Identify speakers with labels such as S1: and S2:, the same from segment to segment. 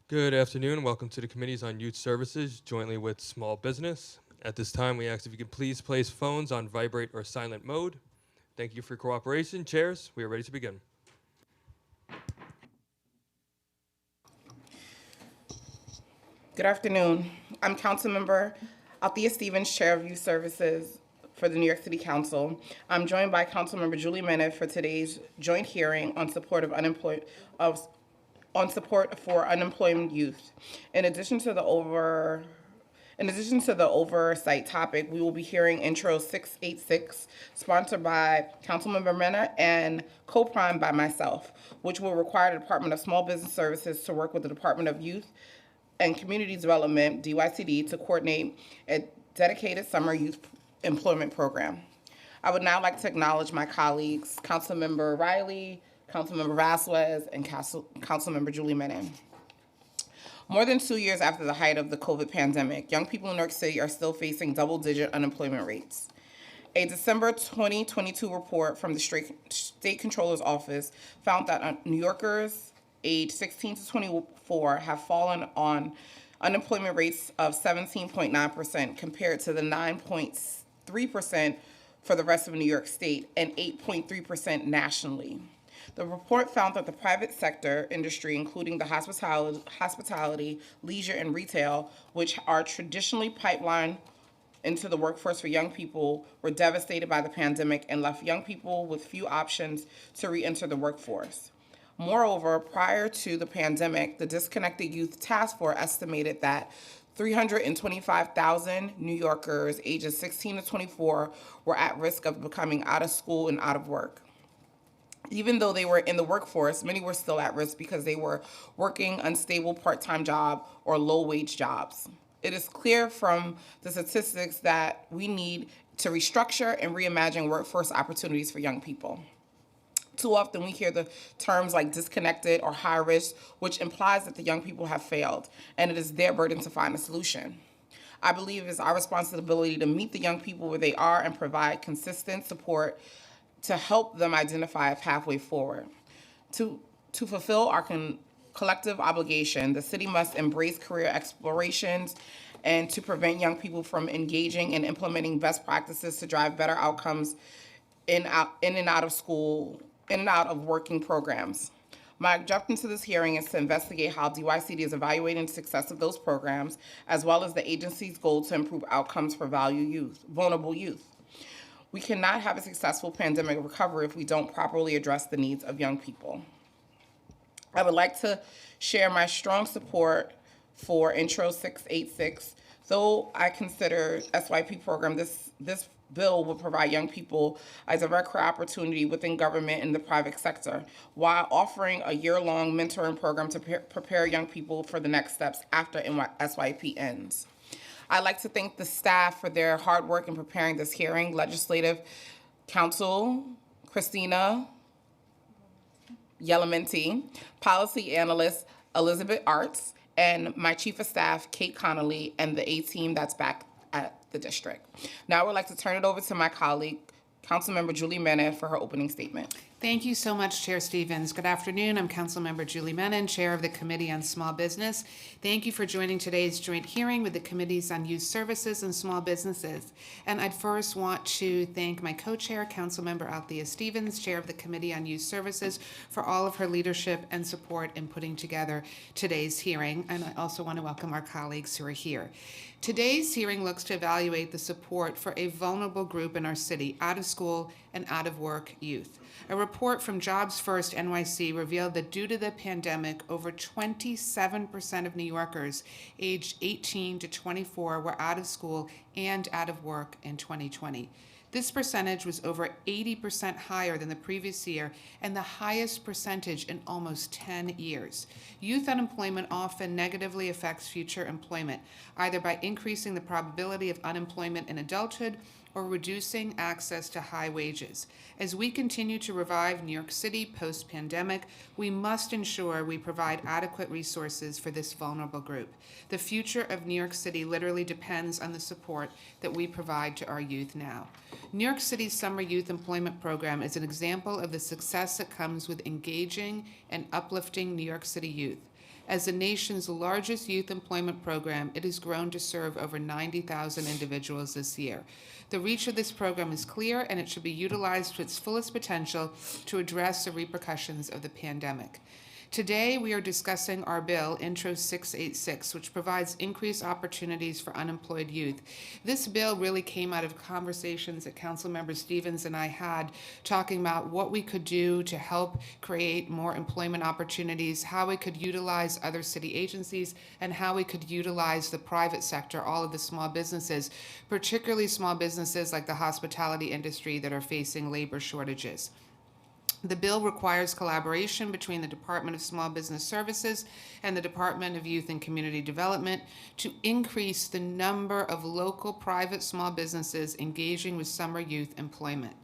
S1: Good afternoon. Welcome to the Committees on Youth Services, jointly with Small Business. At this time, we ask if you could please place phones on vibrate or silent mode. Thank you for your cooperation. Chairs, we are ready to begin.
S2: Good afternoon. I'm Councilmember Althea Stevens, Chair of Youth Services for the New York City Council. I'm joined by Councilmember Julie Menet for today's joint hearing on support for unemployed youth. In addition to the oversight topic, we will be hearing Intro 686, sponsored by Councilmember Menet and co-prime by myself, which will require the Department of Small Business Services to work with the Department of Youth and Community Development, DYCD, to coordinate a dedicated summer youth employment program. I would now like to acknowledge my colleagues, Councilmember Riley, Councilmember Vasquez, and Councilmember Julie Menet. More than 2 years after the height of the COVID pandemic, young people in New York City are still facing double-digit unemployment rates. A December 2022 report from the State Controller's Office found that New Yorkers aged 16 to 24 have fallen on unemployment rates of 17.9% compared to the 9.3% for the rest of New York State and 8.3% nationally. The report found that the private sector industry, including the hospitality, leisure, and retail, which are traditionally pipelined into the workforce for young people, were devastated by the pandemic and left young people with few options to re-enter the workforce. Moreover, prior to the pandemic, the Disconnected Youth Task Force estimated that 325,000 New Yorkers ages 16 to 24 were at risk of becoming out of school and out of work. Even though they were in the workforce, many were still at risk because they were working unstable part-time job or low-wage jobs. It is clear from the statistics that we need to restructure and reimagine workforce opportunities for young people. Too often we hear the terms like disconnected or high risk, which implies that the young people have failed, and it is their burden to find a solution. I believe it is our responsibility to meet the young people where they are and provide consistent support to help them identify a pathway forward. To fulfill our collective obligation, the city must embrace career explorations and to prevent young people from engaging and implementing best practices to drive better outcomes in and out of school, in and out of working programs. My objective to this hearing is to investigate how DYCD is evaluating the success of those programs, as well as the agency's goal to improve outcomes for vulnerable youth. We cannot have a successful pandemic recovery if we don't properly address the needs of young people. I would like to share my strong support for Intro 686. Though I consider SYP program, this bill will provide young people a direct career opportunity within government and the private sector, while offering a year-long mentoring program to prepare young people for the next steps after SYP ends. I'd like to thank the staff for their hard work in preparing this hearing, Legislative Counsel Christina Yelamenti, Policy Analyst Elizabeth Arts, and my Chief of Staff, Kate Connolly, and the A-team that's back at the district. Now I would like to turn it over to my colleague, Councilmember Julie Menet, for her opening statement.
S3: Thank you so much, Chair Stevens. Good afternoon. I'm Councilmember Julie Menet, Chair of the Committee on Small Business. Thank you for joining today's joint hearing with the Committees on Youth Services and Small Businesses. And I'd first want to thank my co-chair, Councilmember Althea Stevens, Chair of the Committee on Youth Services, for all of her leadership and support in putting together today's hearing. And I also want to welcome our colleagues who are here. Today's hearing looks to evaluate the support for a vulnerable group in our city, out of school and out of work youth. A report from Jobs First NYC revealed that due to the pandemic, over 27% of New Yorkers aged 18 to 24 were out of school and out of work in 2020. This percentage was over 80% higher than the previous year and the highest percentage in almost 10 years. Youth unemployment often negatively affects future employment, either by increasing the probability of unemployment in adulthood or reducing access to high wages. As we continue to revive New York City post-pandemic, we must ensure we provide adequate resources for this vulnerable group. The future of New York City literally depends on the support that we provide to our youth now. New York City's Summer Youth Employment Program is an example of the success that comes with engaging and uplifting New York City youth. As the nation's largest youth employment program, it has grown to serve over 90,000 individuals this year. The reach of this program is clear, and it should be utilized to its fullest potential to address the repercussions of the pandemic. Today, we are discussing our bill, Intro 686, which provides increased opportunities for unemployed youth. This bill really came out of conversations that Councilmember Stevens and I had talking about what we could do to help create more employment opportunities, how we could utilize other city agencies, and how we could utilize the private sector, all of the small businesses, particularly small businesses like the hospitality industry that are facing labor shortages. The bill requires collaboration between the Department of Small Business Services and the Department of Youth and Community Development to increase the number of local private small businesses engaging with summer youth employment.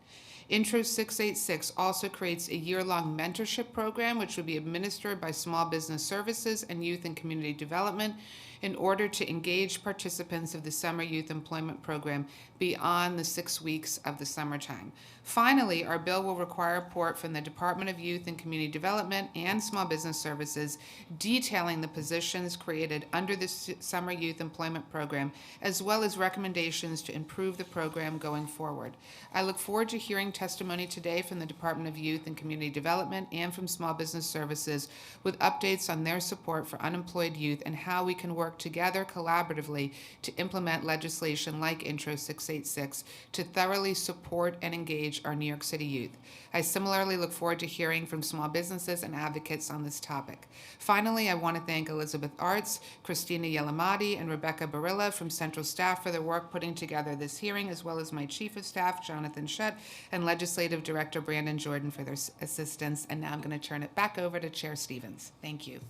S3: Intro 686 also creates a year-long mentorship program which will be administered by Small Business Services and Youth and Community Development in order to engage participants of the Summer Youth Employment Program beyond the 6 weeks of the summertime. Finally, our bill will require a report from the Department of Youth and Community Development and Small Business Services detailing the positions created under the Summer Youth Employment Program, as well as recommendations to improve the program going forward. I look forward to hearing testimony today from the Department of Youth and Community Development and from Small Business Services with updates on their support for unemployed youth and how we can work together collaboratively to implement legislation like Intro 686 to thoroughly support and engage our New York City youth. I similarly look forward to hearing from small businesses and advocates on this topic. Finally, I want to thank Elizabeth Arts, Christina Yelamati, and Rebecca Barilla from Central Staff for their work putting together this hearing, as well as my Chief of Staff, Jonathan Shutt, and Legislative Director Brandon Jordan for their assistance. And now I'm going to turn it back over to Chair Stevens. Thank you.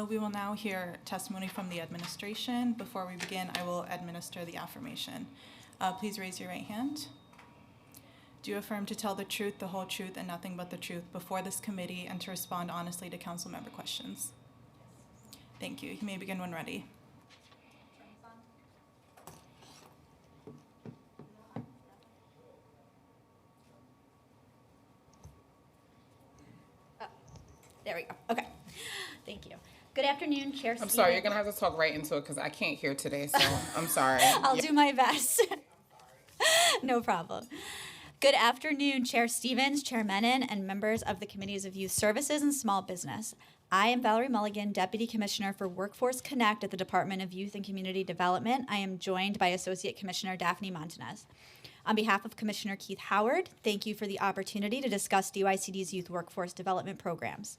S4: We will now hear testimony from the administration. Before we begin, I will administer the affirmation. Please raise your right hand. Do you affirm to tell the truth, the whole truth, and nothing but the truth before this committee and to respond honestly to council member questions? Thank you. You may begin when ready.
S5: There we go. Okay. Thank you. Good afternoon, Chair
S2: I'm sorry, you're going to have to talk right into it because I can't hear today, so I'm sorry.
S5: I'll do my best. No problem. Good afternoon, Chair Stevens, Chair Menon, and members of the Committees of Youth Services and Small Business. I am Valerie Mulligan, Deputy Commissioner for Workforce Connect at the Department of Youth and Community Development. I am joined by Associate Commissioner Daphne Montanez. On behalf of Commissioner Keith Howard, thank you for the opportunity to discuss DYCD's youth workforce development programs.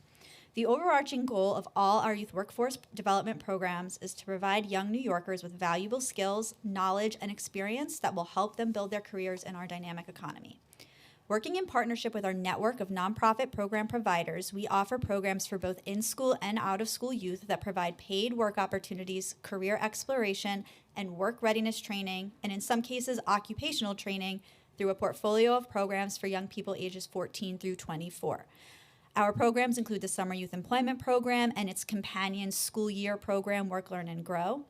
S5: The overarching goal of all our youth workforce development programs is to provide young New Yorkers with valuable skills, knowledge, and experience that will help them build their careers in our dynamic economy. Working in partnership with our network of nonprofit program providers, we offer programs for both in-school and out-of-school youth that provide paid work opportunities, career exploration, and work readiness training, and in some cases, occupational training through a portfolio of programs for young people ages 14 through 24. Our programs include the Summer Youth Employment Program and its companion school year program, Work, Learn, and Grow,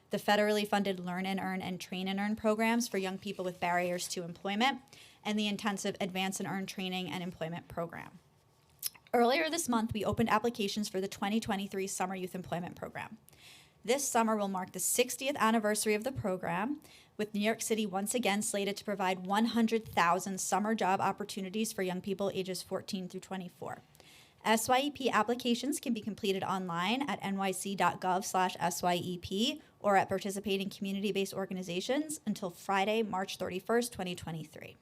S5: the federally funded Learn and Earn and Train and Earn programs for young people with barriers to employment, and the intensive Advance and Earn Training and Employment Program. Earlier this month, we opened applications for the 2023 Summer Youth Employment Program. This summer will mark the 60th anniversary of the program, with New York City once again slated to provide 100,000 summer job opportunities for young people ages 14 through 24. SYEP applications can be completed online at nyc.gov/SYEP or at participating community-based organizations until Friday, March 31st, 2023.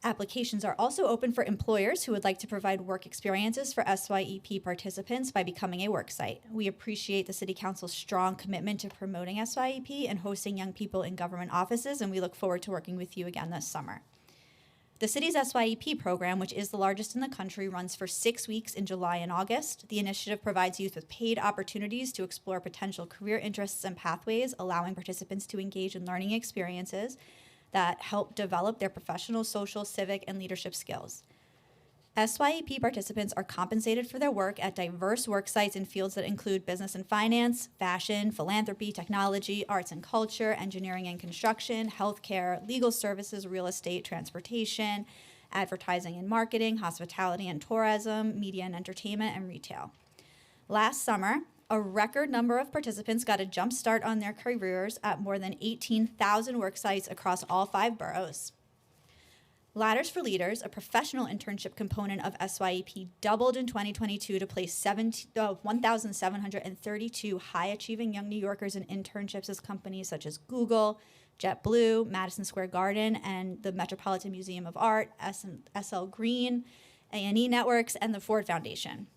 S5: Applications are also open for employers who would like to provide work experiences for SYEP participants by becoming a worksite. We appreciate the City Council's strong commitment to promoting SYEP and hosting young people in government offices, and we look forward to working with you again this summer. The city's SYEP program, which is the largest in the country, runs for 6 weeks in July and August. The initiative provides youth with paid opportunities to explore potential career interests and pathways, allowing participants to engage in learning experiences that help develop their professional, social, civic, and leadership skills. SYEP participants are compensated for their work at diverse work sites in fields that include business and finance, fashion, philanthropy, technology, arts and culture, engineering and construction, healthcare, legal services, real estate, transportation, advertising and marketing, hospitality and tourism, media and entertainment, and retail. Last summer, a record number of participants got a jump start on their careers at more than 18,000 work sites across all 5 boroughs. Ladders for Leaders, a professional internship component of SYEP, doubled in 2022 to place 1,732 high-achieving young New Yorkers in internships as companies such as Google, JetBlue, Madison Square Garden, and the Metropolitan Museum of Art, SL Green, A&E Networks, and the Ford Foundation.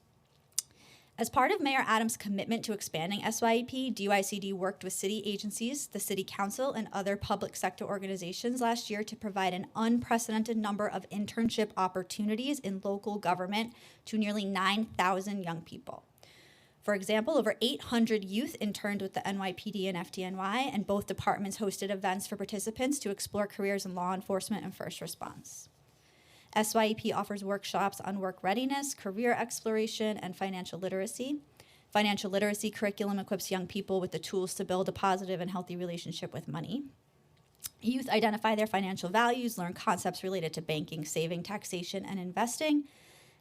S5: As part of Mayor Adams' commitment to expanding SYEP, DYCD worked with city agencies, the City Council, and other public sector organizations last year to provide an unprecedented number of internship opportunities in local government to nearly 9,000 young people. For example, over 800 youth interned with the NYPD and FDNY, and both departments hosted events for participants to explore careers in law enforcement and first response. SYEP offers workshops on work readiness, career exploration, and financial literacy. Financial literacy curriculum equips young people with the tools to build a positive and healthy relationship with money. Youth identify their financial values, learn concepts related to banking, saving, taxation, and investing,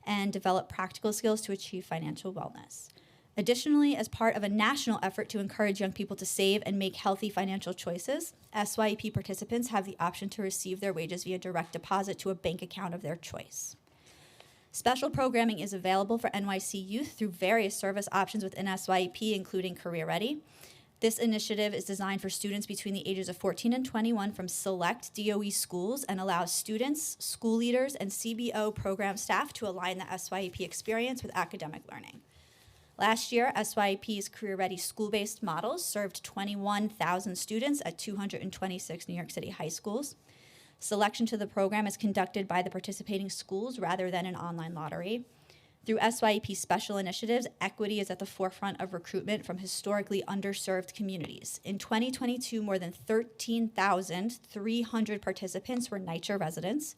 S5: and develop practical skills to achieve financial wellness. Additionally, as part of a national effort to encourage young people to save and make healthy financial choices, SYEP participants have the option to receive their wages via direct deposit to a bank account of their choice. Special programming is available for NYC youth through various service options within SYEP, including Career Ready. This initiative is designed for students between the ages of 14 and 21 from select DOE schools and allows students, school leaders, and CBO program staff to align the SYEP experience with academic learning. Last year, SYEP's Career Ready school-based models served 21,000 students at 226 New York City high schools. Selection to the program is conducted by the participating schools rather than an online lottery. Through SYEP special initiatives, equity is at the forefront of recruitment from historically underserved communities. In 2022, more than 13,300 participants were NYCHA residents,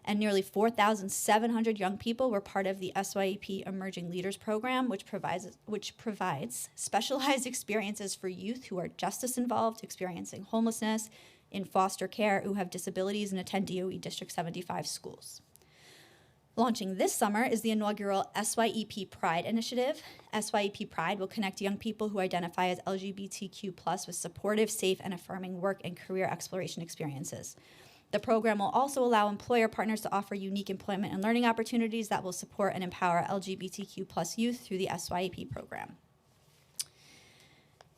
S5: and nearly 4,700 young people were part of the SYEP Emerging Leaders Program, which provides specialized experiences for youth who are justice involved, experiencing homelessness, in foster care, who have disabilities, and attend DOE District 75 schools. Launching this summer is the inaugural SYEP Pride initiative. SYEP Pride will connect young people who identify as LGBTQ+ with supportive, safe, and affirming work and career exploration experiences. The program will also allow employer partners to offer unique employment and learning opportunities that will support and empower LGBTQ+ youth through the SYEP program.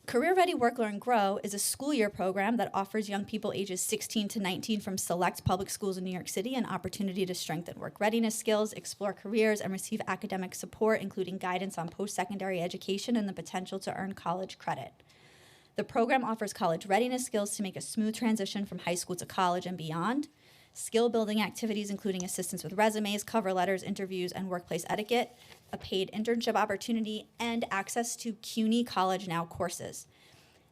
S5: Career Ready Work, Learn, Grow is a school year program that offers young people ages 16 to 19 from select public schools in New York City an opportunity to strengthen work readiness skills, explore careers, and receive academic support, including guidance on post-secondary education and the potential to earn college credit. The program offers college readiness skills to make a smooth transition from high school to college and beyond, skill-building activities including assistance with resumes, cover letters, interviews, and workplace etiquette, a paid internship opportunity, and access to CUNY College Now courses.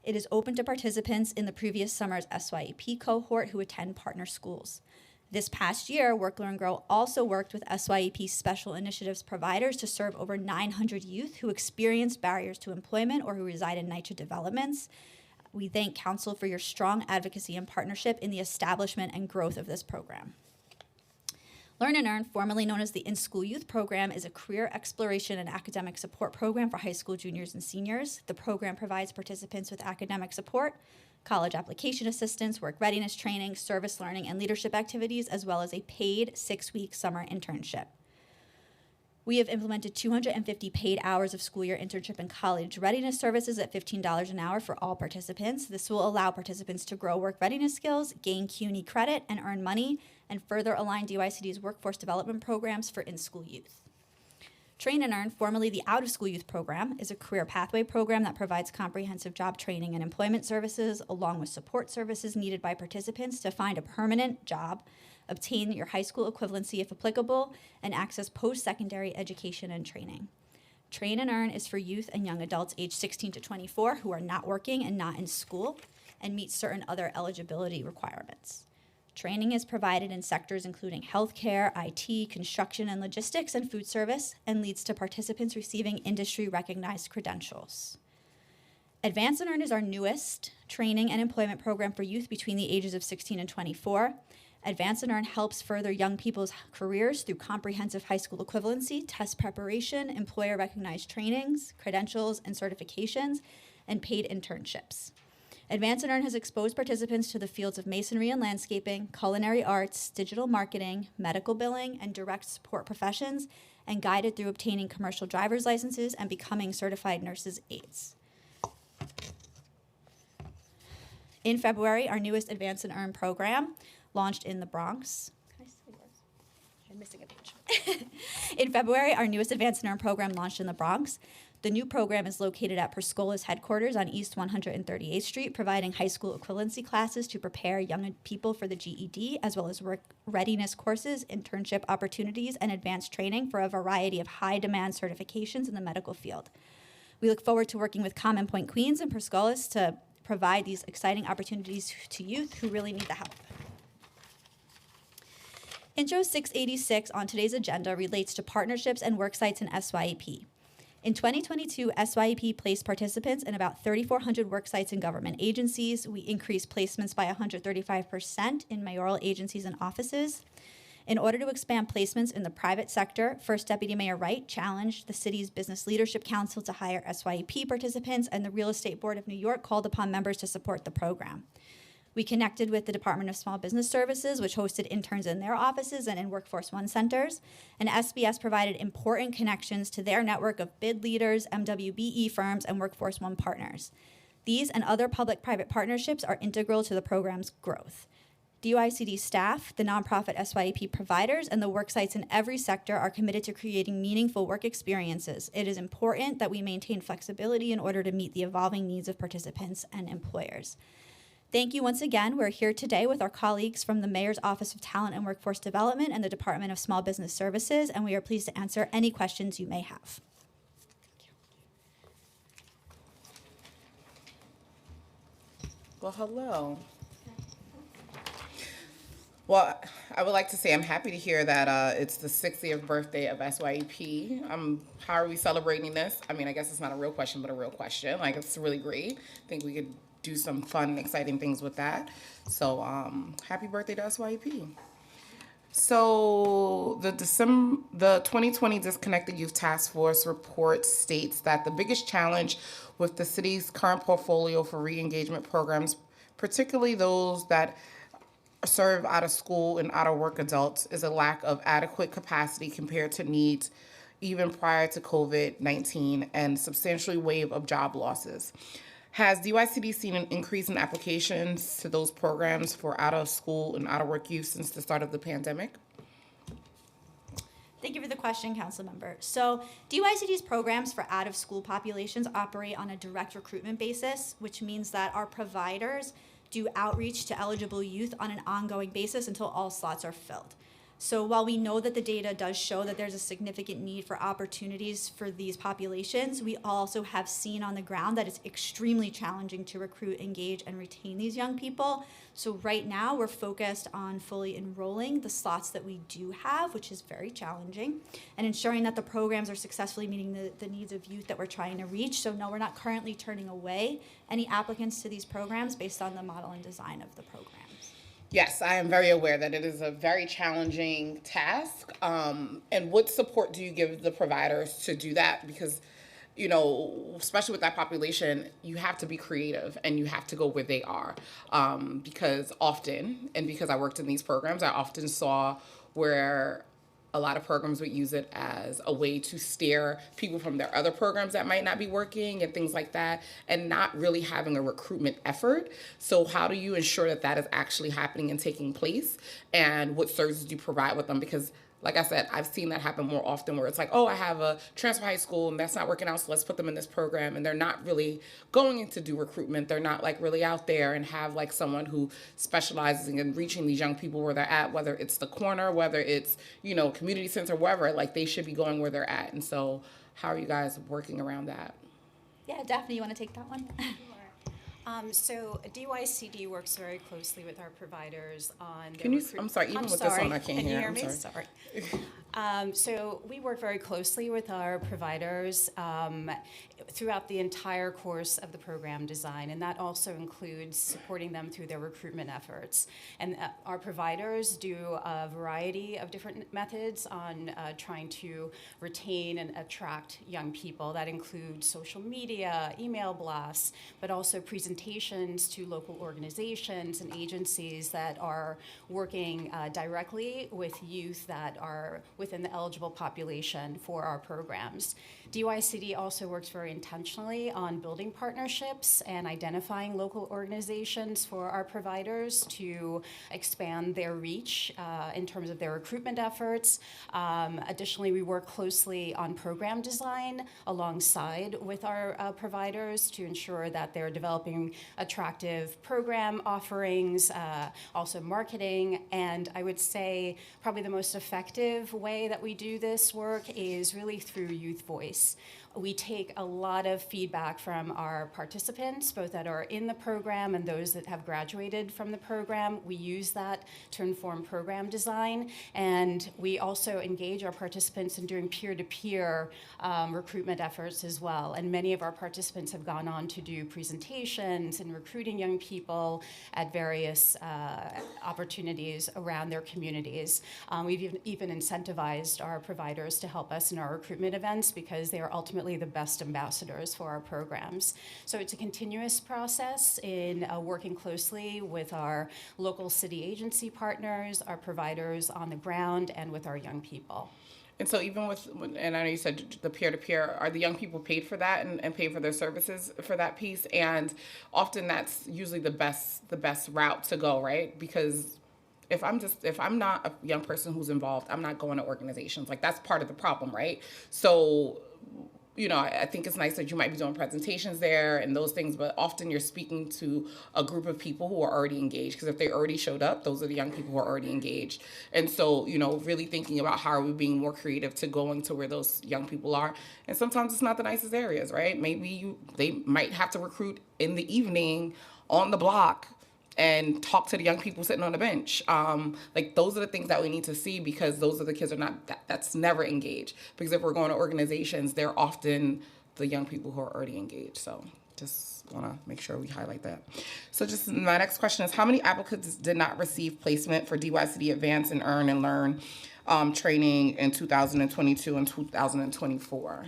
S5: It is open to participants in the previous summer's SYEP cohort who attend partner schools. This past year, Work, Learn, Grow also worked with SYEP Special Initiatives providers to serve over 900 youth who experienced barriers to employment or who reside in NYCHA developments. We thank Council for your strong advocacy and partnership in the establishment and growth of this program. Learn and Earn, formerly known as the In-School Youth Program, is a career exploration and academic support program for high school juniors and seniors. The program provides participants with academic support, college application assistance, work readiness training, service learning, and leadership activities, as well as a paid 6-week summer internship. We have implemented 250 paid hours of school year internship and college readiness services at $15 an hour for all participants. This will allow participants to grow work readiness skills, gain CUNY credit, and earn money, and further align DYCD's workforce development programs for in-school youth. Train and Earn, formerly the Out of School Youth Program, is a career pathway program that provides comprehensive job training and employment services, along with support services needed by participants to find a permanent job, obtain your high school equivalency if applicable, and access post-secondary education and training. Train and Earn is for youth and young adults aged 16 to 24 who are not working and not in school and meet certain other eligibility requirements. Training is provided in sectors including healthcare, IT, construction and logistics, and food service, and leads to participants receiving industry-recognized credentials. Advance and Earn is our newest training and employment program for youth between the ages of 16 and 24. Advance and Earn helps further young people's careers through comprehensive high school equivalency, test preparation, employer-recognized trainings, credentials, and certifications, and paid internships. Advance and Earn has exposed participants to the fields of masonry and landscaping, culinary arts, digital marketing, medical billing, and direct support professions, and guided through obtaining commercial driver's licenses and becoming certified nurses' aides. In February, our newest Advance and Earn program launched in the Bronx. Can I see yours? I'm missing a page. In February, our newest Advance and Earn program launched in the Bronx. The new program is located at Perscola's headquarters on East 138th Street, providing high school equivalency classes to prepare young people for the GED, as well as work readiness courses, internship opportunities, and advanced training for a variety of high-demand certifications in the medical field. We look forward to working with Common Point Queens and Perscola's to provide these exciting opportunities to youth who really need the help. Intro 686 on today's agenda relates to partnerships and worksites in SYEP. In 2022, SYEP placed participants in about 3,400 worksites in government agencies. We increased placements by 135% in mayoral agencies and offices. In order to expand placements in the private sector, First Deputy Mayor Wright challenged the city's Business Leadership Council to hire SYEP participants, and the Real Estate Board of New York called upon members to support the program. We connected with the Department of Small Business Services, which hosted interns in their offices and in Workforce One centers, and SBS provided important connections to their network of bid leaders, MWBE firms, and Workforce One partners. These and other public-private partnerships are integral to the program's growth. DUICD staff, the nonprofit SYEP providers, and the worksites in every sector are committed to creating meaningful work experiences. It is important that we maintain flexibility in order to meet the evolving needs of participants and employers. Thank you once again. We're here today with our colleagues from the Mayor's Office of Talent and Workforce Development and the Department of Small Business Services, and we are pleased to answer any questions you may have.
S2: Well, hello. Well, I would like to say I'm happy to hear that it's the 60th birthday of SYEP. How are we celebrating this? I mean, I guess it's not a real question, but a real question. Like, it's really great. I think we could do some fun and exciting things with that. So, happy birthday to SYEP. So, the 2020 Disconnected Youth Task Force report states that the biggest challenge with the city's current portfolio for re-engagement programs, particularly those that serve out of school and out of work adults, is a lack of adequate capacity compared to needs even prior to COVID-19 and substantial wave of job losses. Has DYCD seen an increase in applications to those programs for out of school and out of work youth since the start of the pandemic?
S5: Thank you for the question, Council Member. So DYCD's programs for out-of-school populations operate on a direct recruitment basis, which means that our providers do outreach to eligible youth on an ongoing basis until all slots are filled. So while we know that the data does show that there's a significant need for opportunities for these populations, we also have seen on the ground that it's extremely challenging to recruit, engage, and retain these young people. So right now we're focused on fully enrolling the slots that we do have, which is very challenging, and ensuring that the programs are successfully meeting the needs of youth that we're trying to reach. So no, we're not currently turning away any applicants to these programs based on the model and design of the programs.
S2: Yes, I am very aware that it is a very challenging task. And what support do you give the providers to do that? Because, you know, especially with that population, you have to be creative and you have to go where they are. Because often, and because I worked in these programs, I often saw where a lot of programs would use it as a way to steer people from their other programs that might not be working and things like that, and not really having a recruitment effort. So how do you ensure that that is actually happening and taking place? And what services do you provide with them? Because like I said, I've seen that happen more often where it's like, oh, I have a transfer high school and that's not working out, so let's put them in this program. And they're not really going in to do recruitment. They're not like really out there and have like someone who specializes in reaching these young people where they're at, whether it's the corner, whether it's, you know, community center, wherever, like they should be going where they're at. And so how are you guys working around that?
S5: Yeah, Daphne, you want to take that one?
S6: So DYCD works very closely with our providers on.
S2: Can you? I'm sorry. Even with this one, I can't hear.
S6: Can you hear me? Sorry. So we work very closely with our providers. throughout the entire course of the program design, and that also includes supporting them through their recruitment efforts. And our providers do a variety of different methods on trying to retain and attract young people. That includes social media, email blasts, but also presentations to local organizations and agencies that are working directly with youth that are within the eligible population for our programs. DYCD also works very intentionally on building partnerships and identifying local organizations for our providers to expand their reach in terms of their recruitment efforts. Additionally, we work closely on program design alongside with our providers to ensure that they're developing attractive program offerings, also marketing, and I would say probably the most effective way that we do this work is really through youth voice. We take a lot of feedback from our participants, both that are in the program and those that have graduated from the program. We use that to inform program design, and we also engage our participants in doing peer-to-peer recruitment efforts as well. And many of our participants have gone on to do presentations and recruiting young people at various opportunities around their communities. We've even incentivized our providers to help us in our recruitment events because they are ultimately the best ambassadors for our programs. So it's a continuous process in working closely with our local city agency partners, our providers on the ground, and with our young people.
S2: And so even with, and I know you said the peer-to-peer, are the young people paid for that and paid for their services for that piece? And often that's usually the best route to go, right? Because if I'm not a young person who's involved, I'm not going to organizations. Like, that's part of the problem, right? So, you know, I think it's nice that you might be doing presentations there and those things, but often you're speaking to a group of people who are already engaged, because if they already showed up, those are the young people who are already engaged. And so, you know, really thinking about how are we being more creative to going to where those young people are. And sometimes it's not the nicest areas, right? Maybe they might have to recruit in the evening on the block and talk to the young people sitting on the bench. Like, those are the things that we need to see, because those are the kids that's never engaged. Because if we're going to organizations, they're often the young people who are already engaged. So just want to make sure we highlight that. So just my next question is, how many applicants did not receive placement for DYCD Advance and Earn and Learn training in 2022 and 2024?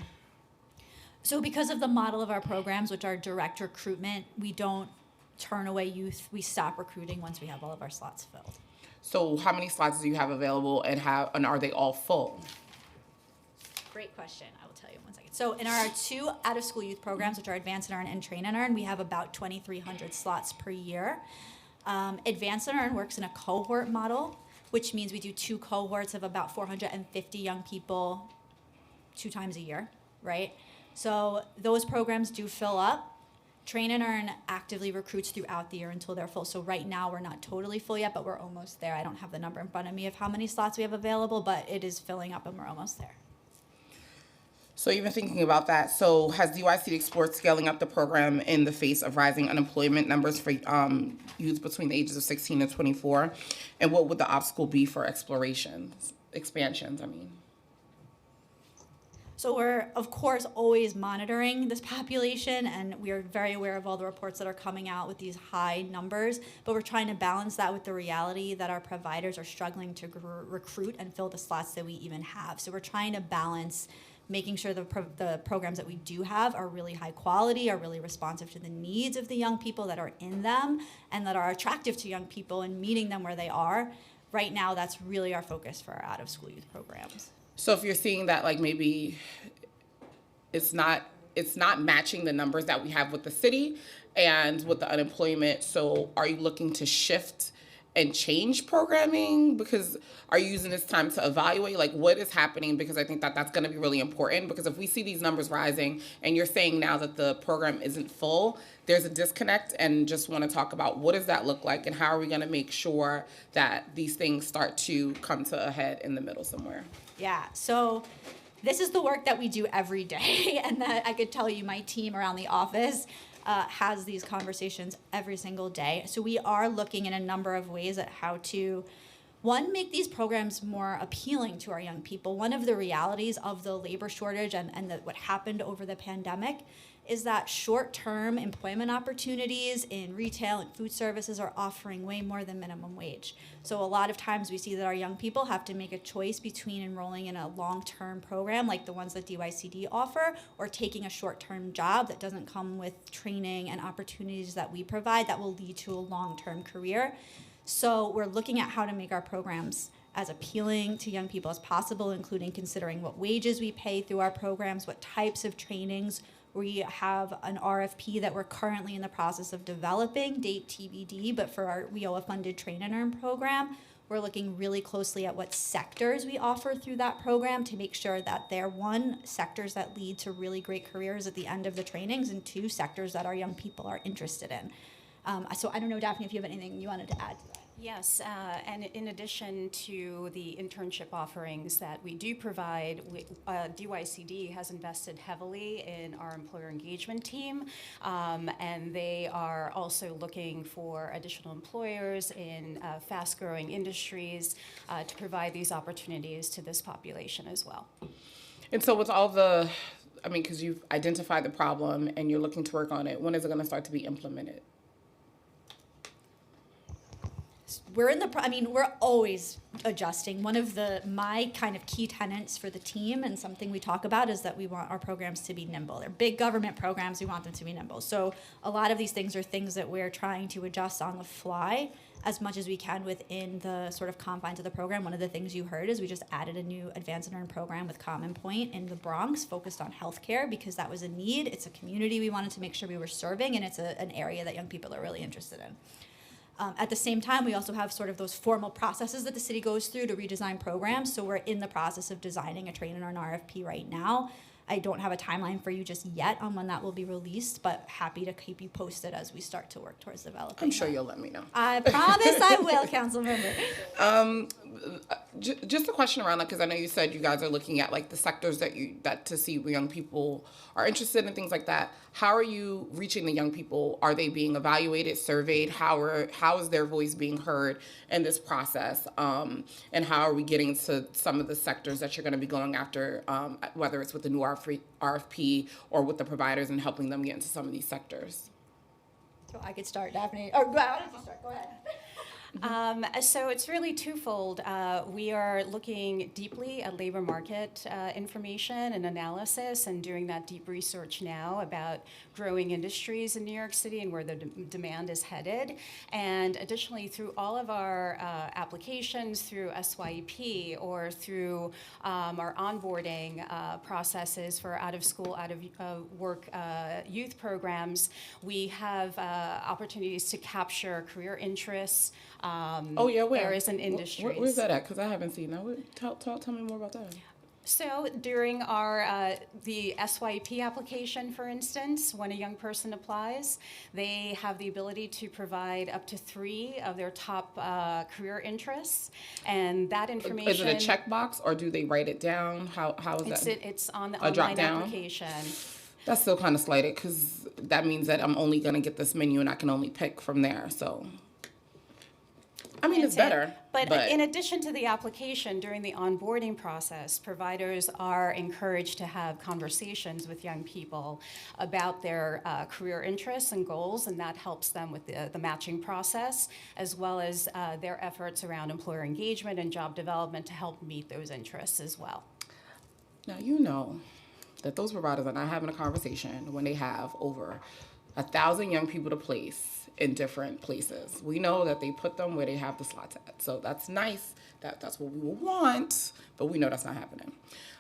S5: So because of the model of our programs, which are direct recruitment, we don't turn away youth. We stop recruiting once we have all of our slots filled.
S2: So how many slots do you have available, and are they all full?
S5: Great question. I will tell you in 1 second. So in our 2 out-of-school youth programs, which are Advance and Earn and Train and Earn, we have about 2,300 slots per year. Advance and Earn works in a cohort model, which means we do 2 cohorts of about 450 young people 2 times a year, right? So those programs do fill up. Train and Earn actively recruits throughout the year until they're full. So right now we're not totally full yet, but we're almost there. I don't have the number in front of me of how many slots we have available, but it is filling up and we're almost there.
S2: So even thinking about that, so has DYCD explored scaling up the program in the face of rising unemployment numbers for youth between the ages of 16 and 24? And what would the obstacle be for expansions?
S5: So we're, of course, always monitoring this population, and we are very aware of all the reports that are coming out with these high numbers, but we're trying to balance that with the reality that our providers are struggling to recruit and fill the slots that we even have. So we're trying to balance making sure the programs that we do have are really high quality, are really responsive to the needs of the young people that are in them, and that are attractive to young people and meeting them where they are. Right now, that's really our focus for our out-of-school youth programs.
S2: So if you're seeing that, like, maybe it's not matching the numbers that we have with the city and with the unemployment, so are you looking to shift and change programming? Because are you using this time to evaluate, like, what is happening? Because I think that that's going to be really important, because if we see these numbers rising and you're saying now that the program isn't full, there's a disconnect, and just want to talk about what does that look like and how are we going to make sure that these things start to come to a head in the middle somewhere?
S5: Yeah, so this is the work that we do every day, and that I could tell you my team around the office has these conversations every single day. So we are looking in a number of ways at how to, one, make these programs more appealing to our young people. One of the realities of the labor shortage and what happened over the pandemic is that short-term employment opportunities in retail and food services are offering way more than minimum wage. So a lot of times we see that our young people have to make a choice between enrolling in a long-term program like the ones that DYCD offer, or taking a short-term job that doesn't come with training and opportunities that we provide that will lead to a long-term career. So we're looking at how to make our programs as appealing to young people as possible, including considering what wages we pay through our programs, what types of trainings. We have an RFP that we're currently in the process of developing, date TBD, but for our WIOA-funded Train and Earn program, we're looking really closely at what sectors we offer through that program to make sure that they're, one, sectors that lead to really great careers at the end of the trainings, and two, sectors that our young people are interested in. So I don't know, Daphne, if you have anything you wanted to add to that.
S6: Yes, and in addition to the internship offerings that we do provide, DYCD has invested heavily in our employer engagement team, and they are also looking for additional employers in fast-growing industries to provide these opportunities to this population as well.
S2: And so with all because you've identified the problem and you're looking to work on it, when is it going to start to be implemented?
S5: We're always adjusting. One of my kind of key tenets for the team, and something we talk about, is that we want our programs to be nimble. They're big government programs, we want them to be nimble. So a lot of these things are things that we're trying to adjust on the fly as much as we can within the sort of confines of the program. One of the things you heard is we just added a new Advance and Earn program with Common Point in the Bronx, focused on healthcare, because that was a need. It's a community we wanted to make sure we were serving, and it's an area that young people are really interested in. At the same time, we also have sort of those formal processes that the city goes through to redesign programs. So we're in the process of designing a Train and Earn RFP right now. I don't have a timeline for you just yet on when that will be released, but happy to keep you posted as we start to work towards developing.
S2: I'm sure
S5: that.
S2: you'll let me know.
S5: I promise I will, council member.
S2: Just a question around that, because I know you said you guys are looking at like the sectors that to see where young people are interested in, things like that. How are you reaching the young people? Are they being evaluated, surveyed? How is their voice being heard in this process? And how are we getting to some of the sectors that you're going to be going after, whether it's with the new RFP or with the providers, and helping them get into some of these sectors?
S5: So I could start, Daphne. Or why don't you start? Go ahead.
S6: So it's really twofold. We are looking deeply at labor market information and analysis, and doing that deep research now about growing industries in New York City and where the demand is headed. And additionally, through all of our applications, through SYEP or through our onboarding processes for out-of-school, out-of-work youth programs, we have opportunities to capture career interests,
S2: Where?
S6: areas and industries.
S2: Where's that at? Because I haven't seen that. Tell me more about that.
S6: So during our the SYP application, for instance, when a young person applies, they have the ability to provide up to 3 of their top career interests, and that information.
S2: Is it a checkbox, or do they write it down? How is that?
S6: It's on the
S2: A drop
S6: online
S2: down?
S6: application.
S2: That's still kind of slighted, because that means that I'm only going to get this menu and I can only pick from there. So, I mean, it's better.
S6: But in addition to the application, during the onboarding process, providers are encouraged to have conversations with young people about their career interests and goals, and that helps them with the matching process, as well as their efforts around employer engagement and job development to help meet those interests as well.
S2: Now, you know that those providers are not having a conversation when they have over 1,000 young people to place in different places. We know that they put them where they have the slots at. So that's nice. That's what we will want, but we know that's not happening.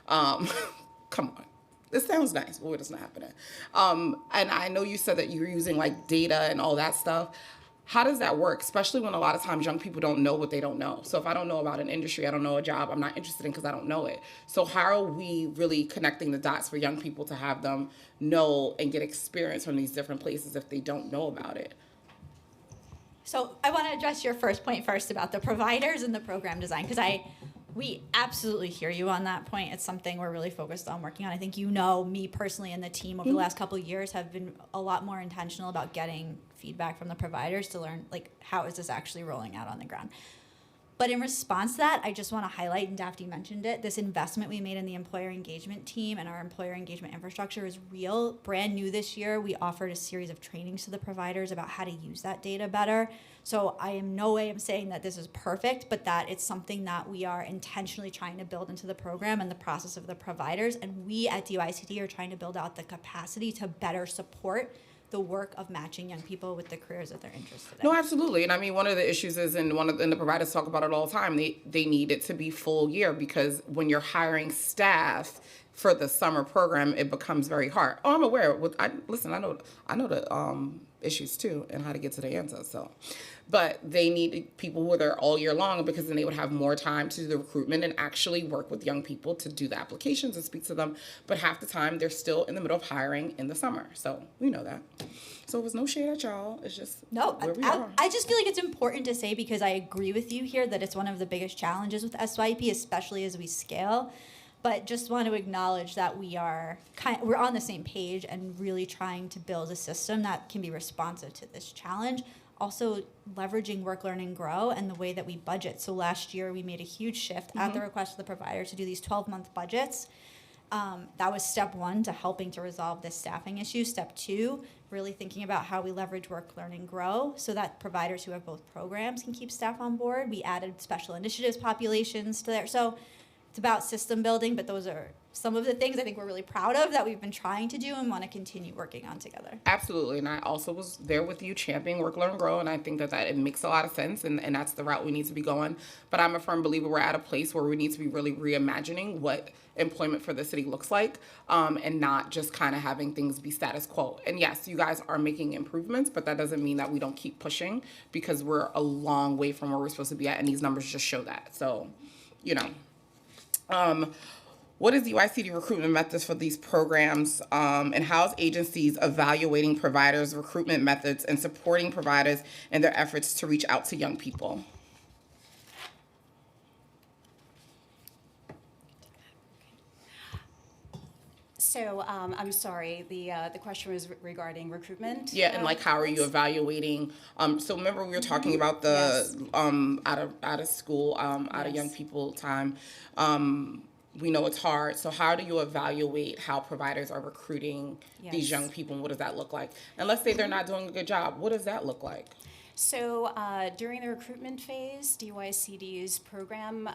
S2: Come on. This sounds nice, but it's not happening. And I know you said that you're using like data and all that stuff. How does that work, especially when a lot of times young people don't know what they don't know? So if I don't know about an industry, I don't know a job, I'm not interested in because I don't know it. So how are we really connecting the dots for young people to have them know and get experience from these different places if they don't know about it?
S5: So I want to address your first point first about the providers and the program design, because we absolutely hear you on that point. It's something we're really focused on working on. I think me personally and the team over the last couple of years have been a lot more intentional about getting feedback from the providers to learn, like, how is this actually rolling out on the ground. But in response to that, I just want to highlight, and Daphne mentioned it, this investment we made in the employer engagement team and our employer engagement infrastructure is real. Brand new this year, we offered a series of trainings to the providers about how to use that data better. So I am no way I'm saying that this is perfect, but that it's something that we are intentionally trying to build into the program and the process of the providers. And we at DYCD are trying to build out the capacity to better support the work of matching young people with the careers that they're interested in.
S2: No, absolutely. And I mean, one of the issues is, and the providers talk about it all the time, they need it to be full year, because when you're hiring staff for the summer program, it becomes very hard. Oh, I'm aware. I know the issues too, and how to get to the answers. So, but they need people who are there all year long, because then they would have more time to do the recruitment and actually work with young people to do the applications and speak to them. But half the time, they're still in the middle of hiring in the summer. So we know that. So it was no shade at y'all. It's just where we are.
S5: I just feel like it's important to say, because I agree with you here that it's one of the biggest challenges with SYP, especially as we scale. But just want to acknowledge that we're on the same page and really trying to build a system that can be responsive to this challenge. Also leveraging Work, Learn, and Grow and the way that we budget. So last year we made a huge shift at the request of the provider to do these 12-month budgets. That was step one to helping to resolve this staffing issue. Step two, really thinking about how we leverage Work, Learn, and Grow so that providers who have both programs can keep staff on board. We added special initiatives populations to there. So it's about system building, but those are some of the things I think we're really proud of that we've been trying to do and want to continue working on together.
S2: Absolutely. And I also was there with you championing Work, Learn, Grow. And I think that it makes a lot of sense. And that's the route we need to be going. But I'm a firm believer we're at a place where we need to be really reimagining what employment for the city looks like, and not just kind of having things be status quo. And yes, you guys are making improvements, but that doesn't mean that we don't keep pushing, because we're a long way from where we're supposed to be at. And these numbers just show that. So, what is UICD recruitment methods for these programs, and how's agencies evaluating providers' recruitment methods and supporting providers in their efforts to reach out to young people?
S6: So I'm sorry, the question was regarding recruitment?
S2: Yeah, and how are you evaluating? So remember we were talking about the out of school, out of young people time. We know it's hard. So how do you evaluate how providers are recruiting these young people, and what does that look like? And let's say they're not doing a good job. What does that look like?
S6: So during the recruitment phase, DYCD's program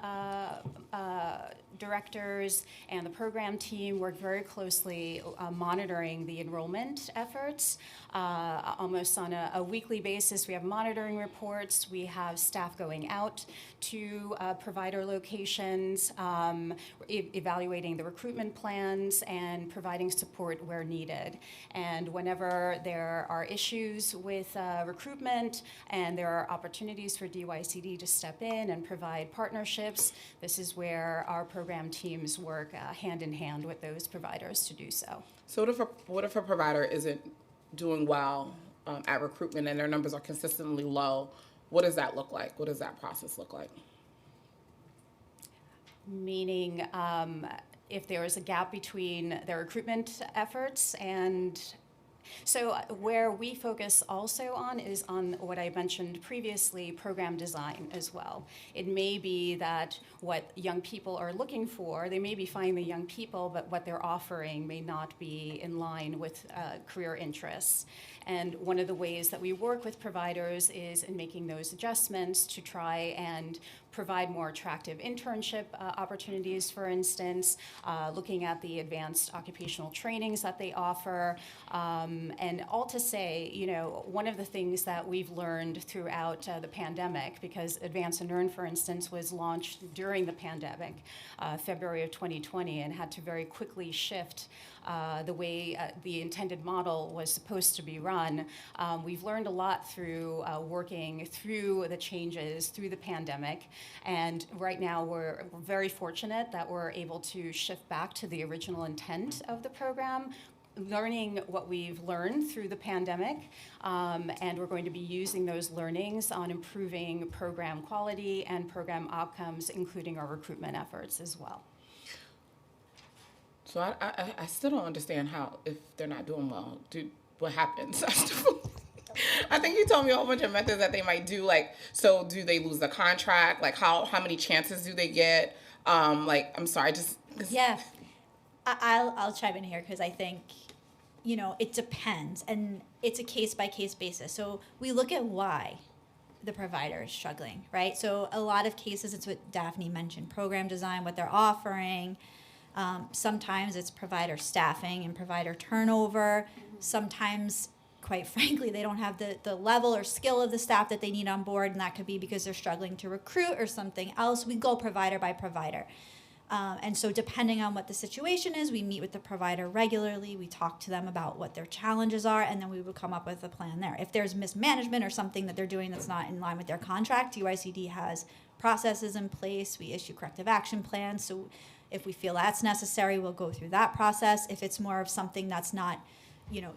S6: directors and the program team work very closely monitoring the enrollment efforts. Almost on a weekly basis, we have monitoring reports. We have staff going out to provider locations, evaluating the recruitment plans and providing support where needed. And whenever there are issues with recruitment and there are opportunities for DYCD to step in and provide partnerships, this is where our program teams work hand in hand with those providers to do so.
S2: So what if a provider isn't doing well at recruitment and their numbers are consistently low? What does that look like? What does that process look like?
S6: Meaning if there is a gap between their recruitment efforts and... So where we focus also on is on what I mentioned previously, program design as well. It may be that what young people are looking for, they may be finding the young people, but what they're offering may not be in line with career interests. And one of the ways that we work with providers is in making those adjustments to try and provide more attractive internship opportunities, for instance, looking at the advanced occupational trainings that they offer. And all to say, one of the things that we've learned throughout the pandemic, because Advance and Earn, for instance, was launched during the pandemic, February of 2020, and had to very quickly shift the way the intended model was supposed to be run. We've learned a lot through working through the changes through the pandemic. And right now we're very fortunate that we're able to shift back to the original intent of the program, learning what we've learned through the pandemic, and we're going to be using those learnings on improving program quality and program outcomes, including our recruitment efforts as well.
S2: So I still don't understand how, if they're not doing well, what happens? I think you told me a whole bunch of methods that they might do. Like, so do they lose the contract? Like, how many chances do they get? Like, I'm sorry, just
S5: Yeah, I'll chime in here because I think, it depends, and it's a case by case basis. So we look at why the provider is struggling, right? So a lot of cases, it's what Daphne mentioned: program design, what they're offering. Sometimes it's provider staffing and provider turnover. Sometimes, quite frankly, they don't have the level or skill of the staff that they need on board, and that could be because they're struggling to recruit or something else. We go provider by provider. And so depending on what the situation is, we meet with the provider regularly. We talk to them about what their challenges are, and then we would come up with a plan there. If there's mismanagement or something that they're doing that's not in line with their contract, UICD has processes in place. We issue corrective action plans. So if we feel that's necessary, we'll go through that process. If it's more of something that's not,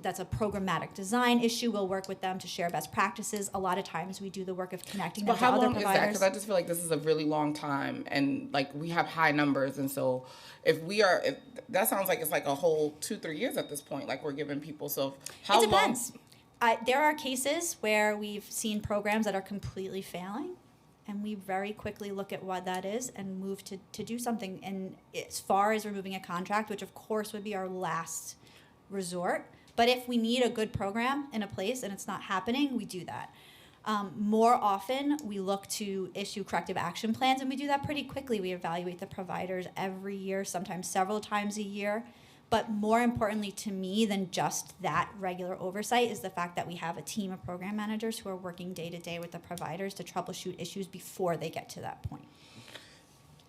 S5: that's a programmatic design issue, we'll work with them to share best practices. A lot of times we do the work of connecting them
S2: But
S5: to
S2: how
S5: other
S2: long is that?
S5: providers.
S2: Because I just feel like this is a really long time, and like we have high numbers, and so if that sounds like it's like a whole 2-3 years at this point, like we're giving people. So how
S5: It
S2: long?
S5: depends. There are cases where we've seen programs that are completely failing, and we very quickly look at what that is and move to do something. And as far as removing a contract, which of course would be our last resort, but if we need a good program in a place and it's not happening, we do that. More often, we look to issue corrective action plans, and we do that pretty quickly. We evaluate the providers every year, sometimes several times a year. But more importantly to me than just that regular oversight is the fact that we have a team of program managers who are working day to day with the providers to troubleshoot issues before they get to that point.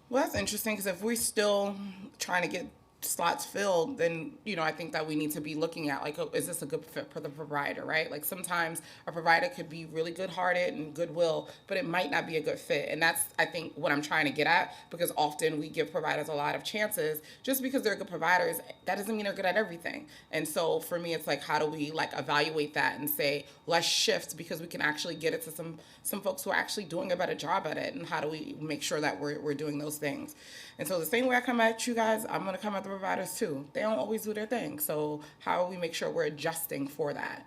S2: Well, that's interesting because if we're still trying to get slots filled, then I think that we need to be looking at like, is this a good fit for the provider, right? Like sometimes a provider could be really good-hearted and goodwill, but it might not be a good fit, and that's I think what I'm trying to get at, because often we give providers a lot of chances just because they're good providers. That doesn't mean they're good at everything, and so for me, it's like, how do we like evaluate that and say let's shift because we can actually get it to some folks who are actually doing a better job at it, and how do we make sure that we're doing those things? And so the same way I come at you guys, I'm going to come at the providers too. They don't always do their thing. So how do we make sure we're adjusting for that?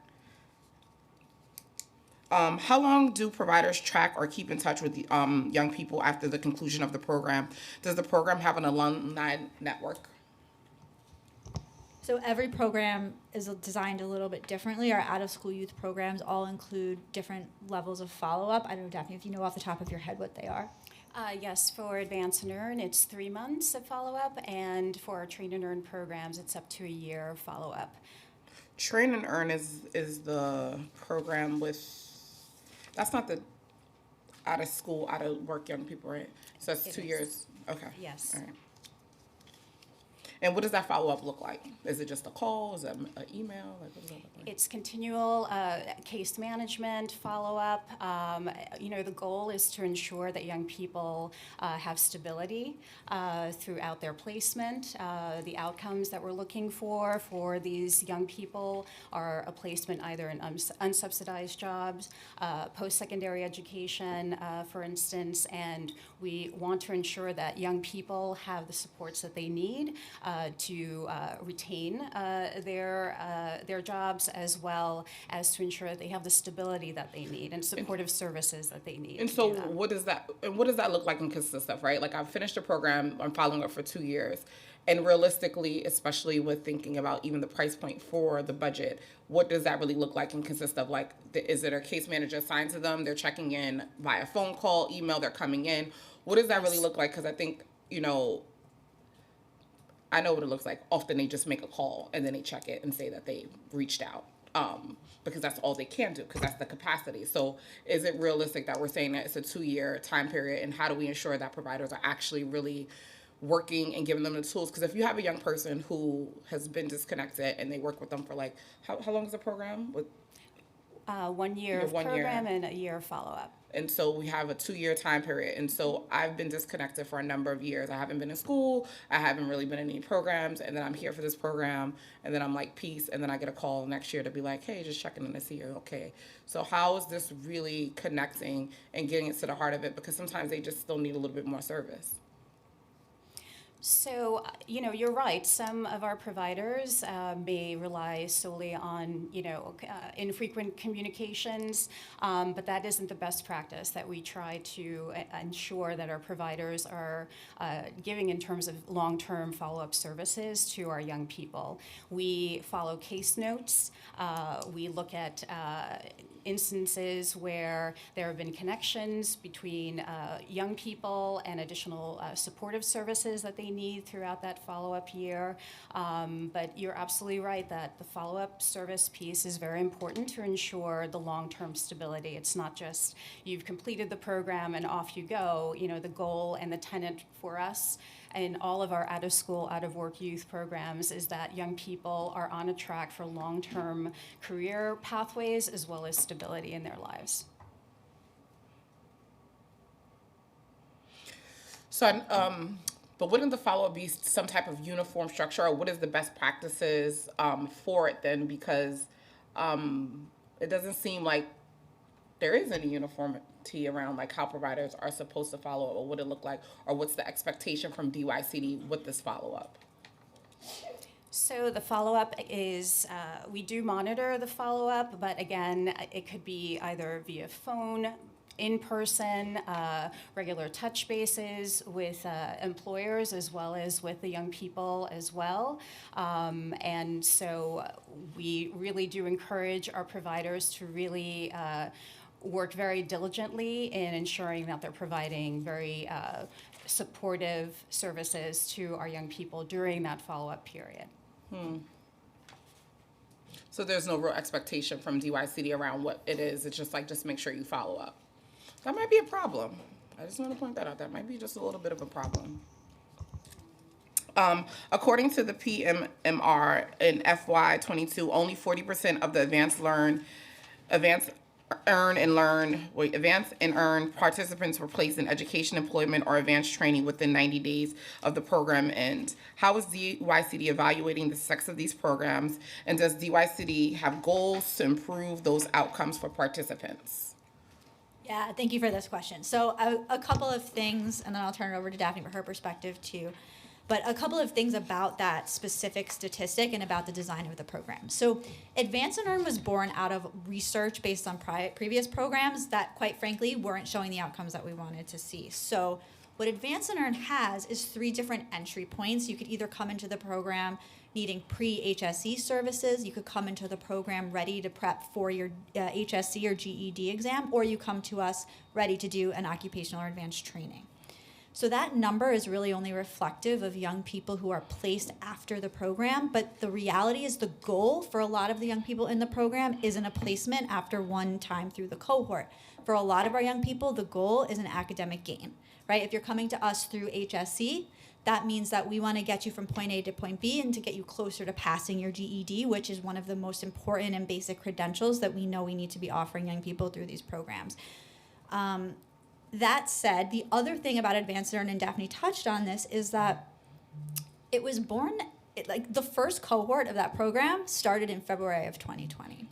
S2: How long do providers track or keep in touch with the, young people after the conclusion of the program? Does the program have an alumni network?
S5: So every program is designed a little bit differently. Our out-of-school youth programs all include different levels of follow-up. I don't know, Daphne, if you know off the top of your head what they are.
S6: Yes, for Advance and Earn, it's 3 months of follow-up, and for our Train and Earn programs, it's up to a year of follow-up.
S2: Train and Earn is the program that's not the out of school, out of work young people, right? So that's
S6: It
S2: 2
S6: is.
S2: years. Okay.
S6: Yes.
S2: All right. And what does that follow-up look like? Is it just a call? Is it an email? Like, what does that look like?
S6: It's continual case management, follow-up. The goal is to ensure that young people have stability throughout their placement. The outcomes that we're looking for these young people are a placement either in unsubsidized jobs, post-secondary education, for instance, and we want to ensure that young people have the supports that they need to retain their jobs, as well as to ensure that they have the stability that they need and supportive services that they need.
S2: And
S6: to
S2: so
S6: do that.
S2: what does that look like and consist of, right? Like I've finished a program, I'm following up for 2 years. And realistically, especially with thinking about even the price point for the budget, what does that really look like and consist of? Like, is it a case manager assigned to them? They're checking in via phone call, email, they're coming in. What does that really look like? Because I think, I know what it looks like. Often they just make a call and then they check it and say that they reached out, because that's all they can do, because that's the capacity. So is it realistic that we're saying that it's a 2-year time period, and how do we ensure that providers are actually really working and giving them the tools? Because if you have a young person who has been disconnected and they work with them for like, how long is the program?
S6: 1 year
S2: Yeah,
S6: of
S2: 1 year.
S6: program and a year of follow-up.
S2: And so we have a 2-year time period. And so I've been disconnected for a number of years. I haven't been in school. I haven't really been in any programs. And then I'm here for this program. And then I'm like, peace. And then I get a call next year to be like, hey, just checking in to see you're okay. So how is this really connecting and getting it to the heart of it? Because sometimes they just still need a little bit more service.
S6: So, you're right. Some of our providers may rely solely on, infrequent communications, but that isn't the best practice that we try to ensure that our providers are giving in terms of long-term follow-up services to our young people. We follow case notes. We look at instances where there have been connections between young people and additional supportive services that they need throughout that follow-up year. But you're absolutely right that the follow-up service piece is very important to ensure the long-term stability. It's not just you've completed the program and off you go. The goal and the tenet for us in all of our out-of-school, out-of-work youth programs is that young people are on a track for long-term career pathways as well as stability in their lives.
S2: So, but wouldn't the follow-up be some type of uniform structure, or what is the best practices for it then? Because it doesn't seem like there is any uniformity around like how providers are supposed to follow up, or what it look like, or what's the expectation from DYCD with this follow-up?
S6: So the follow-up is, we do monitor the follow-up, but again, it could be either via phone, in person, regular touch bases with employers as well as with the young people as well. And so we really do encourage our providers to really work very diligently in ensuring that they're providing very supportive services to our young people during that follow-up period.
S2: So there's no real expectation from DYCD around what it is. It's just like, just make sure you follow up. That might be a problem. I just want to point that out. That might be just a little bit of a problem. According to the PMMR in FY22, only 40% of the advanced and earn participants were placed in education, employment, or advanced training within 90 days of the program end. How is DYCD evaluating the success of these programs, and does DYCD have goals to improve those outcomes for participants?
S5: Yeah, thank you for this question. So a couple of things, and then I'll turn it over to Daphne for her perspective too. But a couple of things about that specific statistic and about the design of the program. So Advance and Earn was born out of research based on previous programs that, quite frankly, weren't showing the outcomes that we wanted to see. So what Advance and Earn has is 3 different entry points. You could either come into the program needing pre-HSE services, you could come into the program ready to prep for your HSC or GED exam, or you come to us ready to do an occupational or advanced training. So that number is really only reflective of young people who are placed after the program, but the reality is the goal for a lot of the young people in the program isn't a placement after one time through the cohort. For a lot of our young people, the goal is an academic gain, right? If you're coming to us through HSC, that means that we want to get you from point A to point B and to get you closer to passing your GED, which is one of the most important and basic credentials that we know we need to be offering young people through these programs. That said, the other thing about Advance and Earn, and Daphne touched on this, is that it was born, like the first cohort of that program started in February of 2020.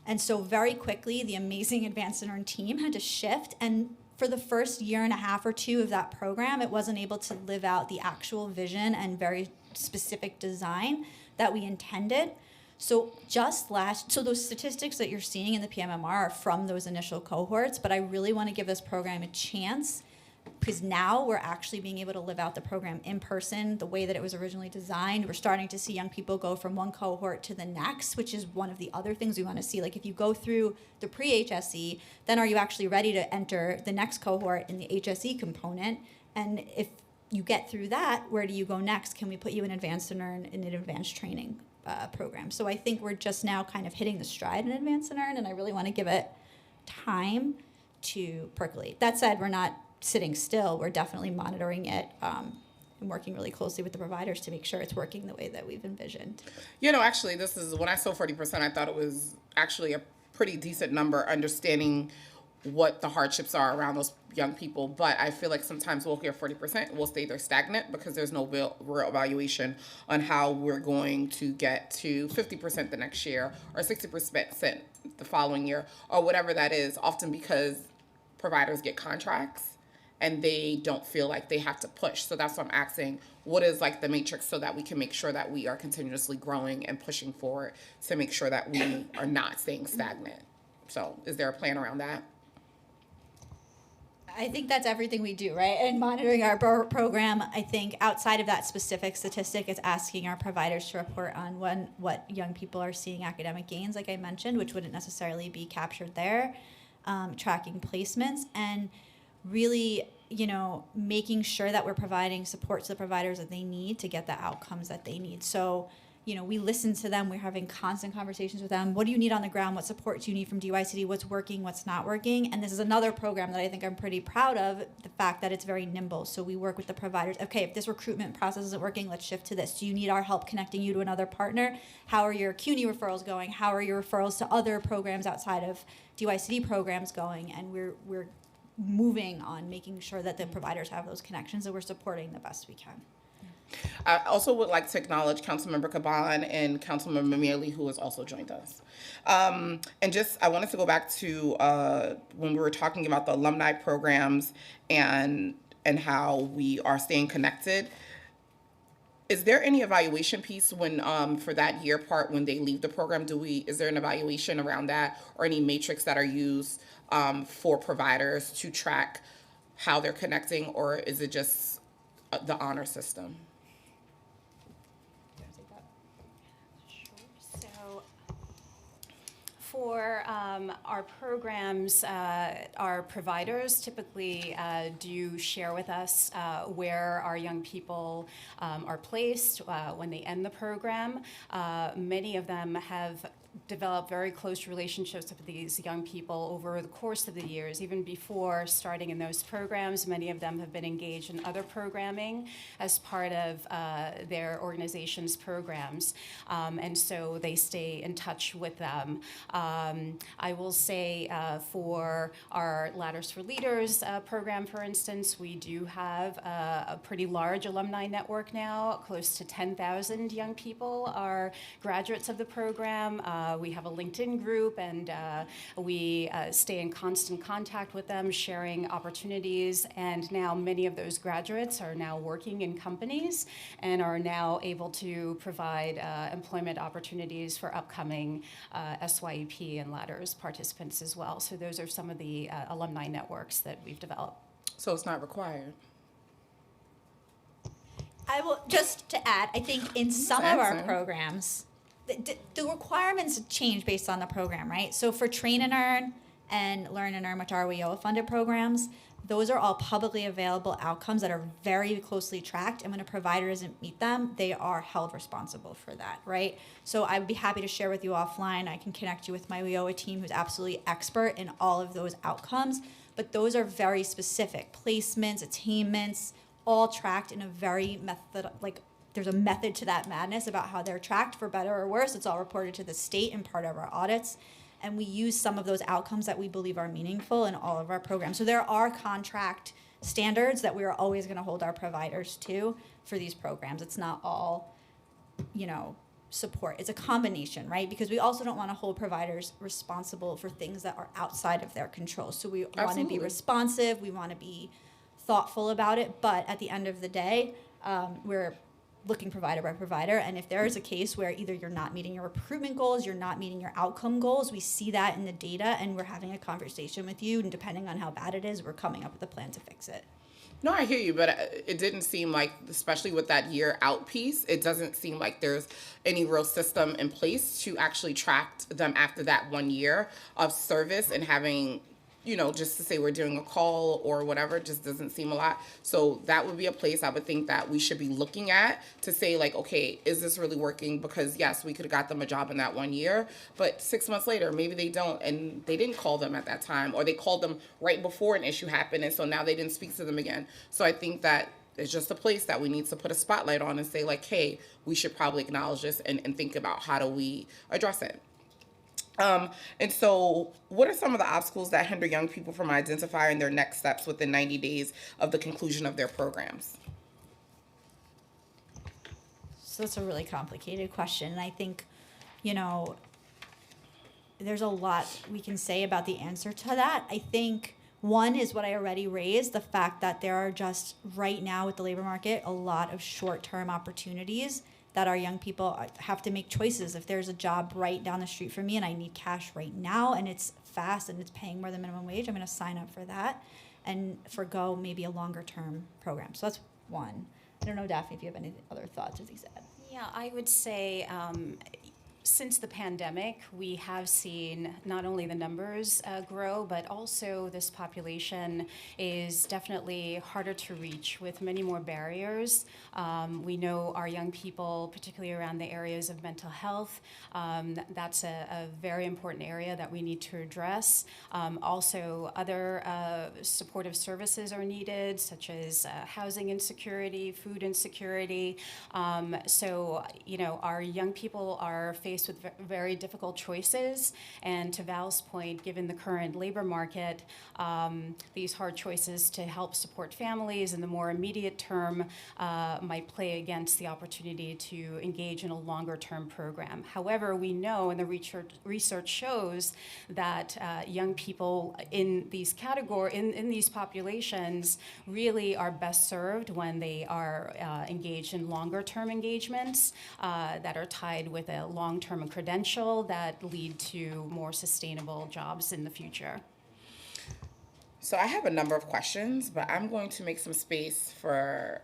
S5: And so very quickly, the amazing Advance and Earn team had to shift, and for the first year and a half or 2 of that program, it wasn't able to live out the actual vision and very specific design that we intended. So so those statistics that you're seeing in the PMMR are from those initial cohorts, but I really want to give this program a chance because now we're actually being able to live out the program in person the way that it was originally designed. We're starting to see young people go from one cohort to the next, which is one of the other things we want to see. Like if you go through the pre-HSE, then are you actually ready to enter the next cohort in the HSE component? And if you get through that, where do you go next? Can we put you in Advanced and Earn in an advanced training program? So I think we're just now kind of hitting the stride in Advance and Earn, and I really want to give it time to percolate. That said, we're not sitting still. We're definitely monitoring it and working really closely with the providers to make sure it's working the way that we've envisioned.
S2: Actually, this is when I saw 40%, I thought it was actually a pretty decent number, understanding what the hardships are around those young people. But I feel like sometimes we'll hear 40%, we'll stay there stagnant because there's no real evaluation on how we're going to get to 50% the next year or 60% the following year or whatever that is, often because providers get contracts and they don't feel like they have to push. So that's why I'm asking, what is like the matrix so that we can make sure that we are continuously growing and pushing forward to make sure that we are not staying stagnant. So is there a plan around that?
S5: I think that's everything we do, right? And monitoring our program, I think outside of that specific statistic, it's asking our providers to report on what young people are seeing academic gains, like I mentioned, which wouldn't necessarily be captured there, tracking placements, and really, making sure that we're providing support to the providers that they need to get the outcomes that they need. So, we listen to them. We're having constant conversations with them. What do you need on the ground? What support do you need from DYCD? What's working? What's not working? And this is another program that I think I'm pretty proud of, the fact that it's very nimble. So we work with the providers. Okay, if this recruitment process isn't working, let's shift to this. Do you need our help connecting you to another partner? How are your CUNY referrals going? How are your referrals to other programs outside of DYCD programs going? And we're moving on making sure that the providers have those connections, and we're supporting the best we can.
S2: I also would like to acknowledge Councilmember Caban and Councilmember Mealy, who has also joined us. And I wanted to go back to when we were talking about the alumni programs and how we are staying connected. Is there any evaluation piece when for that year part when they leave the program? Is there an evaluation around that, or any matrix that are used for providers to track how they're connecting, or is it just the honor system?
S6: So for our programs, our providers typically do share with us where our young people are placed when they end the program. Many of them have developed very close relationships with these young people over the course of the years. Even before starting in those programs, many of them have been engaged in other programming as part of their organization's programs. And so they stay in touch with them. I will say for our Ladders for Leaders program, for instance, we do have a pretty large alumni network now. Close to 10,000 young people are graduates of the program. We have a LinkedIn group, and we stay in constant contact with them, sharing opportunities. And now many of those graduates are now working in companies and are now able to provide employment opportunities for upcoming SYEP and Ladders participants as well. So those are some of the alumni networks that we've developed.
S2: So it's not required.
S5: I will just to add, I think in some of our programs, the requirements change based on the program, right? So for Train and Earn and Learn and Earn, which are WIOA funded programs, those are all publicly available outcomes that are very closely tracked. And when a provider doesn't meet them, they are held responsible for that, right? So I would be happy to share with you offline. I can connect you with my WIOA team who's absolutely expert in all of those outcomes. But those are very specific placements, attainments, all tracked in a very there's a method to that madness about how they're tracked, for better or worse. It's all reported to the state and part of our audits. And we use some of those outcomes that we believe are meaningful in all of our programs. So there are contract standards that we are always going to hold our providers to for these programs. It's not all, support. It's a combination, right? Because we also don't want to hold providers responsible for things that are outside of their control. So we want to be responsive. We want to be thoughtful about it. But at the end of the day, we're looking provider by provider, and if there is a case where either you're not meeting your recruitment goals, you're not meeting your outcome goals, we see that in the data, and we're having a conversation with you, and depending on how bad it is, we're coming up with a plan to fix it.
S2: No, I hear you, but it didn't seem like, especially with that year out piece, it doesn't seem like there's any real system in place to actually track them after that 1 year of service, and having, just to say we're doing a call or whatever just doesn't seem a lot. So that would be a place I would think that we should be looking at to say, like, okay, is this really working? Because yes, we could have got them a job in that 1 year, but 6 months later, maybe they don't, and they didn't call them at that time, or they called them right before an issue happened, and so now they didn't speak to them again. So I think that it's just a place that we need to put a spotlight on and say, like, hey, we should probably acknowledge this and think about how do we address it. And so what are some of the obstacles that hinder young people from identifying their next steps within 90 days of the conclusion of their programs?
S5: So that's a really complicated question. And I think, there's a lot we can say about the answer to that. I think One is what I already raised, the fact that there are just right now with the labor market a lot of short-term opportunities that our young people have to make choices. If there's a job right down the street from me and I need cash right now and it's fast and it's paying more than minimum wage, I'm going to sign up for that and forgo maybe a longer-term program. So that's one. I don't know, Daphne, if you have any other thoughts as he said.
S6: Yeah, I would say since the pandemic, we have seen not only the numbers grow, but also this population is definitely harder to reach with many more barriers. We know our young people, particularly around the areas of mental health, that's a very important area that we need to address. Also, other supportive services are needed, such as housing insecurity, food insecurity. So, you know, our young people are faced with very difficult choices, and to Val's point, given the current labor market, these hard choices to help support families in the more immediate term might play against the opportunity to engage in a longer-term program. However, we know, and the research shows, that young people in these in these populations really are best served when they are engaged in longer-term engagements that are tied with a long-term credential that lead to more sustainable jobs in the future.
S2: So I have a number of questions, but I'm going to make some space for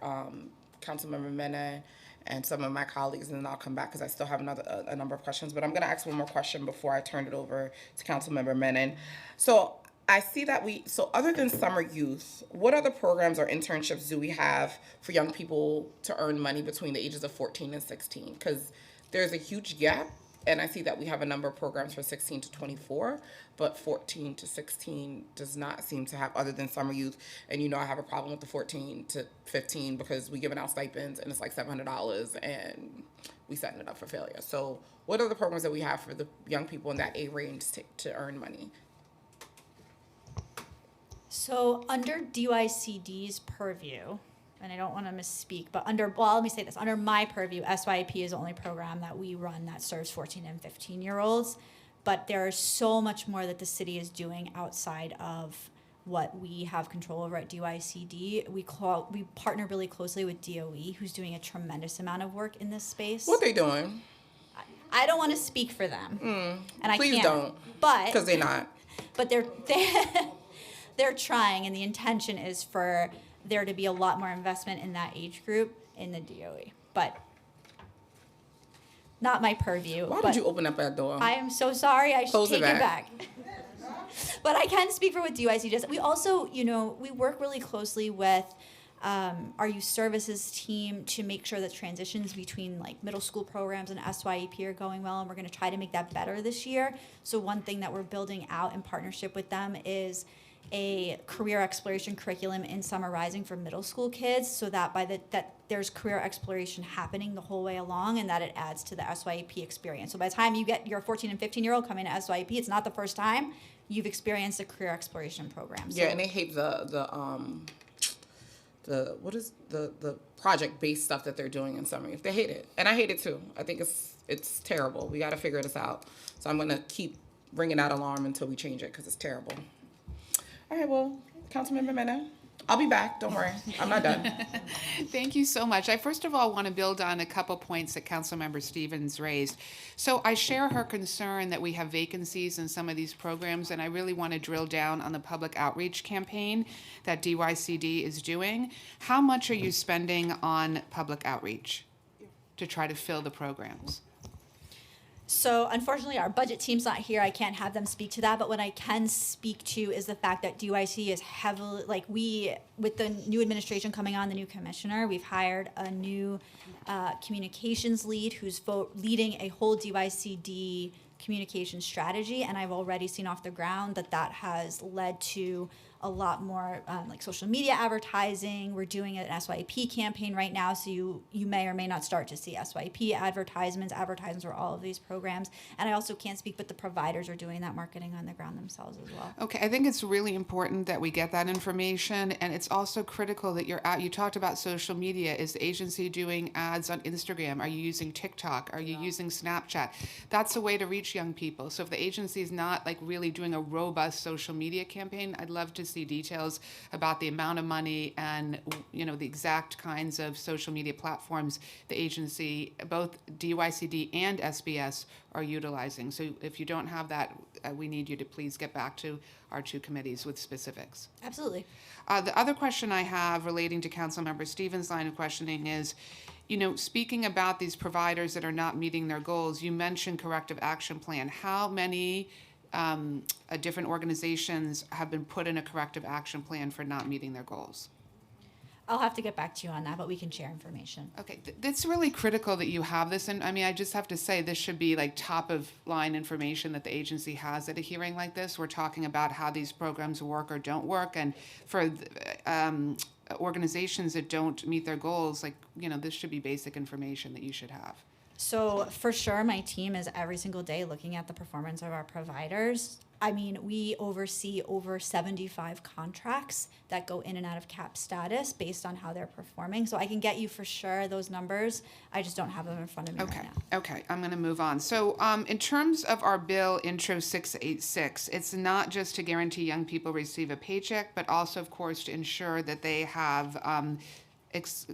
S2: Councilmember Mena and some of my colleagues, and then I'll come back because I still have a number of questions. But I'm going to ask one more question before I turn it over to Councilmember Menon. So I see that so other than summer youth, what other programs or internships do we have for young people to earn money between the ages of 14 and 16? Because there's a huge gap. And I see that we have a number of programs for 16 to 24, but 14 to 16 does not seem to have, other than summer youth. And you know I have a problem with the 14 to 15 because we giving out stipends and it's like $700 and we setting it up for failure. So what are the programs that we have for the young people in that age range to earn money?
S5: So under DYCD's purview, and I don't want to misspeak, but let me say this, under my purview, SYP is the only program that we run that serves 14 and 15-year-olds, but there's so much more that the city is doing outside of what we have control over at DYCD. We partner really closely with DOE, who's doing a tremendous amount of work in this space.
S2: What they doing?
S5: I don't want to speak for them, and I
S2: Please
S5: can't.
S2: don't,
S5: But
S2: because they're not.
S5: But they're trying, and the intention is for there to be a lot more investment in that age group in the DOE, but not my purview.
S2: Why
S5: but
S2: did you open up that door?
S5: I am so sorry. I should
S2: Close it
S5: take it
S2: back.
S5: back. But I can speak for what DYC does. We also, we work really closely with our youth services team to make sure that transitions between like middle school programs and SYEP are going well, and we're going to try to make that better this year. So one thing that we're building out in partnership with them is a career exploration curriculum in Summer Rising for middle school kids, so that that there's career exploration happening the whole way along, and that it adds to the SYEP experience. So by the time you get your 14 and 15-year-old coming to SYEP, it's not the first time you've experienced a career exploration program. So,
S2: yeah, and they hate the project-based stuff that they're doing in summer. If they hate it, and I hate it too. I think it's terrible. We got to figure this out. So I'm gonna keep ringing that alarm until we change it because it's terrible. All right, well, Councilmember Mena, I'll be back. Don't worry, I'm not done.
S3: Thank you so much. I first of all want to build on a couple points that Councilmember Stevens raised. So I share her concern that we have vacancies in some of these programs, and I really want to drill down on the public outreach campaign that DYCD is doing. How much are you spending on public outreach to try to fill the programs?
S5: So unfortunately, our budget team's not here. I can't have them speak to that. But what I can speak to is the fact that DYC is heavily, with the new administration coming on, the new commissioner, we've hired a new communications lead who's leading a whole DYCD communication strategy. And I've already seen off the ground that has led to a lot more social media advertising. We're doing an SYP campaign right now, so you may or may not start to see SYP advertisements for all of these programs. And I also can't speak, but the providers are doing that marketing on the ground themselves as well.
S3: Okay, I think it's really important that we get that information, and it's also critical that you're out. You talked about social media. Is the agency doing ads on Instagram? Are you using TikTok? Are you using Snapchat? That's a way to reach young people. So if the agency is not really doing a robust social media campaign, I'd love to agency details about the amount of money and, the exact kinds of social media platforms the agency, both DYCD and SBS, are utilizing. So if you don't have that, we need you to please get back to our two committees with specifics.
S5: Absolutely.
S3: The other question I have relating to Councilmember Stevens' line of questioning is, speaking about these providers that are not meeting their goals, you mentioned corrective action plan. How many different organizations have been put in a corrective action plan for not meeting their goals?
S5: I'll have to get back to you on that, but we can share information.
S3: Okay, that's really critical that you have this, and I just have to say, this should be like top of line information that the agency has at a hearing like this. We're talking about how these programs work or don't work, and for organizations that don't meet their goals, this should be basic information that you should have.
S5: So for sure, my team is every single day looking at the performance of our providers. We oversee over 75 contracts that go in and out of cap status based on how they're performing. So I can get you for sure those numbers. I just don't have them in front of me right now.
S3: Okay, I'm going to move on. So in terms of our bill, Intro 686, it's not just to guarantee young people receive a paycheck, but also, of course, to ensure that they have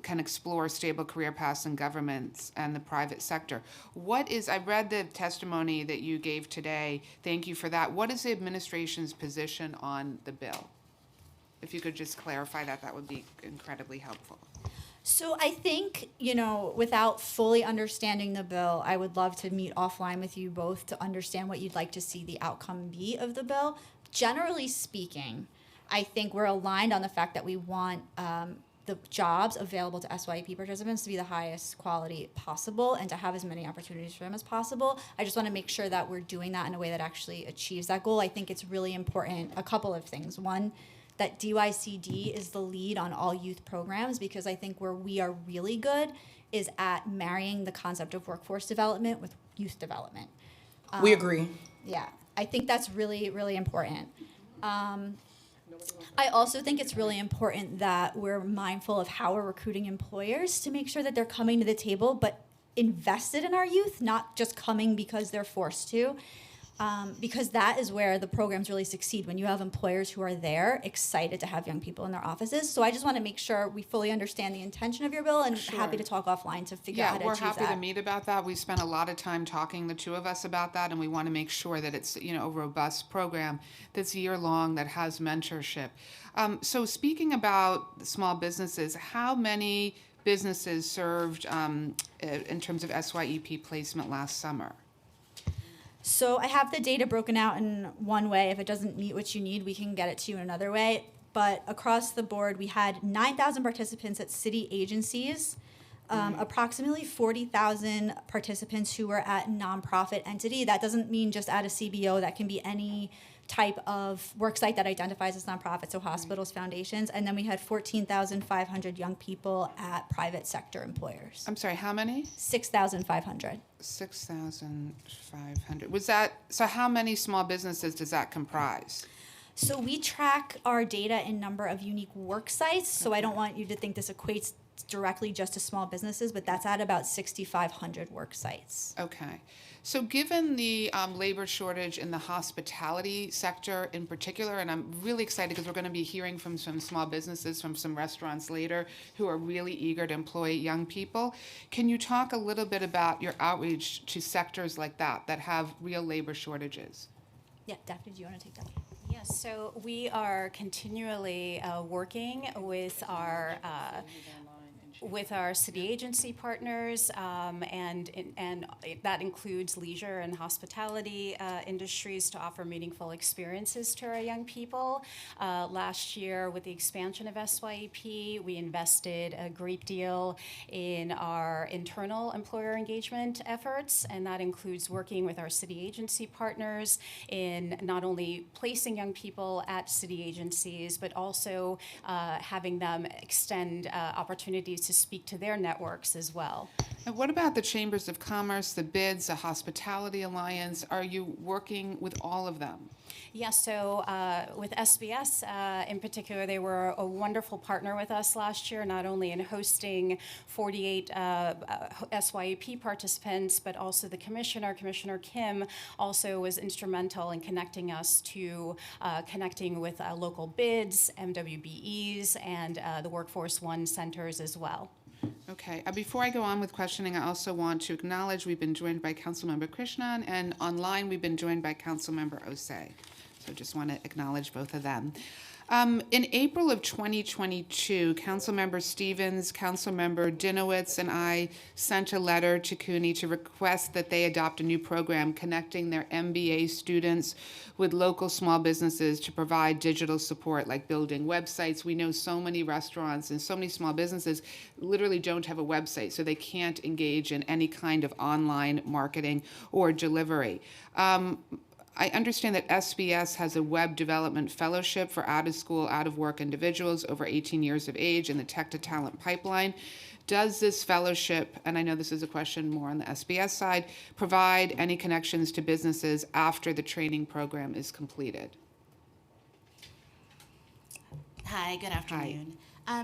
S3: can explore stable career paths in governments and the private sector. I read the testimony that you gave today. Thank you for that. What is the administration's position on the bill? If you could just clarify that would be incredibly helpful.
S5: So I think, without fully understanding the bill, I would love to meet offline with you both to understand what you'd like to see the outcome be of the bill. Generally speaking, I think we're aligned on the fact that we want the jobs available to SYEP participants to be the highest quality possible and to have as many opportunities for them as possible. I just want to make sure that we're doing that in a way that actually achieves that goal. I think it's really important, a couple of things. One, that DYCD is the lead on all youth programs, because I think where we are really good is at marrying the concept of workforce development with youth development.
S2: We agree.
S5: Yeah, I think that's really, really important. I also think it's really important that we're mindful of how we're recruiting employers to make sure that they're coming to the table but invested in our youth, not just coming because they're forced to. Because that is where the programs really succeed, when you have employers who are there excited to have young people in their offices. So I just want to make sure we fully understand the intention of your bill, and happy to talk offline to figure out how to achieve that.
S3: Yeah, we're happy to meet about that. We spent a lot of time talking, the two of us, about that, and we want to make sure that it's a robust program that's year-long, that has mentorship. So speaking about small businesses, how many businesses served in terms of SYEP placement last summer?
S5: So I have the data broken out in one way. If it doesn't meet what you need, we can get it to you in another way. But across the board, we had 9,000 participants at city agencies, approximately 40,000 participants who were at nonprofit entity. That doesn't mean just at a CBO. That can be any type of worksite that identifies as nonprofit, so hospitals, foundations. And then we had 14,500 young people at private sector employers.
S3: I'm sorry, how many?
S5: 6,500.
S3: 6,500. So how many small businesses does that comprise?
S5: So we track our data in number of unique work sites. So I don't want you to think this equates directly just to small businesses, but that's at about 6,500 work sites.
S3: Okay. So given the labor shortage in the hospitality sector in particular, and I'm really excited because we're going to be hearing from some small businesses, from some restaurants later, who are really eager to employ young people. Can you talk a little bit about your outreach to sectors like that have real labor shortages?
S5: Yeah, Daphne, do you want to take that?
S6: Yes, so we are continually working with our city agency partners, and that includes leisure and hospitality industries to offer meaningful experiences to our young people. Last year, with the expansion of SYEP, we invested a great deal in our internal employer engagement efforts, and that includes working with our city agency partners in not only placing young people at city agencies, but also having them extend opportunities to speak to their networks as well.
S3: And what about the Chambers of Commerce, the BIDS, the Hospitality Alliance? Are you working with all of them?
S6: Yeah, so with SBS in particular, they were a wonderful partner with us last year, not only in hosting 48 SYEP participants, but also the commissioner, Commissioner Kim, also was instrumental in connecting us to connecting with local BIDS, MWBEs, and the Workforce One centers as well.
S3: Okay, before I go on with questioning, I also want to acknowledge we've been joined by Councilmember Krishnan, and online we've been joined by Councilmember Osei. So just want to acknowledge both of them. In April of 2022, Councilmember Stevens, Councilmember Dinowitz, and I sent a letter to CUNY to request that they adopt a new program connecting their MBA students with local small businesses to provide digital support, like building websites. We know so many restaurants and so many small businesses literally don't have a website, so they can't engage in any kind of online marketing or delivery. I understand that SBS has a web development fellowship for out-of-school, out-of-work individuals over 18 years of age in the Tech to Talent pipeline. Does this fellowship, and I know this is a question more on the SBS side, provide any connections to businesses after the training program is completed?
S7: Hi, good afternoon.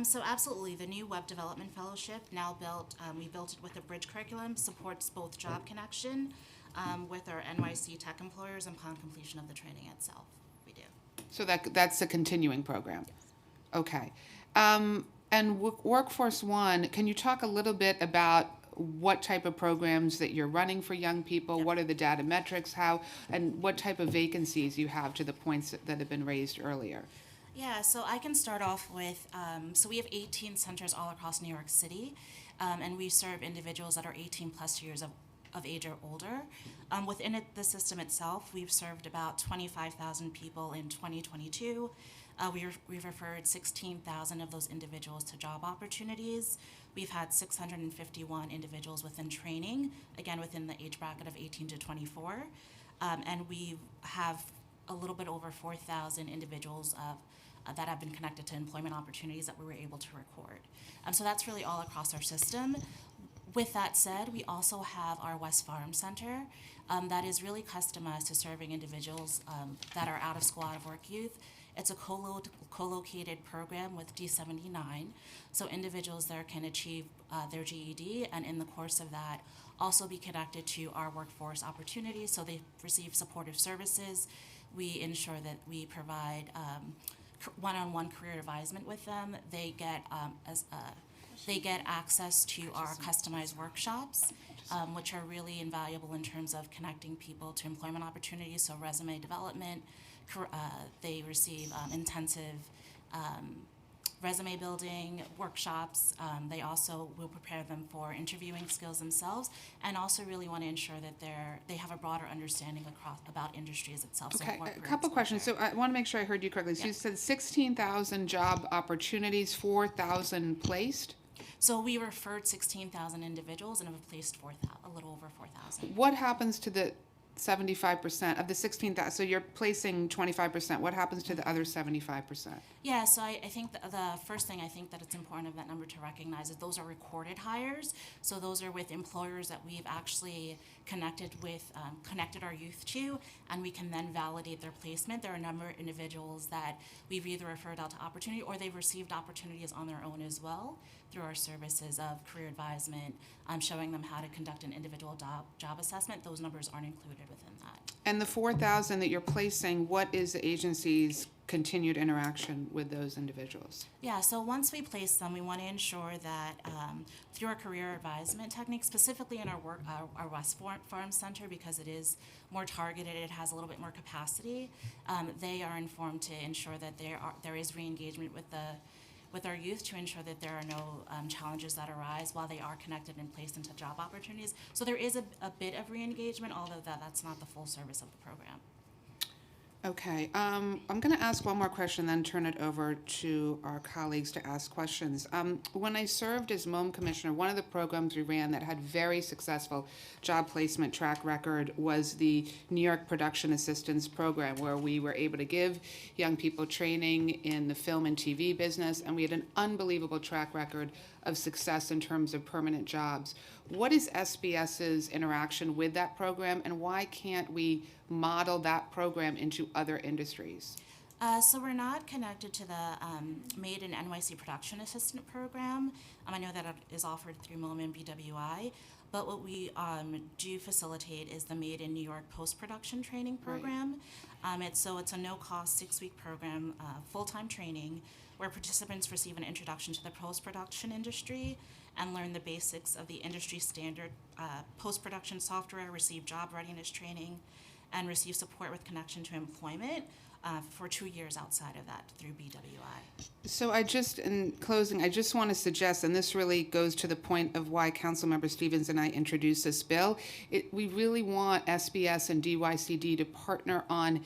S7: So absolutely, the new Web Development Fellowship, now built, we built it with a bridge curriculum, supports both job connection with our NYC tech employers upon completion of the training itself. We do.
S3: So that's a continuing program? Okay. And Workforce One, can you talk a little bit about what type of programs that you're running for young people? What are the data metrics? How, and what type of vacancies you have to the points that have been raised earlier?
S7: Yeah, so I can start off with, so we have 18 centers all across New York City, and we serve individuals that are 18 plus years of age or older. Within the system itself, we've served about 25,000 people in 2022. We've referred 16,000 of those individuals to job opportunities. We've had 651 individuals within training, again within the age bracket of 18 to 24. And we have a little bit over 4,000 individuals that have been connected to employment opportunities that we were able to record. So that's really all across our system. With that said, we also have our West Farm Center that is really customized to serving individuals that are out of school, out of work youth. It's a co-located program with D79, so individuals there can achieve their GED, and in the course of that, also be connected to our workforce opportunities, so they receive supportive services. We ensure that we provide one-on-one career advisement with them. They get access to our customized workshops, which are really invaluable in terms of connecting people to employment opportunities, so resume development. They receive intensive resume building workshops. They also will prepare them for interviewing skills themselves, and also really want to ensure that they have a broader understanding about industries itself.
S3: Okay,
S7: So
S3: a couple questions. So I want to make sure I heard you correctly. So you said 16,000 job opportunities, 4,000 placed?
S7: So we referred 16,000 individuals and have placed a little over 4,000.
S3: What happens to the 75% of the 16,000? So you're placing 25%. What happens to the other 75%?
S7: Yeah, so I think the first thing I think that it's important of that number to recognize is those are recorded hires. So those are with employers that we've actually connected our youth to, and we can then validate their placement. There are a number of individuals that we've either referred out to opportunity or they've received opportunities on their own as well through our services of career advisement, showing them how to conduct an individual job assessment. Those numbers aren't included within that.
S3: And the 4,000 that you're placing, what is the agency's continued interaction with those individuals?
S7: Yeah, so once we place them, we want to ensure that through our career advisement technique, specifically in our West Farm Center, because it is more targeted, it has a little bit more capacity, they are informed to ensure that there is re-engagement with our youth to ensure that there are no challenges that arise while they are connected and placed into job opportunities. So there is a bit of re-engagement, although that's not the full service of the program.
S3: Okay, I'm going to ask one more question, then turn it over to our colleagues to ask questions. When I served as MOM Commissioner, one of the programs we ran that had very successful job placement track record was the New York Production Assistance Program, where we were able to give young people training in the film and TV business, and we had an unbelievable track record of success in terms of permanent jobs. What is SBS's interaction with that program, and why can't we model that program into other industries?
S7: So we're not connected to the Made in NYC Production Assistant Program. I know that it is offered through MOM and BWI, but what we do facilitate is the Made in New York Post-Production Training Program. It's a no-cost 6-week program, full-time training, where participants receive an introduction to the post-production industry and learn the basics of the industry standard post-production software, receive job readiness training, and receive support with connection to employment for 2 years outside of that through BWI.
S3: So in closing, I just want to suggest, and this really goes to the point of why Councilmember Stevens and I introduced this bill, we really want SBS and DYCD to partner on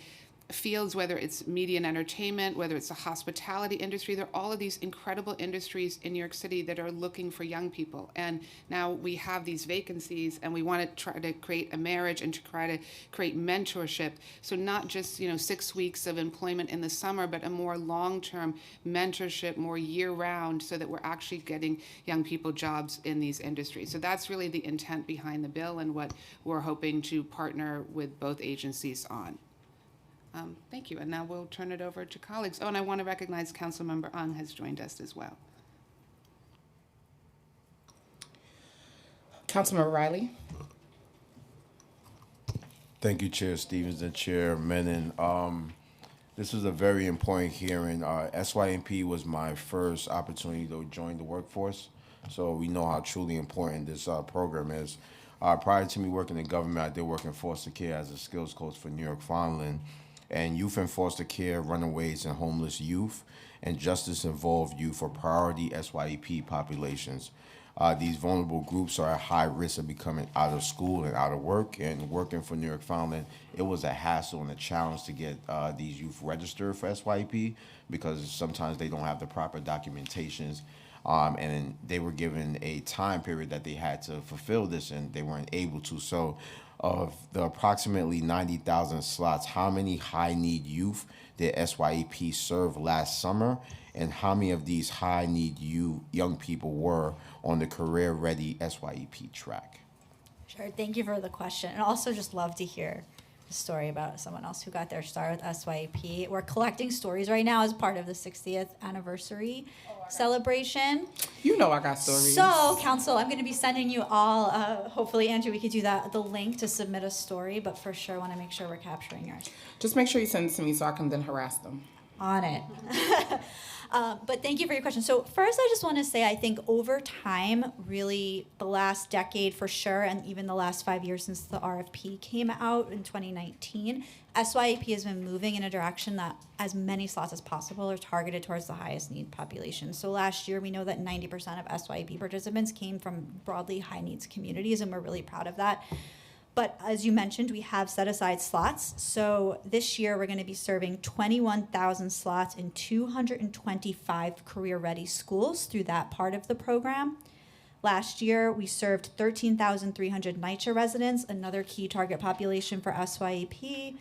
S3: fields, whether it's media and entertainment, whether it's the hospitality industry. There are all of these incredible industries in New York City that are looking for young people. And now we have these vacancies, and we want to try to create a marriage and to try to create mentorship. So not just 6 weeks of employment in the summer, but a more long-term mentorship, more year-round, so that we're actually getting young people jobs in these industries. So that's really the intent behind the bill and what we're hoping to partner with both agencies on. Thank you. And now we'll turn it over to colleagues. Oh, and I want to recognize Councilmember Ong has joined us as well.
S2: Councilmember Riley.
S8: Thank you, Chair Stevens and Chair Menon. This was a very important hearing. SYMP was my first opportunity to join the workforce, so we know how truly important this program is. Prior to me working in government, I did work in foster care as a skills coach for New York Fondland. And youth in foster care, runaways, and homeless youth, and justice-involved youth are priority SYEP populations. These vulnerable groups are at high risk of becoming out of school and out of work. And working for New York Fondland, it was a hassle and a challenge to get these youth registered for SYEP because sometimes they don't have the proper documentations. And they were given a time period that they had to fulfill this, and they weren't able to. So of the approximately 90,000 slots, how many high-need youth did SYEP serve last summer? And how many of these high-need young people were on the career-ready SYEP track?
S5: Sure, thank you for the question. And also just love to hear a story about someone else who got their start with SYEP. We're collecting stories right now as part of the 60th anniversary celebration.
S2: You know I got stories.
S5: So, Council, I'm going to be sending you all, hopefully, Andrew, we could do that, the link to submit a story, but for sure want to make sure we're capturing yours.
S2: Just make sure you send it to me so I can then harass them.
S5: On it. But thank you for your question. So first, I just want to say, I think over time, really the last decade for sure, and even the last 5 years since the RFP came out in 2019, SYEP has been moving in a direction that as many slots as possible are targeted towards the highest need population. So last year, we know that 90% of SYEP participants came from broadly high needs communities, and we're really proud of that. But as you mentioned, we have set aside slots. So this year, we're going to be serving 21,000 slots in 225 career-ready schools through that part of the program. Last year, we served 13,300 NYCHA residents, another key target population for SYEP.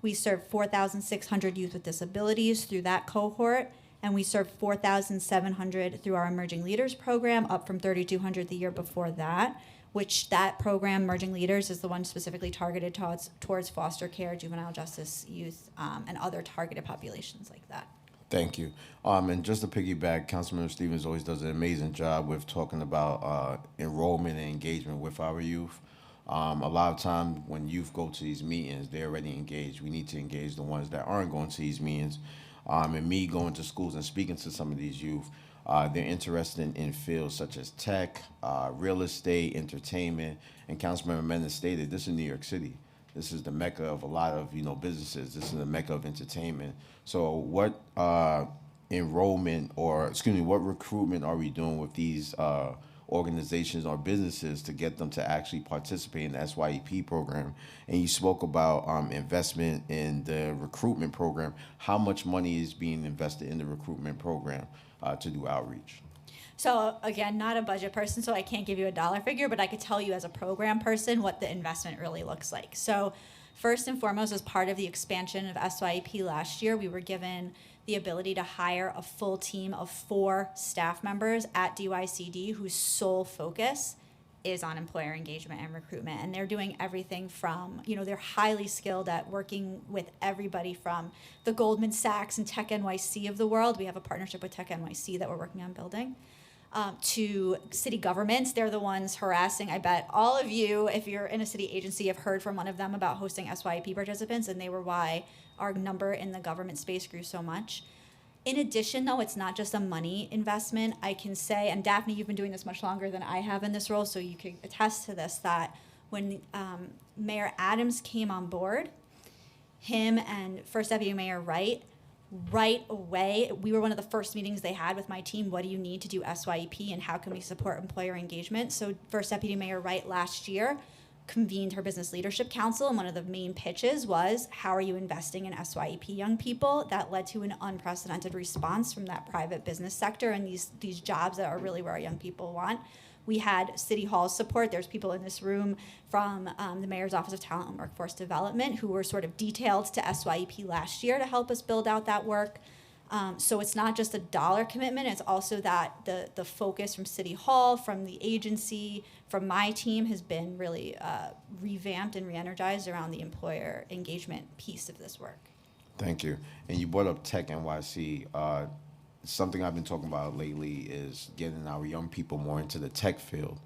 S5: We served 4,600 youth with disabilities through that cohort. And we served 4,700 through our Emerging Leaders program, up from 3,200 the year before that, which that program, Emerging Leaders, is the one specifically targeted towards foster care, juvenile justice, youth, and other targeted populations like that.
S8: Thank you. And just to piggyback, Councilmember Stevens always does an amazing job with talking about enrollment and engagement with our youth. A lot of time when youth go to these meetings, they're already engaged. We need to engage the ones that aren't going to these meetings. And me going to schools and speaking to some of these youth, they're interested in fields such as tech, real estate, entertainment, and Councilmember Menon stated, this is New York City. This is the mecca of a lot of businesses. This is the mecca of entertainment. So what what recruitment are we doing with these organizations or businesses to get them to actually participate in the SYEP program. And you spoke about investment in the recruitment program. How much money is being invested in the recruitment program to do outreach?
S5: So again, not a budget person, so I can't give you a dollar figure, but I could tell you as a program person what the investment really looks like. So first and foremost, as part of the expansion of SYEP last year, we were given the ability to hire a full team of 4 staff members at DYCD whose sole focus is on employer engagement and recruitment. And they're doing everything from, they're highly skilled at working with everybody from the Goldman Sachs and Tech NYC of the world. We have a partnership with Tech NYC that we're working on building. To city governments. They're the ones harassing. I bet all of you, if you're in a city agency, have heard from one of them about hosting SYEP participants, and they were why our number in the government space grew so much. In addition, though, it's not just a money investment. I can say, and Daphne, you've been doing this much longer than I have in this role, so you could attest to this, that when Mayor Adams came on board, him and First Deputy Mayor Wright, right away, we were one of the first meetings they had with my team. What do you need to do SYEP and how can we support employer engagement? So First Deputy Mayor Wright last year convened her Business Leadership Council, and one of the main pitches was, how are you investing in SYEP young people? That led to an unprecedented response from that private business sector and these jobs that are really where our young people want. We had City Hall's support. There's people in this room from the Mayor's Office of Talent and Workforce Development who were sort of detailed to SYEP last year to help us build out that work. So it's not just a dollar commitment, it's also that the focus from City Hall, from the agency, from my team has been really revamped and re-energized around the employer engagement piece of this work.
S8: Thank you. And you brought up Tech NYC. Something I've been talking about lately is getting our young people more into the tech field,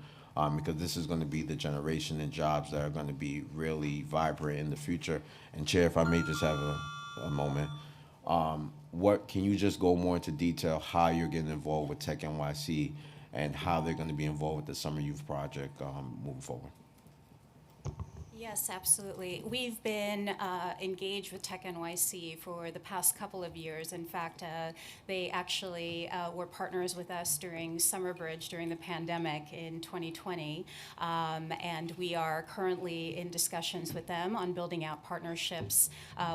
S8: because this is going to be the generation and jobs that are going to be really vibrant in the future. And Chair, if I may just have a moment, what can you just go more into detail how you're getting involved with Tech NYC and how they're going to be involved with the Summer Youth Project moving forward?
S6: Yes, absolutely. We've been engaged with Tech NYC for the past couple of years. In fact, they actually were partners with us during Summer Bridge during the pandemic in 2020. And we are currently in discussions with them on building out partnerships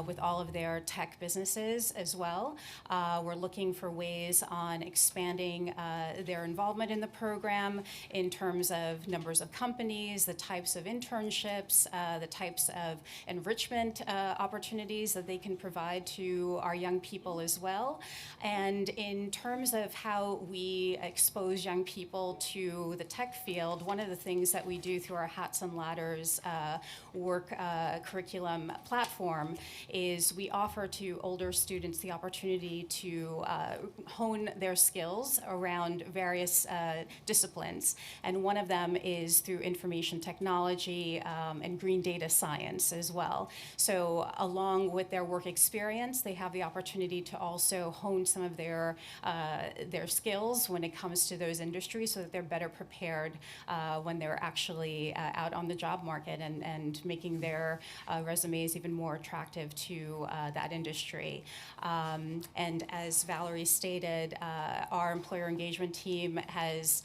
S6: with all of their tech businesses as well. We're looking for ways on expanding their involvement in the program in terms of numbers of companies, the types of internships, the types of enrichment opportunities that they can provide to our young people as well. And in terms of how we expose young people to the tech field, one of the things that we do through our Hats and Ladders work curriculum platform is we offer to older students the opportunity to hone their skills around various disciplines. And one of them is through information technology and green data science as well. So along with their work experience, they have the opportunity to also hone some of their skills when it comes to those industries so that they're better prepared when they're actually out on the job market and making their resumes even more attractive to that industry. And as Valerie stated, our employer engagement team has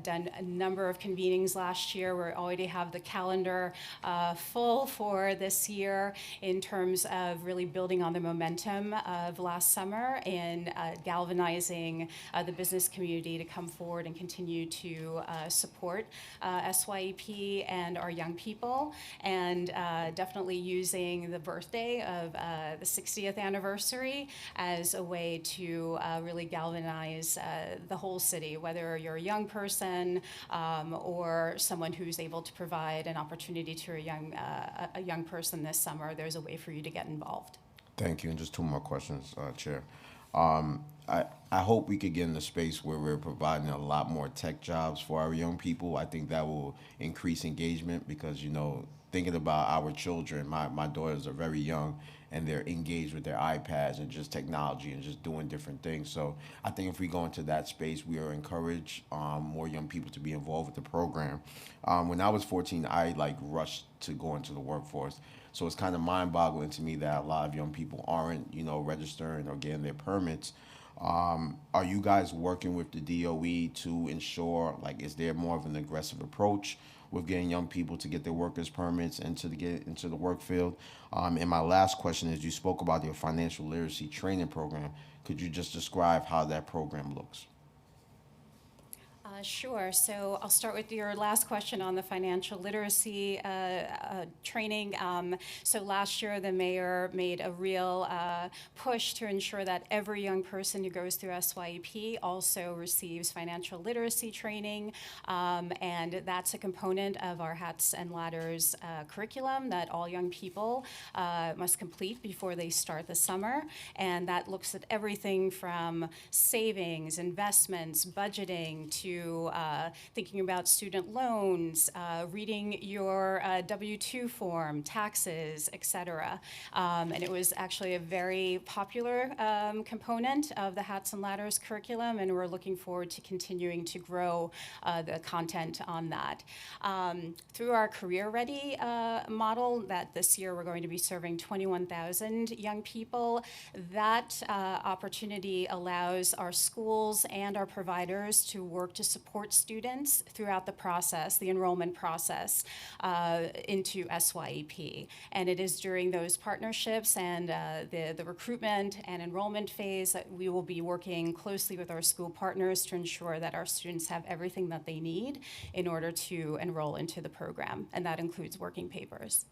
S6: done a number of convenings last year. We already have the calendar full for this year in terms of really building on the momentum of last summer and galvanizing the business community to come forward and continue to support SYEP and our young people, and definitely using the birthday of the 60th anniversary as a way to really galvanize the whole city, whether you're a young person or someone who's able to provide an opportunity to a young person this summer. There's a way for you to get involved.
S8: Thank you. And just 2 more questions, Chair. I hope we could get in a space where we're providing a lot more tech jobs for our young people. I think that will increase engagement because, thinking about our children, my daughters are very young and they're engaged with their iPads and just technology and just doing different things. So I think if we go into that space, we are encourage more young people to be involved with the program. When I was 14, I rushed to go into the workforce. So it's kind of mind-boggling to me that a lot of young people aren't, registering or getting their permits. Are you guys working with the DOE to ensure, like, is there more of an aggressive approach with getting young people to get their workers permits and to get into the work field? And my last question is, you spoke about your financial literacy training program. Could you just describe how that program looks?
S6: Sure. So I'll start with your last question on the financial literacy training. So last year, the mayor made a real push to ensure that every young person who goes through SYEP also receives financial literacy training. And that's a component of our Hats and Ladders curriculum that all young people must complete before they start the summer. And that looks at everything from savings, investments, budgeting, to thinking about student loans, reading your W-2 form, taxes, etc. And it was actually a very popular component of the Hats and Ladders curriculum, and we're looking forward to continuing to grow the content on that. Through our Career Ready model that this year we're going to be serving 21,000 young people, that opportunity allows our schools and our providers to work to support students throughout the process, the enrollment process, into SYEP. And it is during those partnerships and the recruitment and enrollment phase that we will be working closely with our school partners to ensure that our students have everything that they need in order to enroll into the program, and that includes working papers.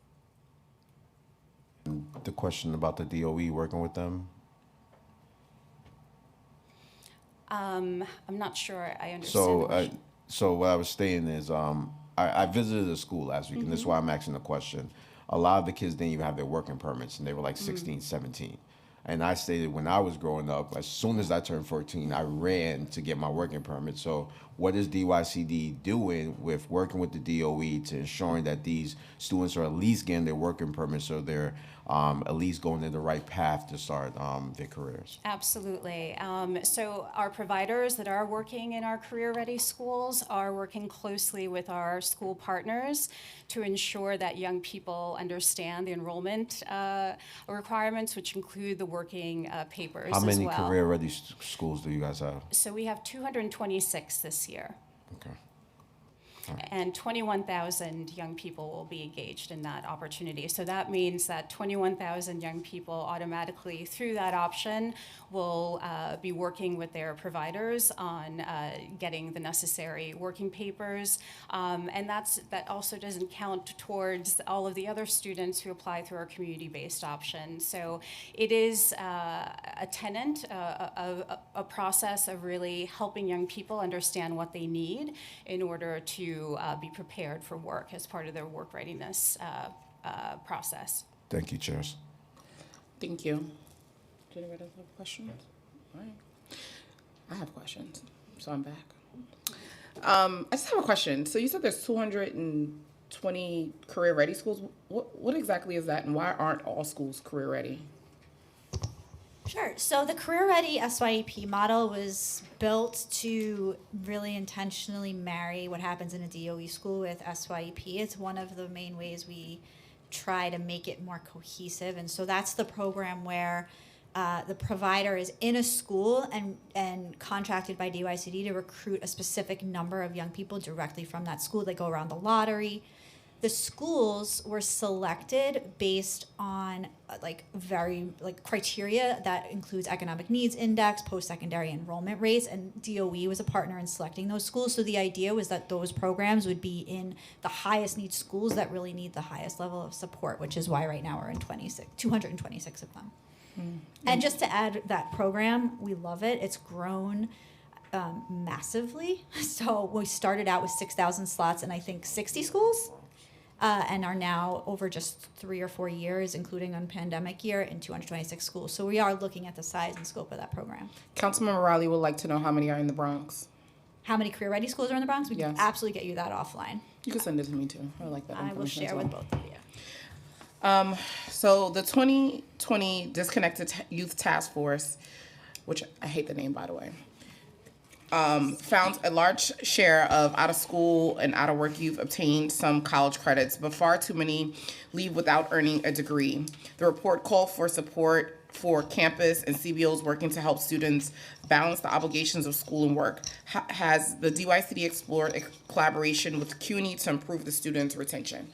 S8: The question about the DOE working with them?
S6: I'm not sure I understand.
S8: So,
S6: the question.
S8: so what I was saying is, I visited a school last week, and this is why I'm asking the question. A lot of the kids didn't even have their working permits, and they were like 16, 17. And I stated when I was growing up, as soon as I turned 14, I ran to get my working permit. So what is DYCD doing with working with the DOE to ensuring that these students are at least getting their working permits, so they're at least going in the right path to start their careers?
S6: Absolutely. So our providers that are working in our Career Ready schools are working closely with our school partners to ensure that young people understand the enrollment requirements, which include the working papers
S8: How many
S6: as well.
S8: career ready schools do you guys have?
S6: So we have 226 this year.
S8: Okay.
S6: And 21,000 young people will be engaged in that opportunity. So that means that 21,000 young people automatically, through that option, will be working with their providers on getting the necessary working papers. And that also doesn't count towards all of the other students who apply through our community-based option. So it is a tenant, a process of really helping young people understand what they need in order to be prepared for work as part of their work readiness process.
S8: Thank you, Chairs.
S2: Thank you. Do anybody else have questions? All right. I have questions, so I'm back. I just have a question. So you said there's 220 career ready schools. What exactly is that, and why aren't all schools career ready?
S5: Sure. So the Career Ready SYEP model was built to really intentionally marry what happens in a DOE school with SYEP. It's one of the main ways we try to make it more cohesive. And so that's the program where the provider is in a school and contracted by DYCD to recruit a specific number of young people directly from that school. They go around the lottery. The schools were selected based on criteria that includes economic needs index, post-secondary enrollment rates, and DOE was a partner in selecting those schools. So the idea was that those programs would be in the highest need schools that really need the highest level of support, which is why right now we're in 226 of them. And just to add that program, we love it. It's grown massively. So we started out with 6,000 slots in I think 60 schools. And are now over just 3 or 4 years, including on pandemic year, in 226 schools. So we are looking at the size and scope of that program.
S2: Councilmember Riley would like to know how many are in the Bronx.
S5: How many career ready schools are in the Bronx? We
S2: Yes.
S5: can absolutely get you that offline.
S2: You can send it to me too. I like that.
S5: I will
S2: information as
S5: share
S2: well.
S5: with both of you.
S2: So the 2020 Disconnected Youth Task Force, which I hate the name by the way, found a large share of out-of-school and out-of-work youth obtained some college credits, but far too many leave without earning a degree. The report called for support for campus and CBOs working to help students balance the obligations of school and work. Has the DYCD explored a collaboration with CUNY to improve the students' retention?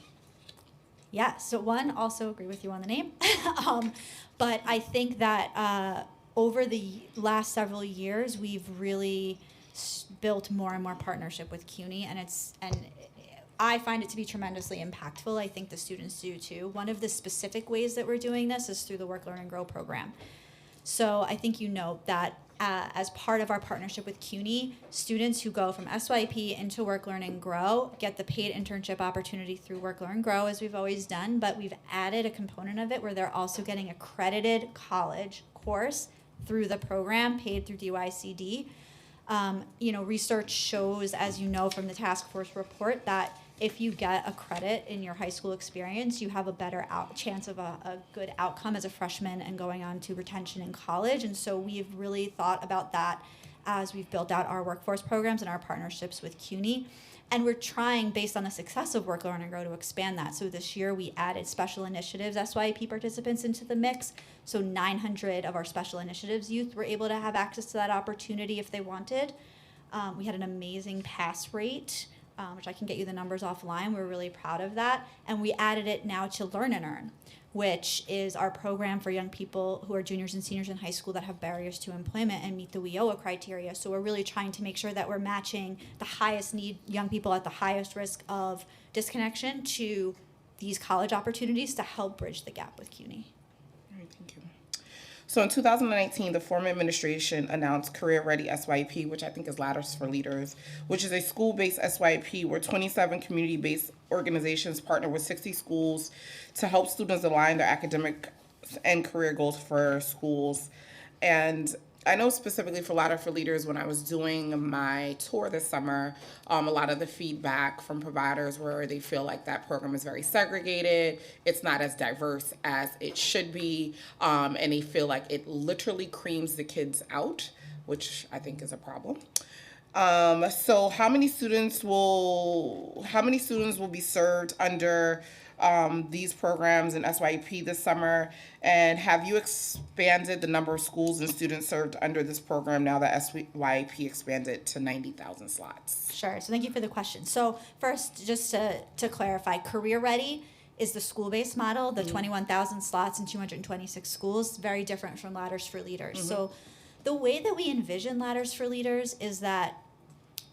S5: Yeah, so one, also agree with you on the name. But I think that over the last several years, we've really built more and more partnership with CUNY, and I find it to be tremendously impactful. I think the students do too. One of the specific ways that we're doing this is through the Work, Learn, and Grow program. So I think you know that as part of our partnership with CUNY, students who go from SYP into Work, Learn, and Grow get the paid internship opportunity through Work, Learn, and Grow, as we've always done, but we've added a component of it where they're also getting accredited college course through the program, paid through DYCD. Research shows, as you know from the task force report, that if you get a credit in your high school experience, you have a better chance of a good outcome as a freshman and going on to retention in college. And so we've really thought about that as we've built out our workforce programs and our partnerships with CUNY. And we're trying, based on the success of Work, Learn, and Grow, to expand that. So this year we added special initiatives SYP participants into the mix. So 900 of our special initiatives youth were able to have access to that opportunity if they wanted. We had an amazing pass rate, which I can get you the numbers offline. We're really proud of that. And we added it now to Learn and Earn, which is our program for young people who are juniors and seniors in high school that have barriers to employment and meet the WIOA criteria. So we're really trying to make sure that we're matching the highest need young people at the highest risk of disconnection to these college opportunities to help bridge the gap with CUNY.
S2: All right, thank you. So in 2019, the former administration announced Career Ready SYP, which I think is Ladders for Leaders, which is a school-based SYP where 27 community-based organizations partner with 60 schools to help students align their academic and career goals for schools. And I know specifically for Ladder for Leaders, when I was doing my tour this summer, a lot of the feedback from providers where they feel like that program is very segregated, it's not as diverse as it should be, and they feel like it literally creams the kids out, which I think is a problem. So how many students will be served under these programs in SYP this summer? And have you expanded the number of schools and students served under this program now that SYP expanded to 90,000 slots?
S5: Sure. So thank you for the question. So first, just to clarify, Career Ready is the school-based model, the 21,000 slots in 226 schools, very different from Ladders for Leaders. So the way that we envision Ladders for Leaders is that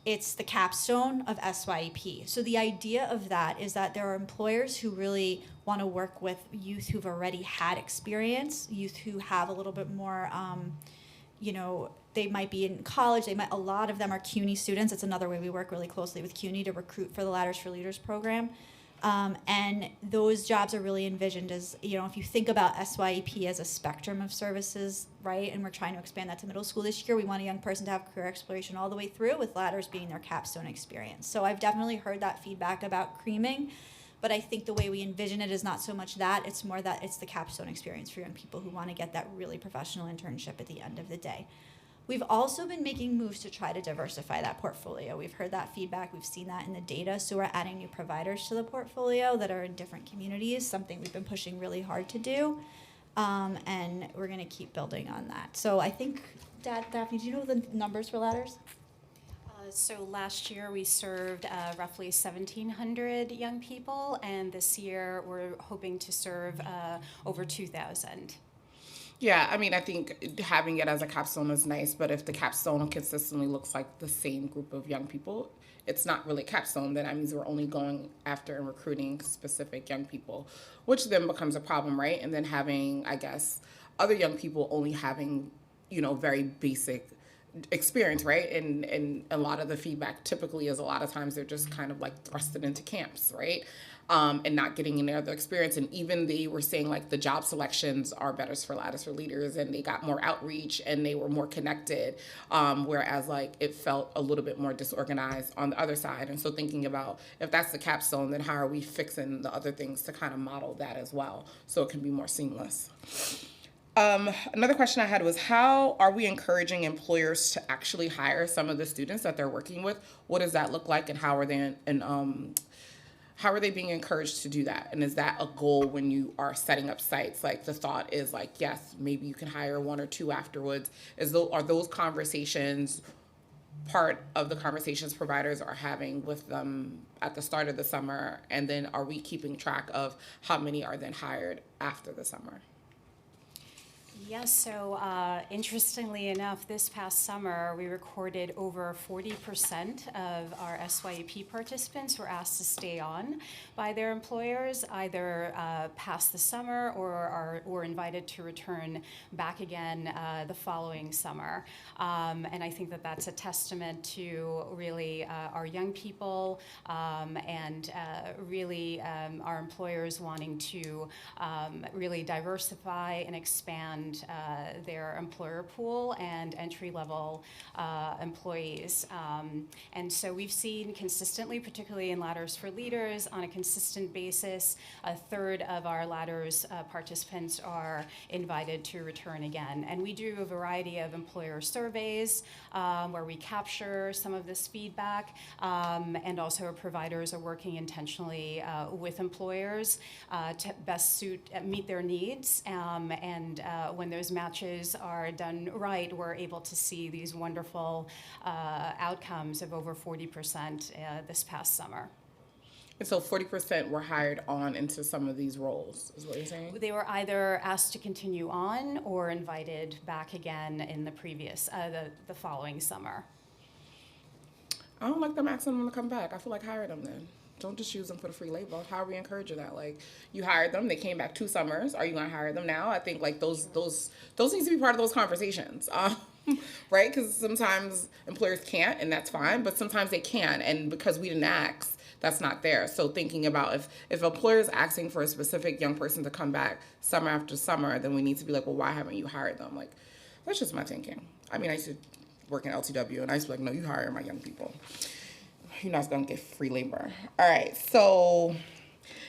S5: it's the capstone of SYP. So the idea of that is that there are employers who really want to work with youth who've already had experience, youth who have a little bit more, they might be in college. A lot of them are CUNY students. It's another way we work really closely with CUNY to recruit for the Ladders for Leaders program. And those jobs are really envisioned as, if you think about SYP as a spectrum of services, right? And we're trying to expand that to middle school this year. We want a young person to have career exploration all the way through, with Ladders being their capstone experience. So I've definitely heard that feedback about creaming, but I think the way we envision it is not so much that, it's more that it's the capstone experience for young people who want to get that really professional internship at the end of the day. We've also been making moves to try to diversify that portfolio. We've heard that feedback. We've seen that in the data. So we're adding new providers to the portfolio that are in different communities, something we've been pushing really hard to do. And we're going to keep building on that. So I think, Daphne, do you know the numbers for Ladders?
S6: So last year we served roughly 1,700 young people, and this year we're hoping to serve over 2,000.
S2: Yeah, I mean, I think having it as a capstone is nice, but if the capstone consistently looks like the same group of young people, it's not really a capstone. Then that means we're only going after and recruiting specific young people, which then becomes a problem, right? And then having, I guess, other young people only having, very basic experience, right? And a lot of the feedback typically is a lot of times they're just kind of like thrusted into camps, right? And not getting any other experience. And even they were saying like the job selections are better for Ladders for Leaders, and they got more outreach and they were more connected, whereas like it felt a little bit more disorganized on the other side. And so thinking about if that's the capstone, then how are we fixing the other things to kind of model that as well so it can be more seamless? Another question I had was, how are we encouraging employers to actually hire some of the students that they're working with? What does that look like, and how are they how are they being encouraged to do that? And is that a goal when you are setting up sites? Like the thought is like, yes, maybe you can hire 1 or 2 afterwards. Are those conversations part of the conversations providers are having with them at the start of the summer? And then are we keeping track of how many are then hired after the summer?
S6: Yes, so interestingly enough, this past summer, we recorded over 40% of our SYEP participants were asked to stay on by their employers, either past the summer or invited to return back again the following summer. And I think that that's a testament to really our young people and really our employers wanting to really diversify and expand their employer pool and entry-level employees. And so we've seen consistently, particularly in Ladders for Leaders, on a consistent basis, a third of our Ladders participants are invited to return again. And we do a variety of employer surveys where we capture some of this feedback, and also our providers are working intentionally with employers to best meet their needs. And when those matches are done right, we're able to see these wonderful outcomes of over 40% this past summer.
S2: And so 40% were hired on into some of these roles, is what you're saying?
S6: They were either asked to continue on or invited back again in the previous, the following summer.
S2: I don't like them asking them to come back. I feel like hire them then. Don't just use them for the free labor. How are we encouraging that? Like, you hired them, they came back 2 summers. Are you going to hire them now? I think like those need to be part of those conversations, right? Because sometimes employers can't, and that's fine. But sometimes they can, and because we didn't ask, that's not there. So thinking about if an employer is asking for a specific young person to come back summer after summer, then we need to be like, well, why haven't you hired them? Like, that's just my thinking. I mean, I used to work in LTW, and I used to be like, no, you hire my young people. You're not going to get free labor. All right, so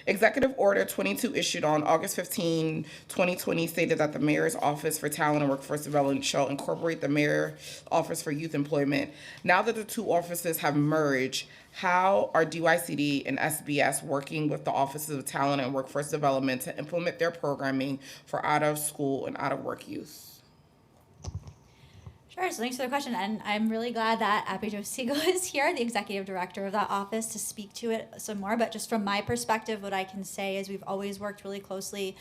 S2: Executive Order 22 issued on August 15, 2020 stated that the Mayor's Office for Talent and Workforce Development shall incorporate the Mayor's Office for Youth Employment. Now that the 2 offices have merged, how are DYCD and SBS working with the Offices of Talent and Workforce Development to implement their programming for out-of-school and out-of-work youth?
S5: Sure, so thanks for the question, and I'm really glad that Abby Josigo is here, the executive director of that office, to speak to it some more. But just from my perspective, what I can say is we've always worked really closely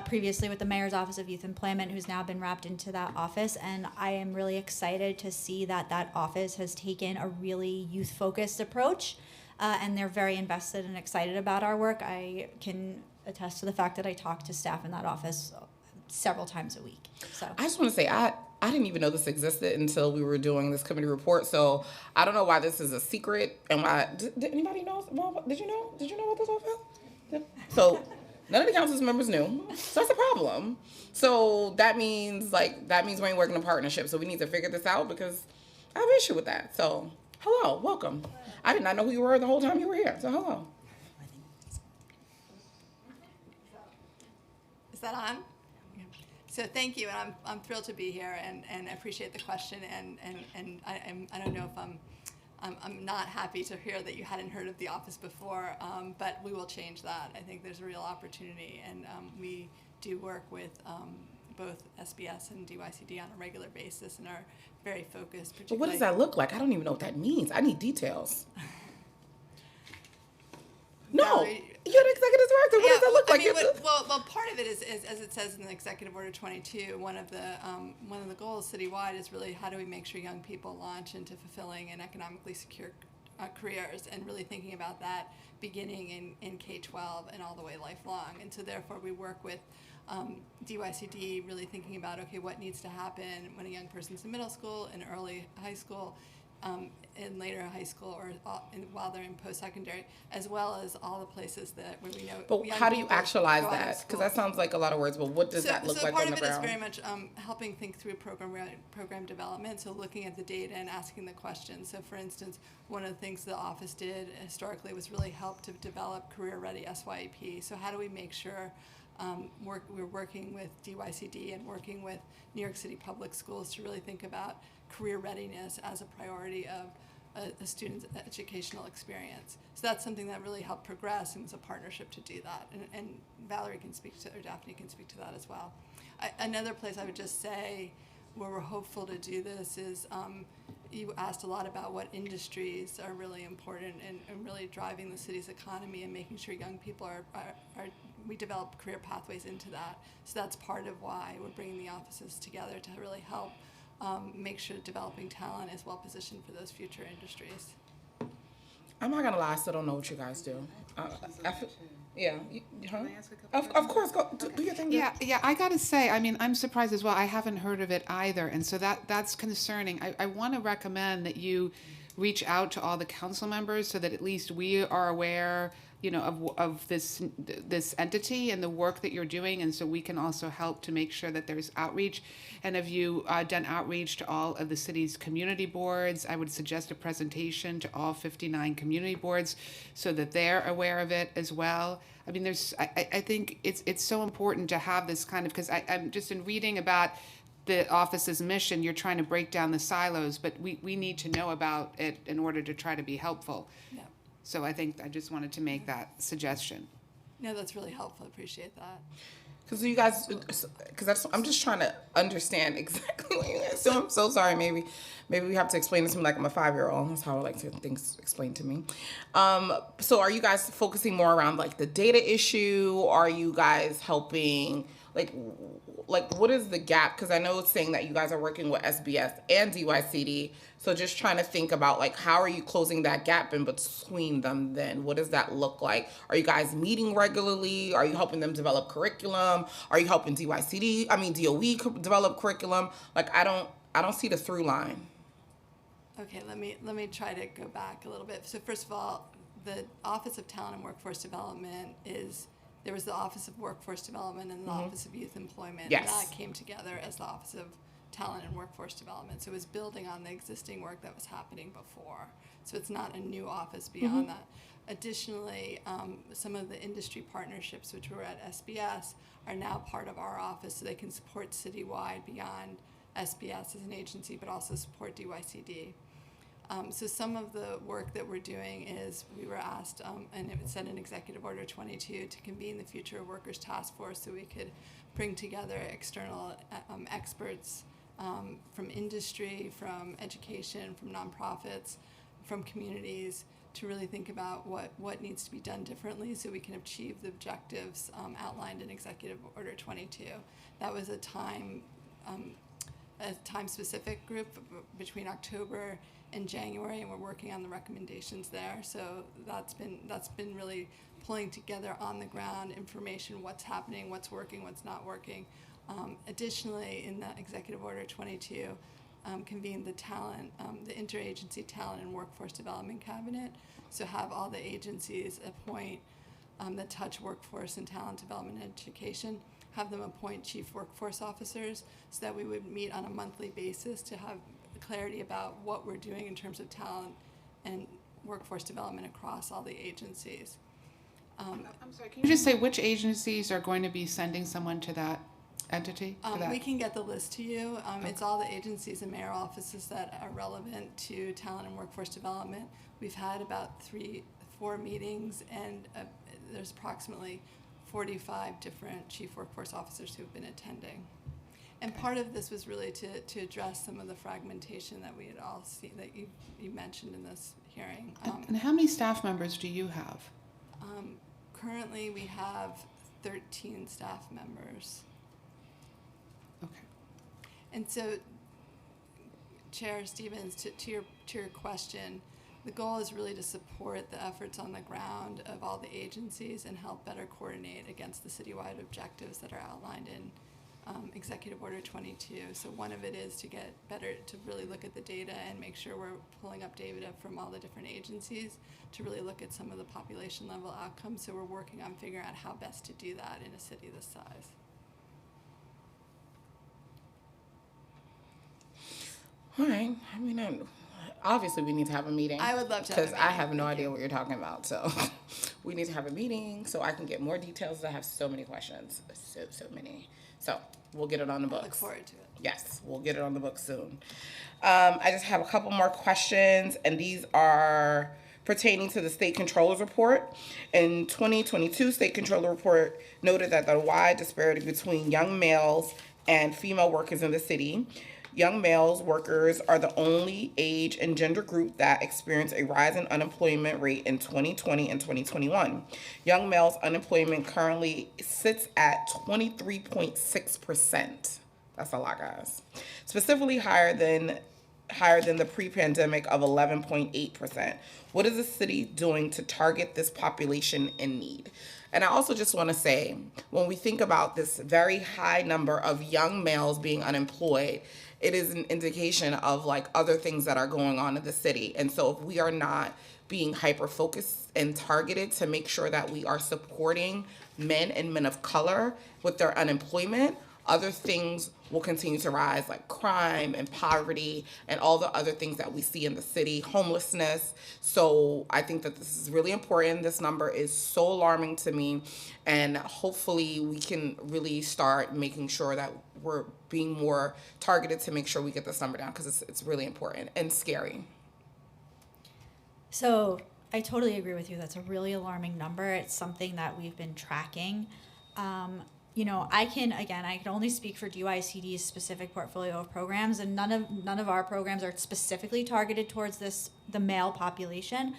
S5: previously with the Mayor's Office of Youth Employment, who's now been wrapped into that office, and I am really excited to see that that office has taken a really youth-focused approach, and they're very invested and excited about our work. I can attest to the fact that I talk to staff in that office several times a week. So
S2: I just want to say, I didn't even know this existed until we were doing this committee report. So I don't know why this is a secret and why. Did anybody know? Did you know? Did you know about this office? So none of the council members knew. So that's a problem. So that means we ain't working in partnership. So we need to figure this out because I have an issue with that. So hello, welcome. I did not know who you were the whole time you were here. So hello.
S9: Is that on? So thank you, and I'm thrilled to be here, and I appreciate the question, and I don't know if I'm not happy to hear that you hadn't heard of the office before, but we will change that. I think there's a real opportunity, and we do work with both SBS and DYCD on a regular basis and are very focused.
S2: But what does that look like? I don't even know what that means. I need details. No.
S9: Valerie,
S2: you're the executive director. What does that look like?
S9: I mean, well, part of it is, as it says in the Executive Order 22, one of the goals citywide is really how do we make sure young people launch into fulfilling and economically secure careers, and really thinking about that beginning in K-12 and all the way lifelong. And so therefore we work with DYCD, really thinking about, okay, what needs to happen when a young person's in middle school, in early high school, in later high school, or while they're in post-secondary, as well as all the places where we know.
S2: But how do you actualize that? Because that sounds like a lot of words. But what does that look like on the ground? So part of it is very much
S9: helping think through program development. So looking at the data and asking the questions. So for instance, one of the things the office did historically was really help to develop career-ready SYEP. So how do we make sure we're working with DYCD and working with New York City Public Schools to really think about career readiness as a priority of a student's educational experience. So that's something that really helped progress and was a partnership to do that. And Valerie can speak to, or Daphne can speak to that as well. Another place I would just say where we're hopeful to do this is you asked a lot about what industries are really important and really driving the city's economy and making sure young people are we develop career pathways into that. So that's part of why we're bringing the offices together to really help make sure developing talent is well positioned for those future industries.
S2: I'm not gonna lie, I still don't know what you guys do. Of course, go do your thing.
S3: Yeah, I gotta say, I mean, I'm surprised as well. I haven't heard of it either, and so that's concerning. I want to recommend that you reach out to all the council members so that at least we are aware, you know, of this entity and the work that you're doing, and so we can also help to make sure that there's outreach. And have you done outreach to all of the city's community boards? I would suggest a presentation to all 59 community boards so that they're aware of it as well. I mean, I think it's so important to have this kind of, because I'm just in reading about the office's mission, you're trying to break down the silos, but we need to know about it in order to try to be helpful.
S9: Yeah.
S3: So I think I just wanted to make that suggestion.
S9: No, that's really helpful. I appreciate that.
S2: Because you guys, I'm just trying to understand exactly what you guys do. I'm so sorry. Maybe we have to explain it to me like I'm a 5-year-old. That's how I like to things explained to me. So are you guys focusing more around like the data issue? Are you guys helping like what is the gap? Because I know it's saying that you guys are working with SBS and DYCD. So just trying to think about like how are you closing that gap in between them then? What does that look like? Are you guys meeting regularly? Are you helping them develop curriculum? Are you helping DOE develop curriculum? Like I don't see the through line.
S9: Okay, let me try to go back a little bit. So first of all, the Office of Talent and Workforce Development there was the Office of Workforce Development and the Office of Youth Employment.
S2: Yes.
S9: And that came together as the Office of Talent and Workforce Development. So it was building on the existing work that was happening before. So it's not a new office beyond that. Additionally, some of the industry partnerships which were at SBS are now part of our office, so they can support citywide beyond SBS as an agency, but also support DYCD. So some of the work that we're doing is we were asked, and it was said in Executive Order 22, to convene the Future Workers Task Force so we could bring together external experts from industry, from education, from nonprofits, from communities to really think about what needs to be done differently so we can achieve the objectives outlined in Executive Order 22. That was a time-specific group between October and January, and we're working on the recommendations there. So that's been really pulling together on the ground information, what's happening, what's working, what's not working. Additionally, in the Executive Order 22, convened the Interagency Talent and Workforce Development Cabinet. So have all the agencies appoint that touch workforce and talent development and education, have them appoint chief workforce officers so that we would meet on a monthly basis to have clarity about what we're doing in terms of talent and workforce development across all the agencies.
S3: I'm sorry, can you just say which agencies are going to be sending someone to that entity?
S9: We can get the list to you. It's all the agencies and mayor offices that are relevant to talent and workforce development. We've had about 3-4 meetings, and there's approximately 45 different chief workforce officers who've been attending. And part of this was really to address some of the fragmentation that we had all seen, that you mentioned in this hearing.
S3: And how many staff members do you have?
S9: Currently, we have 13 staff members.
S3: Okay.
S9: And so, Chair Stevens, to your question, the goal is really to support the efforts on the ground of all the agencies and help better coordinate against the citywide objectives that are outlined in Executive Order 22. So one of it is to get better, to really look at the data and make sure we're pulling up data from all the different agencies to really look at some of the population level outcomes. So we're working on figuring out how best to do that in a city this size.
S2: All right. I mean, obviously we need to have a meeting.
S9: I would love to have a
S2: because I
S9: meeting.
S2: have no
S9: Thank
S2: idea
S9: you.
S2: what you're talking about. So we need to have a meeting so I can get more details. I have so many questions. So many. So we'll get it on the books.
S9: Look forward to it.
S2: Yes, we'll get it on the book soon. I just have a couple more questions, and these are pertaining to the State Controller's Report. In 2022, State Controller Report noted that the wide disparity between young males and female workers in the city. Young males workers are the only age and gender group that experienced a rise in unemployment rate in 2020 and 2021. Young males' unemployment currently sits at 23.6%. That's a lot, guys. Specifically higher than the pre-pandemic of 11.8%. What is the city doing to target this population in need? And I also just want to say, when we think about this very high number of young males being unemployed, it is an indication of like other things that are going on in the city. And so if we are not being hyper-focused and targeted to make sure that we are supporting men and men of color with their unemployment, other things will continue to rise, like crime and poverty and all the other things that we see in the city, homelessness. So I think that this is really important. This number is so alarming to me, and hopefully we can really start making sure that we're being more targeted to make sure we get this number down, because it's really important and scary.
S5: So I totally agree with you. That's a really alarming number. It's something that we've been tracking. You know, I can only speak for DYCD's specific portfolio of programs, and none of our programs are specifically targeted towards the male population.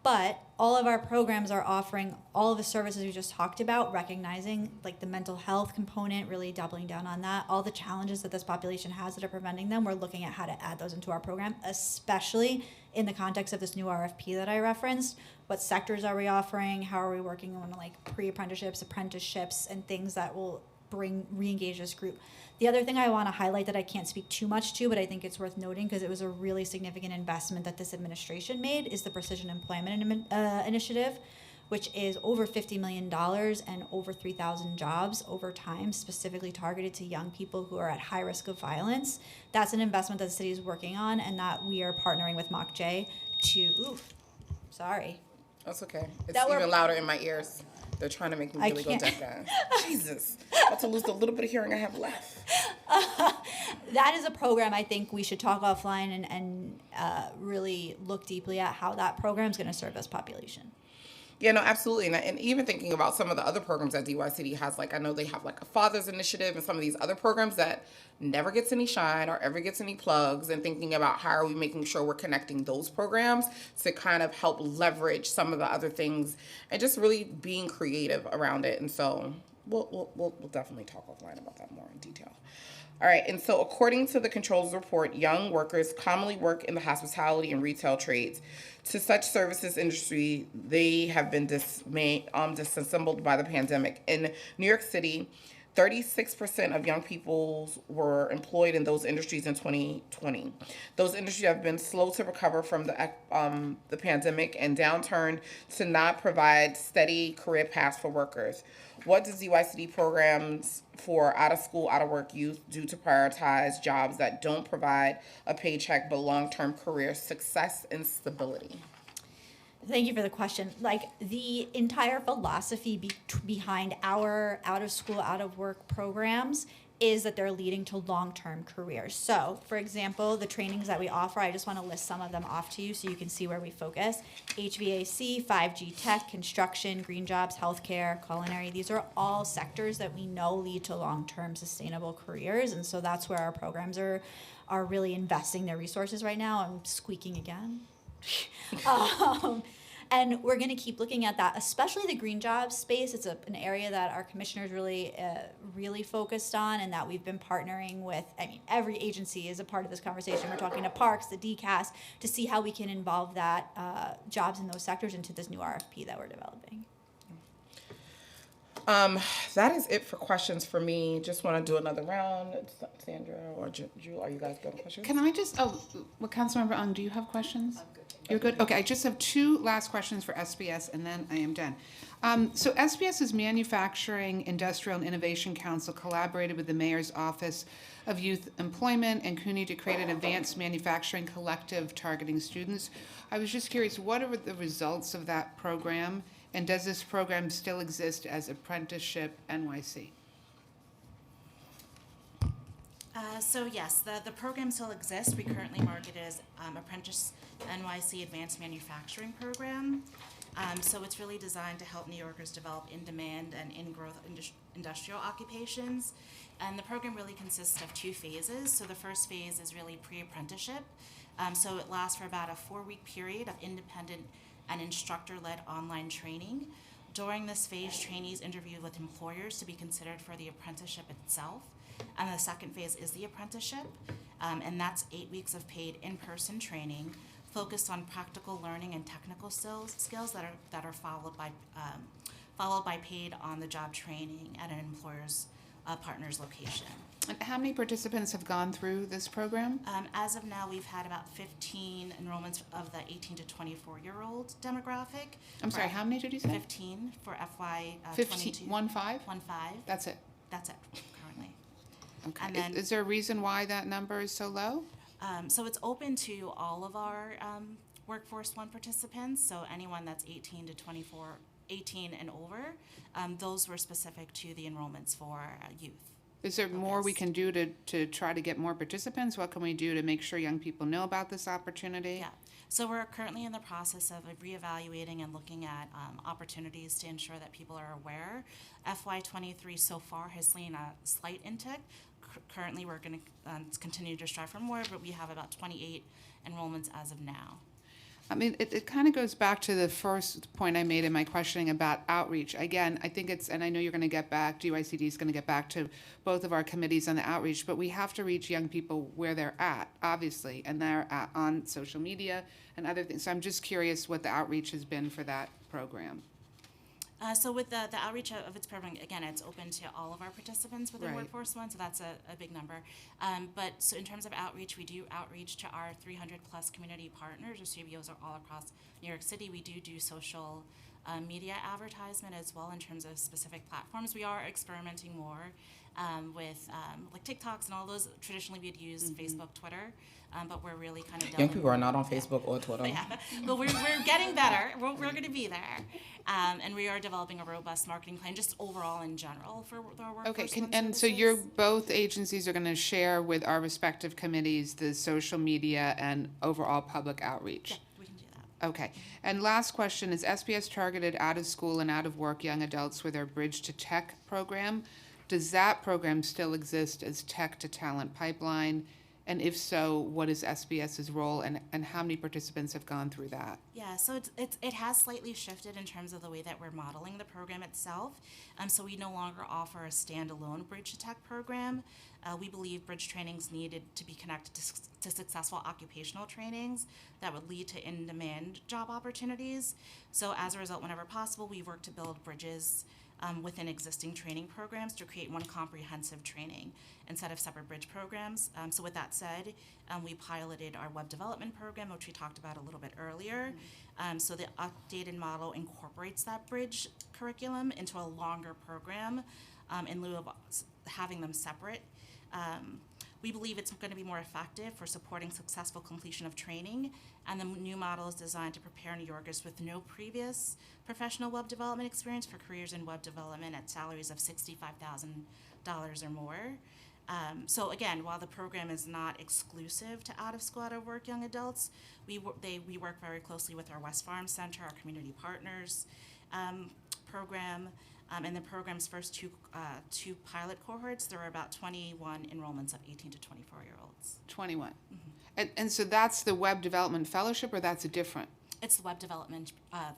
S5: But all of our programs are offering all of the services we just talked about, recognizing like the mental health component, really doubling down on that, all the challenges that this population has that are preventing them. We're looking at how to add those into our program, especially in the context of this new RFP that I referenced. What sectors are we offering? How are we working on like pre-apprenticeships, apprenticeships, and things that will re-engage this group? The other thing I want to highlight that I can't speak too much to, but I think it's worth noting because it was a really significant investment that this administration made, is the Precision Employment Initiative, which is over $50 million and over 3,000 jobs over time, specifically targeted to young people who are at high risk of violence. That's an investment that the city is working on, and that we are partnering with MOCJ to, sorry.
S2: That's okay. It's
S5: That
S2: even
S5: we're-
S2: louder in my ears. They're trying to make me
S5: I
S2: really go
S5: can't-
S2: deaf, guys. Jesus. About to lose the little bit of hearing I have left.
S5: That is a program I think we should talk offline and really look deeply at how that program is going to serve this population.
S2: Yeah, no, absolutely. And even thinking about some of the other programs that DYCD has, like I know they have like a Father's Initiative and some of these other programs that never gets any shine or ever gets any plugs, and thinking about how are we making sure we're connecting those programs to kind of help leverage some of the other things and just really being creative around it. And so we'll definitely talk offline about that more in detail. All right, and so according to the Controller's Report, young workers commonly work in the hospitality and retail trades. To such services industry, they have been disassembled by the pandemic. In New York City, 36% of young people were employed in those industries in 2020. Those industries have been slow to recover from the pandemic and downturn to not provide steady career paths for workers. What does DYCD programs for out-of-school, out-of-work youth do to prioritize jobs that don't provide a paycheck but long-term career success and stability?
S5: Thank you for the question. Like, the entire philosophy behind our out-of-school, out-of-work programs is that they're leading to long-term careers. So, for example, the trainings that we offer, I just want to list some of them off to you so you can see where we focus. HVAC, 5G tech, construction, green jobs, healthcare, culinary. These are all sectors that we know lead to long-term sustainable careers. And so that's where our programs are really investing their resources right now. I'm squeaking again. And we're going to keep looking at that, especially the green jobs space. It's an area that our commissioners really focused on, and that we've been partnering with. I mean, every agency is a part of this conversation. We're talking to Parks, the DCAS, to see how we can involve that jobs in those sectors into this new RFP that we're developing.
S2: That is it for questions for me. Just want to do another round. Sandra or Jewel, are you guys good with questions?
S3: Can I just, Councilmember Ung, do you have questions? I'm good. You're good? Okay, I just have two last questions for SBS, and then I am done. So SBS's Manufacturing, Industrial, and Innovation Council collaborated with the Mayor's Office of Youth Employment and CUNY to create an advanced manufacturing collective targeting students. I was just curious, what are the results of that program, and does this program still exist as Apprenticeship NYC?
S7: So yes, the program still exists. We currently market it as Apprentice NYC Advanced Manufacturing Program. So it's really designed to help New Yorkers develop in-demand and in-growth industrial occupations. And the program really consists of 2 phases. So the first phase is really pre-apprenticeship. So it lasts for about a 4-week period of independent and instructor-led online training. During this phase, trainees interview with employers to be considered for the apprenticeship itself. And the second phase is the apprenticeship, and that's 8 weeks of paid in-person training focused on practical learning and technical skills that are followed by paid on-the-job training at an employer's partner's location.
S3: And how many participants have gone through this program?
S7: As of now, we've had about 15 enrollments of the 18 to 24-year-old demographic.
S3: I'm sorry, how many did you say?
S7: 15 for FY
S3: 15,
S7: 22.
S3: 1-5?
S7: 1-5.
S3: That's it.
S7: That's it currently.
S3: Okay.
S7: And then-
S3: Is there a reason why that number is so low?
S7: So it's open to all of our Workforce One participants, so anyone that's 18 to 24, 18 and over. Those were specific to the enrollments for youth.
S3: Is there more we can do to try to get more participants? What can we do to make sure young people know about this opportunity?
S7: Yeah. So we're currently in the process of reevaluating and looking at opportunities to ensure that people are aware. FY23 so far has seen a slight intick. Currently, we're going to continue to strive for more, but we have about 28 enrollments as of now.
S3: I mean, it kind of goes back to the first point I made in my questioning about outreach. Again, I think it's, and I know you're going to get back, GYCD is going to get back to both of our committees on the outreach, but we have to reach young people where they're at, obviously, and they're on social media and other things. So I'm just curious what the outreach has been for that program.
S7: So with the outreach of its program, again, it's open to all of our participants within
S3: Right.
S7: Workforce One, so that's a big number. But so in terms of outreach, we do outreach to our 300 plus community partners or CBOs all across New York City. We do social media advertisement as well in terms of specific platforms. We are experimenting more with like TikToks and all those. Traditionally, we'd use Facebook, Twitter, but we're really kind of
S2: Young people are not on Facebook or Twitter.
S7: Yeah, but we're getting better. We're going to be there, and we are developing a robust marketing plan, just overall in general for our workforce.
S3: Okay,
S7: One
S3: and so
S7: services.
S3: you're, both agencies are going to share with our respective committees the social media and overall public outreach?
S7: Yeah, we can do that.
S3: Okay, and last question, is SPS targeted out of school and out of work young adults with their Bridge to Tech program? Does that program still exist as Tech to Talent Pipeline? And if so, what is SBS's role and how many participants have gone through that?
S7: Yeah, so it has slightly shifted in terms of the way that we're modeling the program itself. So we no longer offer a standalone Bridge to Tech program. We believe bridge trainings needed to be connected to successful occupational trainings that would lead to in-demand job opportunities. So as a result, whenever possible, we work to build bridges within existing training programs to create one comprehensive training instead of separate bridge programs. So with that said, we piloted our web development program, which we talked about a little bit earlier. So the updated model incorporates that bridge curriculum into a longer program in lieu of having them separate. We believe it's going to be more effective for supporting successful completion of training, and the new model is designed to prepare New Yorkers with no previous professional web development experience for careers in web development at salaries of $65,000 or more. So again, while the program is not exclusive to out-of-school, out-of-work young adults, we work very closely with our West Farm Center, our community partners program. In the program's first two pilot cohorts, there were about 21 enrollments of 18 to 24-year-olds.
S3: 21. And so that's the Web Development Fellowship, or that's a different?
S7: It's the Web Development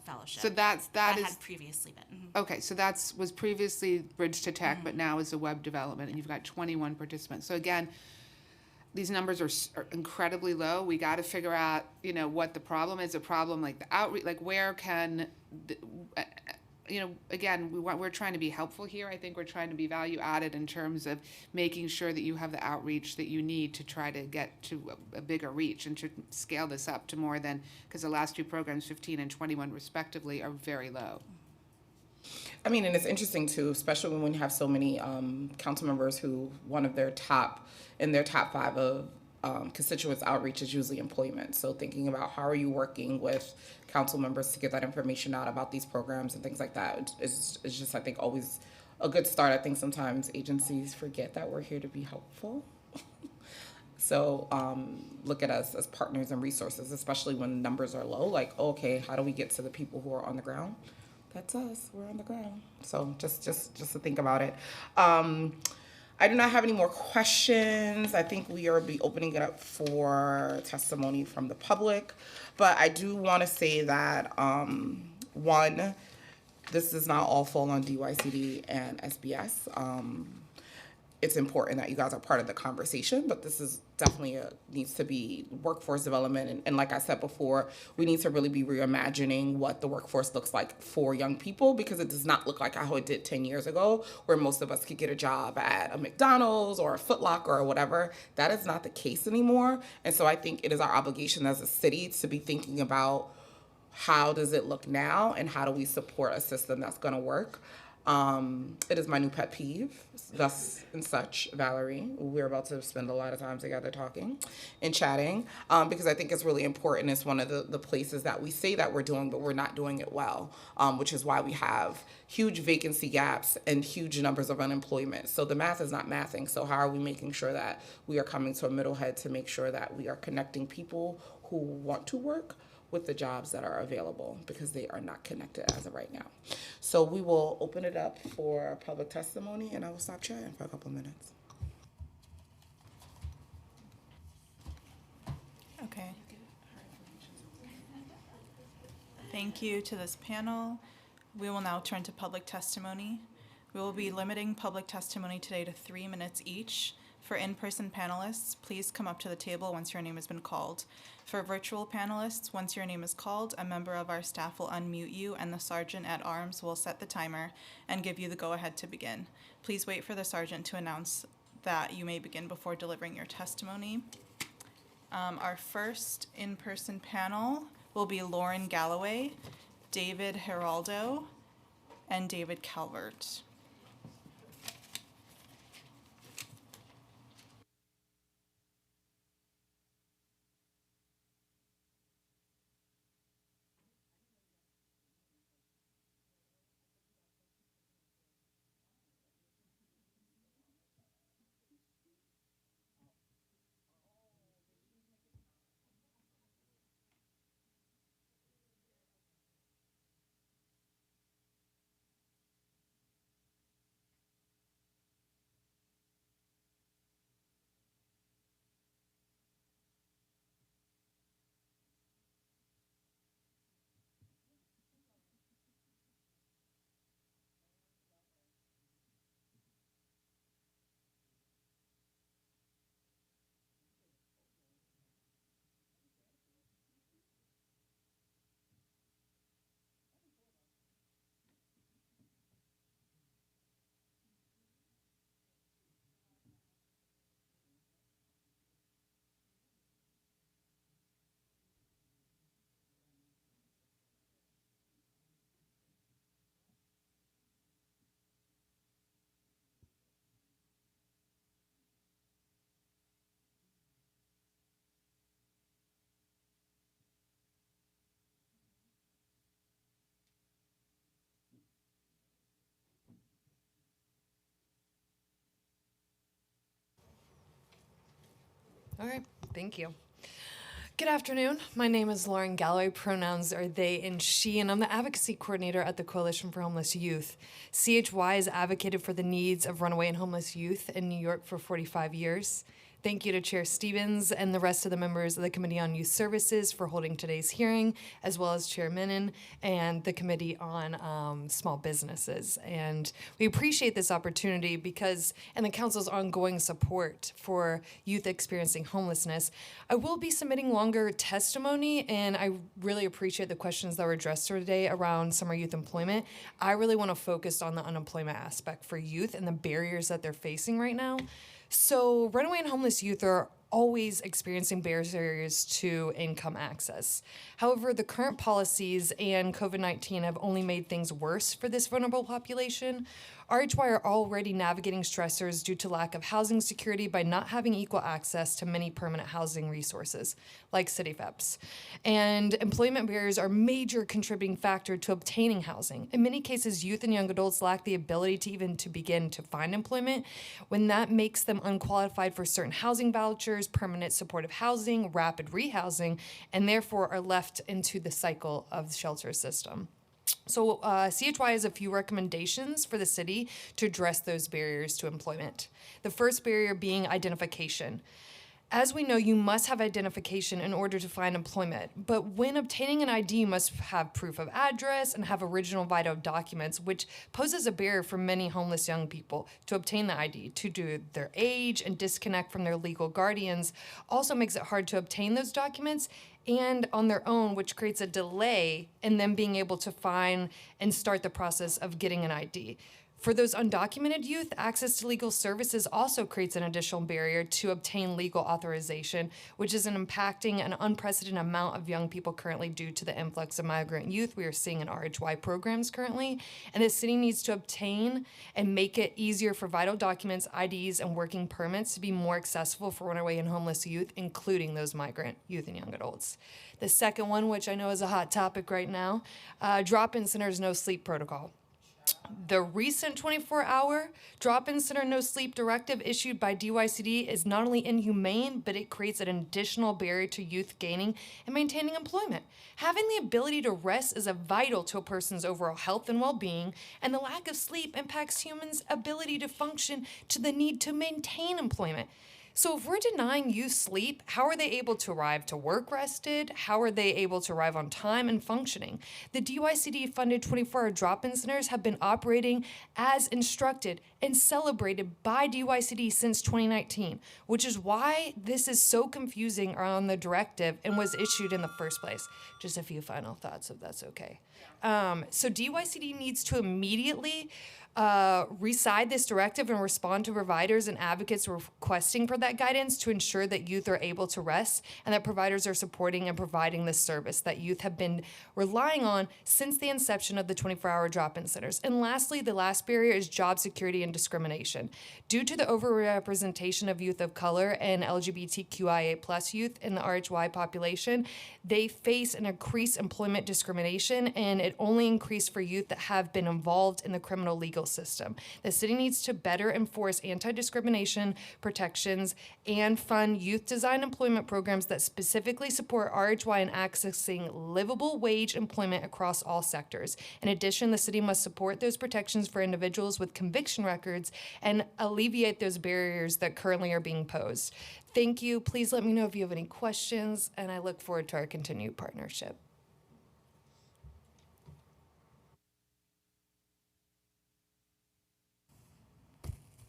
S7: Fellowship.
S3: So that
S7: that
S3: is,
S7: had previously been.
S3: okay, so was previously Bridge to Tech, but now is a Web Development, and you've got 21 participants. So again, these numbers are incredibly low. We got to figure out, what the problem is. A problem like the outreach, like where can, again, we're trying to be helpful here. I think we're trying to be value added in terms of making sure that you have the outreach that you need to try to get to a bigger reach and to scale this up to more than, because the last two programs, 15 and 21 respectively, are very low.
S2: I mean, and it's interesting too, especially when you have so many council members who one of their top 5 of constituents outreach is usually employment. So thinking about how are you working with council members to get that information out about these programs and things like that is just, I think, always a good start. I think sometimes agencies forget that we're here to be helpful. So look at us as partners and resources, especially when numbers are low. Like, okay, how do we get to the people who are on the ground? That's us. We're on the ground. So just to think about it. I do not have any more questions. I think we are be opening it up for testimony from the public. But I do want to say that, one, this does not all fall on DYCD and SBS. It's important that you guys are part of the conversation, but this is definitely needs to be workforce development. And like I said before, we need to really be reimagining what the workforce looks like for young people, because it does not look like how it did 10 years ago, where most of us could get a job at a McDonald's or a Foot Locker or whatever. That is not the case anymore. And so I think it is our obligation as a city to be thinking about how does it look now and how do we support a system that's going to work. It is my new pet peeve, thus and such, Valerie. We're about to spend a lot of time together talking and chatting, because I think it's really important. It's one of the places that we say that we're doing, but we're not doing it well, which is why we have huge vacancy gaps and huge numbers of unemployment. So the math is not mathing. So how are we making sure that we are coming to a middle head to make sure that we are connecting people who want to work with the jobs that are available, because they are not connected as of right now. So we will open it up for public testimony, and I will stop chatting for a couple minutes.
S4: Okay. Thank you to this panel. We will now turn to public testimony. We will be limiting public testimony today to 3 minutes each. For in-person panelists, please come up to the table once your name has been called. For virtual panelists, once your name is called, a member of our staff will unmute you and the sergeant at arms will set the timer and give you the go-ahead to begin. Please wait for the sergeant to announce that you may begin before delivering your testimony. Our first in-person panel will be Lauren Galloway, David Geraldo, and David Calvert.
S10: All right, thank you. Good afternoon. My name is Lauren Galloway. Pronouns are they and she, and I'm the advocacy coordinator at the Coalition for Homeless Youth. CHY has advocated for the needs of runaway and homeless youth in New York for 45 years. Thank you to Chair Stevens and the rest of the members of the Committee on Youth Services for holding today's hearing, as well as Chair Menon and the Committee on Small Businesses. And we appreciate this opportunity because, and the Council's ongoing support for youth experiencing homelessness. I will be submitting longer testimony, and I really appreciate the questions that were addressed today around summer youth employment. I really want to focus on the unemployment aspect for youth and the barriers that they're facing right now. So runaway and homeless youth are always experiencing barriers to income access. However, the current policies and COVID-19 have only made things worse for this vulnerable population. RHY are already navigating stressors due to lack of housing security by not having equal access to many permanent housing resources, like city FEPs. And employment barriers are a major contributing factor to obtaining housing. In many cases, youth and young adults lack the ability to begin to find employment, when that makes them unqualified for certain housing vouchers, permanent supportive housing, rapid rehousing, and therefore are left into the cycle of the shelter system. So CHY has a few recommendations for the city to address those barriers to employment. The first barrier being identification. As we know, you must have identification in order to find employment, but when obtaining an ID, you must have proof of address and have original vital documents, which poses a barrier for many homeless young people to obtain the ID. To do their age and disconnect from their legal guardians also makes it hard to obtain those documents and on their own, which creates a delay in them being able to find and start the process of getting an ID. For those undocumented youth, access to legal services also creates an additional barrier to obtain legal authorization, which is impacting an unprecedented amount of young people currently due to the influx of migrant youth we are seeing in RHY programs currently. And the city needs to obtain and make it easier for vital documents, IDs, and working permits to be more accessible for runaway and homeless youth, including those migrant youth and young adults. The second one, which I know is a hot topic right now, drop-in centers no sleep protocol. The recent 24-hour drop-in center no sleep directive issued by DYCD is not only inhumane, but it creates an additional barrier to youth gaining and maintaining employment. Having the ability to rest is vital to a person's overall health and well-being, and the lack of sleep impacts humans' ability to function to the need to maintain employment. So if we're denying youth sleep, how are they able to arrive to work rested? How are they able to arrive on time and functioning? The DYCD-funded 24-hour drop-in centers have been operating as instructed and celebrated by DYCD since 2019, which is why this is so confusing around the directive and was issued in the first place. Just a few final thoughts, if that's okay. So DYCD needs to immediately rescind this directive and respond to providers and advocates requesting for that guidance to ensure that youth are able to rest and that providers are supporting and providing this service that youth have been relying on since the inception of the 24-hour drop-in centers. And lastly, the last barrier is job security and discrimination. Due to the overrepresentation of youth of color and LGBTQIA+ youth in the RHY population, they face an increased employment discrimination, and it only increased for youth that have been involved in the criminal legal system. The city needs to better enforce anti-discrimination protections and fund youth-designed employment programs that specifically support RHY in accessing livable wage employment across all sectors. In addition, the city must support those protections for individuals with conviction records and alleviate those barriers that currently are being posed. Thank you. Please let me know if you have any questions, and I look forward to our continued partnership.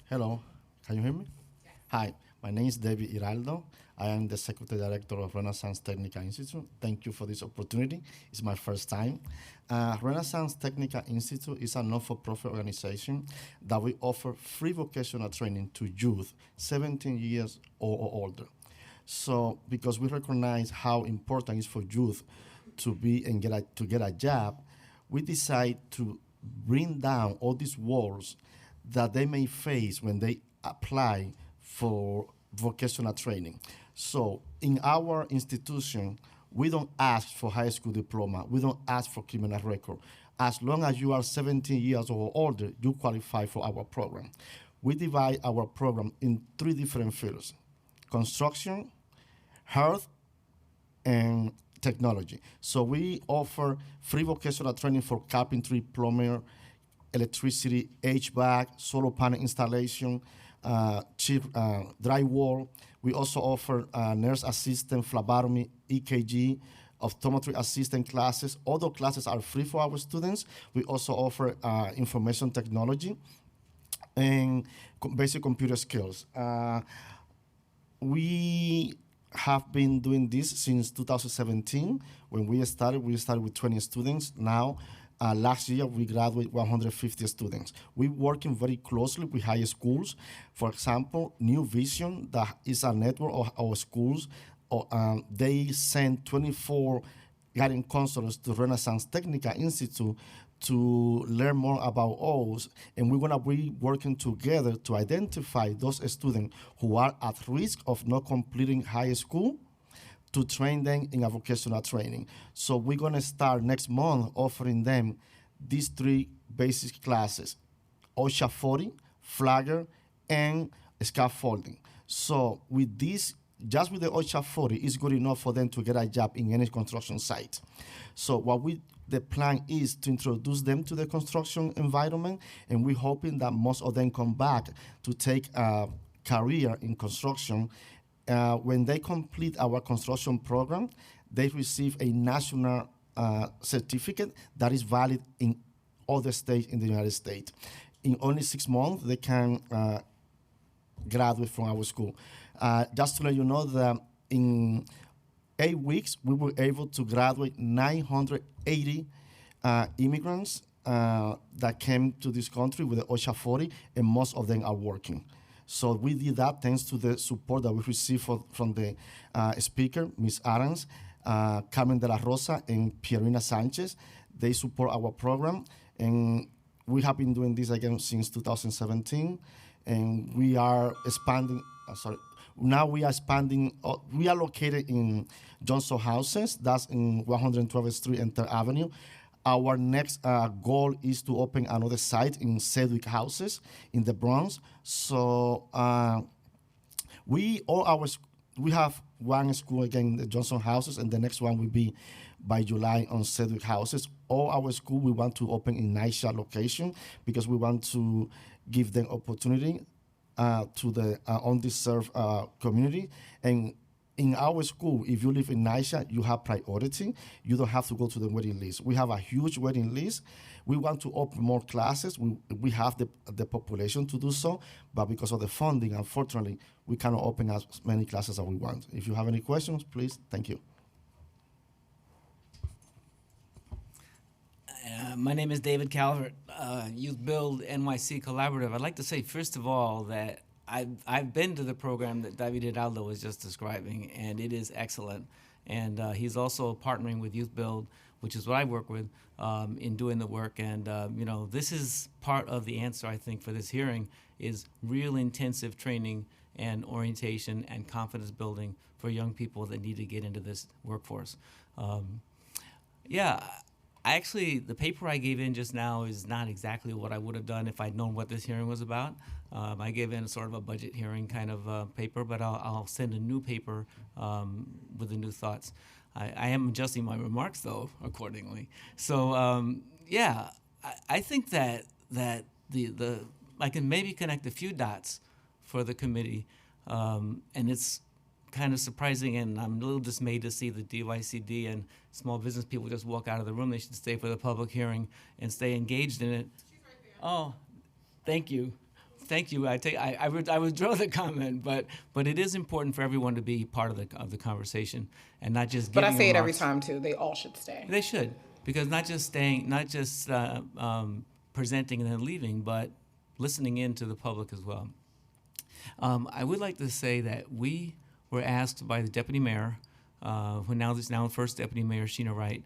S11: Hello, can you hear me? Yes. Hi, my name is David Hiraldo. I am the Secretary Director of Renaissance Technical Institute. Thank you for this opportunity. It's my first time. Renaissance Technical Institute is a not-for-profit organization that we offer free vocational training to youth 17 years or older. So, because we recognize how important it is for youth to be and get a job, we decide to bring down all these walls that they may face when they apply for vocational training. So in our institution, we don't ask for high school diploma. We don't ask for criminal record. As long as you are 17 years or older, you qualify for our program. We divide our program in 3 different fields: construction, health, and technology. So we offer free vocational training for carpentry, plumber, electricity, HVAC, solar panel installation, drywall. We also offer nurse assistant, phlebotomy, EKG, optometry assistant classes. All those classes are free for our students. We also offer information technology and basic computer skills. We have been doing this since 2017. When we started with 20 students. Now Last year, we graduated 150 students. We're working very closely with high schools. For example, New Vision, that is a network of our schools. They send 24 guidance counselors to Renaissance Technical Institute to learn more about us, and we're gonna be working together to identify those students who are at risk of not completing high school, to train them in a vocational training. So we're gonna start next month offering them these 3 basic classes: OSHA 40, flagger, and scaffolding. So with this, just with the OSHA 40, it's good enough for them to get a job in any construction site. So the plan is to introduce them to the construction environment, and we're hoping that most of them come back to take a career in construction. When they complete our construction program, they receive a national certificate that is valid in other states in the United States. In only 6 months, they can graduate from our school. Just to let you know that in 8 weeks, we were able to graduate 980 immigrants that came to this country with the OSHA 40, and most of them are working. So we did that thanks to the support that we received from the speaker, Ms. Adams, Carmen de la Rosa, and Pierina Sanchez. They support our program, and we have been doing this again since 2017, and we are expanding. Now we are expanding. We are located in Johnson Houses. That's in 112th Street and 3rd Avenue. Our next goal is to open another site in Sedgwick Houses in the Bronx. So we have one school again in the Johnson Houses, and the next one will be by July on Sedgwick Houses. All our school we want to open in NYCHA location because we want to give them opportunity to the undeserved community. And in our school, if you live in NYCHA, you have priority. You don't have to go to the waiting list. We have a huge waiting list. We want to open more classes. We have the population to do so, but because of the funding, unfortunately, we cannot open as many classes as we want. If you have any questions, please, thank you.
S12: My name is David Calvert, Youth Build NYC Collaborative. I'd like to say, first of all, that I've been to the program that David Hidalgo was just describing, and it is excellent. And he's also partnering with Youth Build, which is what I work with, in doing the work. And, this is part of the answer, I think, for this hearing, is real intensive training and orientation and confidence building for young people that need to get into this workforce. Actually, the paper I gave in just now is not exactly what I would have done if I'd known what this hearing was about. I gave in sort of a budget hearing kind of paper, but I'll send a new paper with the new thoughts. I am adjusting my remarks, though, accordingly. So, I think that the I can maybe connect a few dots for the committee, and it's kind of surprising, and I'm a little dismayed to see the DYCD and small business people just walk out of the room. They should stay for the public hearing and stay engaged in it. She's right there. Oh, thank you. Thank you. I withdraw the comment, but it is important for everyone to be part of the conversation and not just.
S2: But I say
S12: remarks.
S2: it every time too. They all should stay.
S12: They should, because not just presenting and then leaving, but listening in to the public as well. I would like to say that we were asked by the deputy mayor, who now is first deputy mayor Sheena Wright,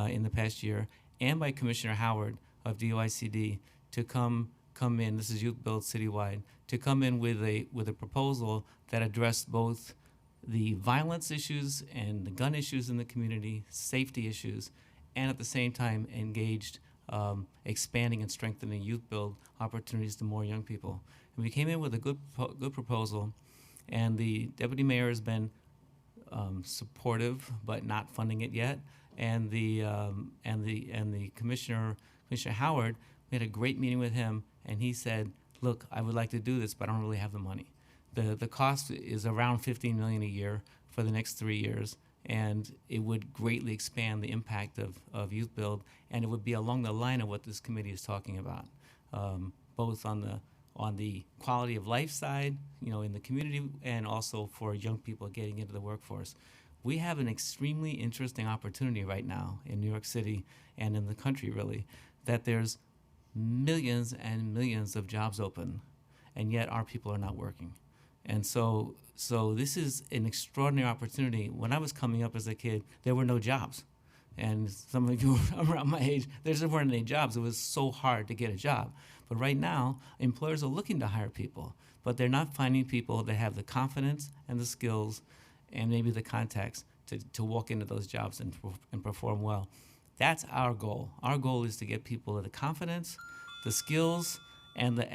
S12: in the past year, and by Commissioner Howard of DYCD to come in. This is Youth Build Citywide, to come in with a proposal that addressed both the violence issues and the gun issues in the community, safety issues, and at the same time engaged expanding and strengthening Youth Build opportunities to more young people. And we came in with a good proposal. And the deputy mayor has been supportive, but not funding it yet. And the Commissioner Howard, we had a great meeting with him, and he said, "Look, I would like to do this, but I don't really have the money. The cost is around $15 million a year for the next 3 years, and it would greatly expand the impact of Youth Build, and it would be along the line of what this committee is talking about, both on the quality of life side, in the community, and also for young people getting into the workforce. we have an extremely interesting opportunity right now in New York City and in the country, really, that there's millions and millions of jobs open, and yet our people are not working. And so this is an extraordinary opportunity. When I was coming up as a kid, there were no jobs. And some of you around my age, there weren't any jobs. It was so hard to get a job. But right now, employers are looking to hire people, but they're not finding people that have the confidence and the skills and maybe the contacts to walk into those jobs and perform well. That's our goal. Our goal is to get people the confidence, the skills, and the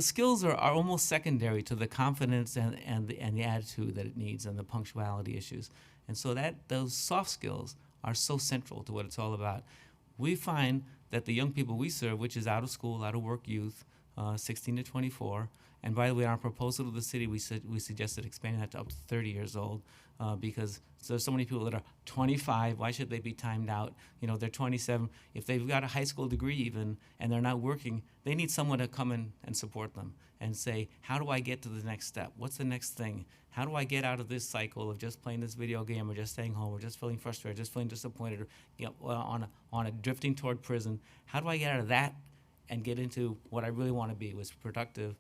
S12: skills are almost secondary to the confidence and the attitude that it needs and the punctuality issues. And so those soft skills are so central to what it's all about. We find that the young people we serve, which is out of school, out of work youth, 16 to 24, and by the way, in our proposal to the city, we suggested expanding that to up to 30 years old because there's so many people that are 25. Why should they be timed out? They're 27. If they've got a high school degree even and they're not working, they need someone to come in and support them and say, how do I get to the next step? What's the next thing? How do I get out of this cycle of just playing this video game or just staying home or just feeling frustrated, just feeling disappointed or on a drifting toward prison? How do I get out of that and get into what I really want to be, was productive,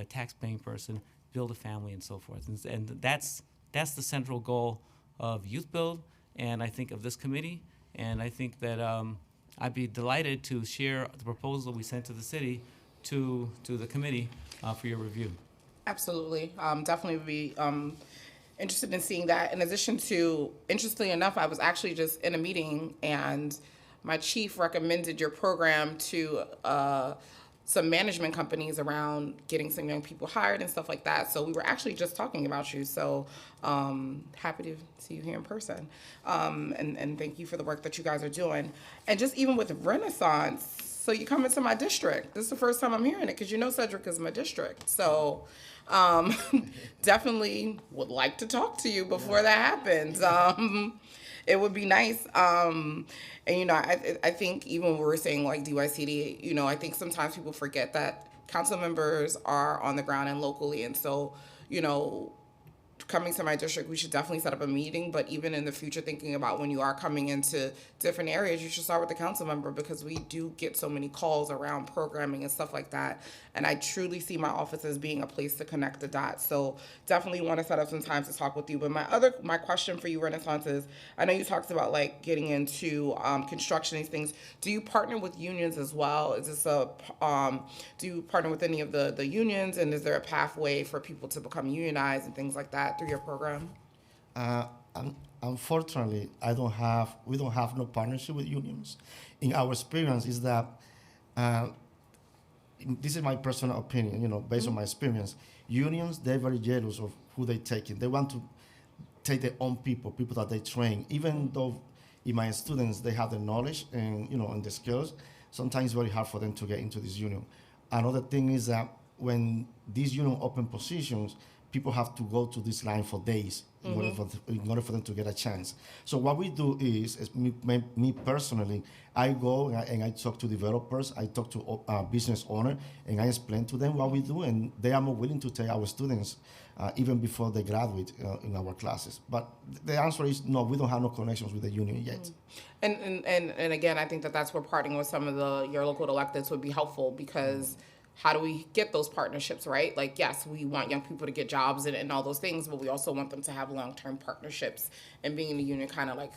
S12: tax-paying person, build a family, and so forth. And that's the central goal of Youth Build, and I think of this committee. And I think that I'd be delighted to share the proposal we sent to the city to the committee for your review.
S2: Absolutely. Definitely would be interested in seeing that. In addition to, interestingly enough, I was actually just in a meeting and my chief recommended your program to some management companies around getting some young people hired and stuff like that. So we were actually just talking about you. So happy to see you here in person. And thank you for the work that you guys are doing. And just even with Renaissance, so you come into my district. This is the first time I'm hearing it because Cedric is my district. So definitely would like to talk to you before that happens. It would be nice. And, I think even when we were saying like DYCD, I think sometimes people forget that council members are on the ground and locally. And so, coming to my district, we should definitely set up a meeting. But even in the future, thinking about when you are coming into different areas, you should start with the council member because we do get so many calls around programming and stuff like that. And I truly see my office as being a place to connect the dots. So definitely want to set up some time to talk with you. But my question for you, Renaissance, is I know you talked about like getting into construction, these things. Do you partner with unions as well? Is this do you partner with any of the unions? And is there a pathway for people to become unionized and things like that through your program?
S11: Unfortunately, we don't have no partnership with unions. In our experience is that, this is my personal opinion, based on my experience, unions, they're very jealous of who they take in. They want to take their own people that they train, even though in my students, they have the knowledge and, and the skills. Sometimes it's very hard for them to get into this union. Another thing is that when these union open positions, people have to go to this line for days in order for them to get a chance. So what we do is me personally, I go and I talk to developers, I talk to business owners, and I explain to them what we do, and they are more willing to take our students even before they graduate in our classes. But the answer is no, we don't have no connections with the union yet.
S2: And again, I think that's where partnering with some of your local electeds would be helpful because how do we get those partnerships, right? Like, yes, we want young people to get jobs and all those things, but we also want them to have long-term partnerships, and being in the union kind of like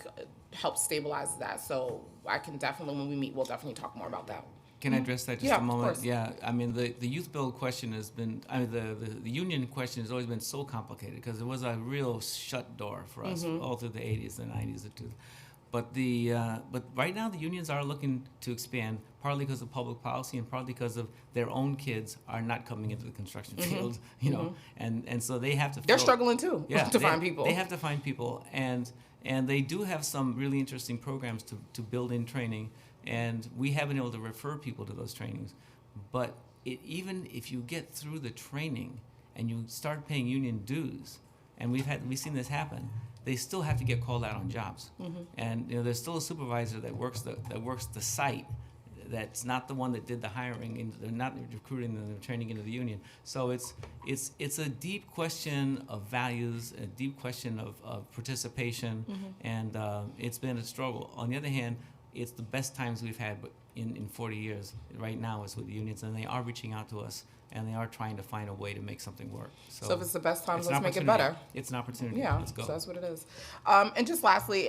S2: helps stabilize that. So I can definitely, when we meet, we'll definitely talk more about that.
S12: Can I address that just a moment?
S2: Of course.
S12: Yeah, I mean, the youth build question has been, the union question has always been so complicated because it was a real shut door for us all through the 80s and 90s. But but right now the unions are looking to expand, partly because of public policy and partly because of their own kids are not coming into the construction field, and so they have to.
S2: They're struggling too to find people.
S12: They have to find people, and they do have some really interesting programs to build in training, and we have been able to refer people to those trainings. But even if you get through the training and you start paying union dues, and we've seen this happen, they still have to get called out on jobs. And there's still a supervisor that works the site that's not the one that did the hiring, and they're not recruiting them, they're training into the union. So it's a deep question of values, a deep question of participation, and it's been a struggle. On the other hand, it's the best times we've had in 40 years right now is with the unions, and they are reaching out to us, and they are trying to find a way to make something work.
S2: So if it's the best times,
S12: it's an
S2: let's make it
S12: opportunity.
S2: better.
S12: It's an opportunity.
S2: Yeah,
S12: Let's go.
S2: so that's what it is. And just lastly,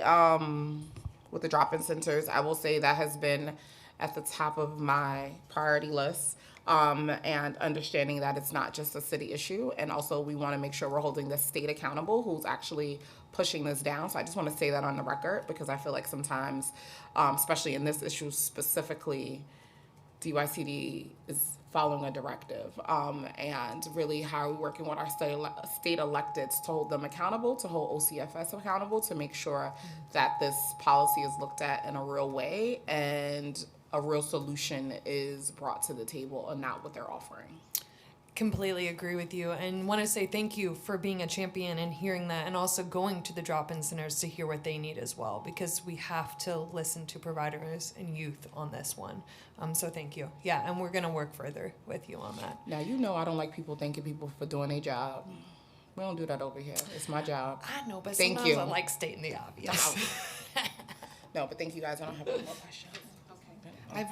S2: with the drop-in centers, I will say that has been at the top of my priority list. And understanding that it's not just a city issue, and also we want to make sure we're holding the state accountable, who's actually pushing this down. So I just want to say that on the record, because I feel like sometimes, especially in this issue specifically, DYCD is following a directive, and really how are we working with our state electeds to hold them accountable, to hold OCFS accountable, to make sure that this policy is looked at in a real way and a real solution is brought to the table and not what they're offering.
S10: Completely agree with you, and want to say thank you for being a champion and hearing that, and also going to the drop-in centers to hear what they need as well, because we have to listen to providers and youth on this one. So thank you. Yeah, and we're going to work further with you on that.
S2: Now, you know I don't like people thanking people for doing their job. We don't do that over here. It's my job.
S10: I know, but
S2: Thank
S10: sometimes
S2: you.
S10: I like stating the obvious.
S2: No, but thank you guys. I don't have any more questions.
S3: I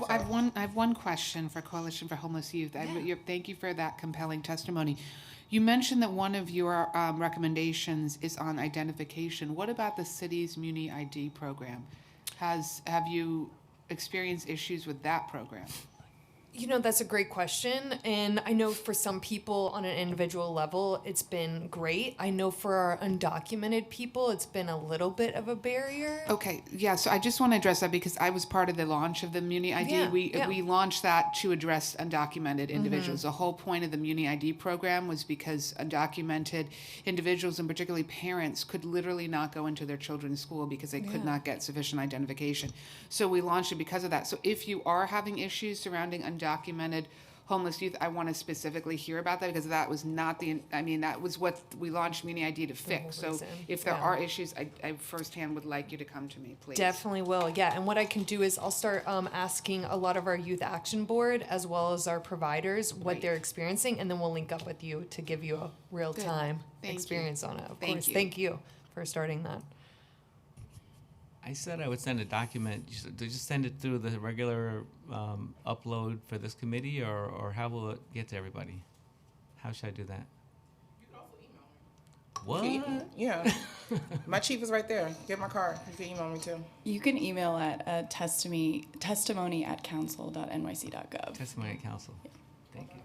S3: have one question for Coalition for Homeless Youth. Thank you for that compelling testimony. You mentioned that one of your recommendations is on identification. What about the city's Muni ID program? Have you experienced issues with that program?
S10: You know, that's a great question. And I know for some people on an individual level, it's been great. I know for our undocumented people, it's been a little bit of a barrier.
S3: Okay, yeah, so I just want to address that because I was part of the launch of the Muni ID.
S10: Yeah,
S3: We launched that to address undocumented individuals. The whole point of the Muni ID program was because undocumented individuals, and particularly parents, could literally not go into their children's school because they could not get sufficient identification. So we launched it because of that. So if you are having issues surrounding undocumented homeless youth, I want to specifically hear about that, because that was not that was what we launched Muni ID to fix. So if there are issues, I firsthand would like you to come to me, please.
S10: Definitely will, yeah. And what I can do is I'll start asking a lot of our Youth Action Board as well as our providers what they're experiencing, and then we'll link up with you to give you a real-time experience on it. Of course, thank you for starting that.
S12: I said I would send a document. Just send it through the regular upload for this committee, or how will it get to everybody? How should I do that?
S2: You can also email me.
S12: What?
S2: Yeah. My chief is right there. Get my card. You can email me too.
S13: You can email at testimony@council.nyc.gov.
S12: Testimony at council. Thank you.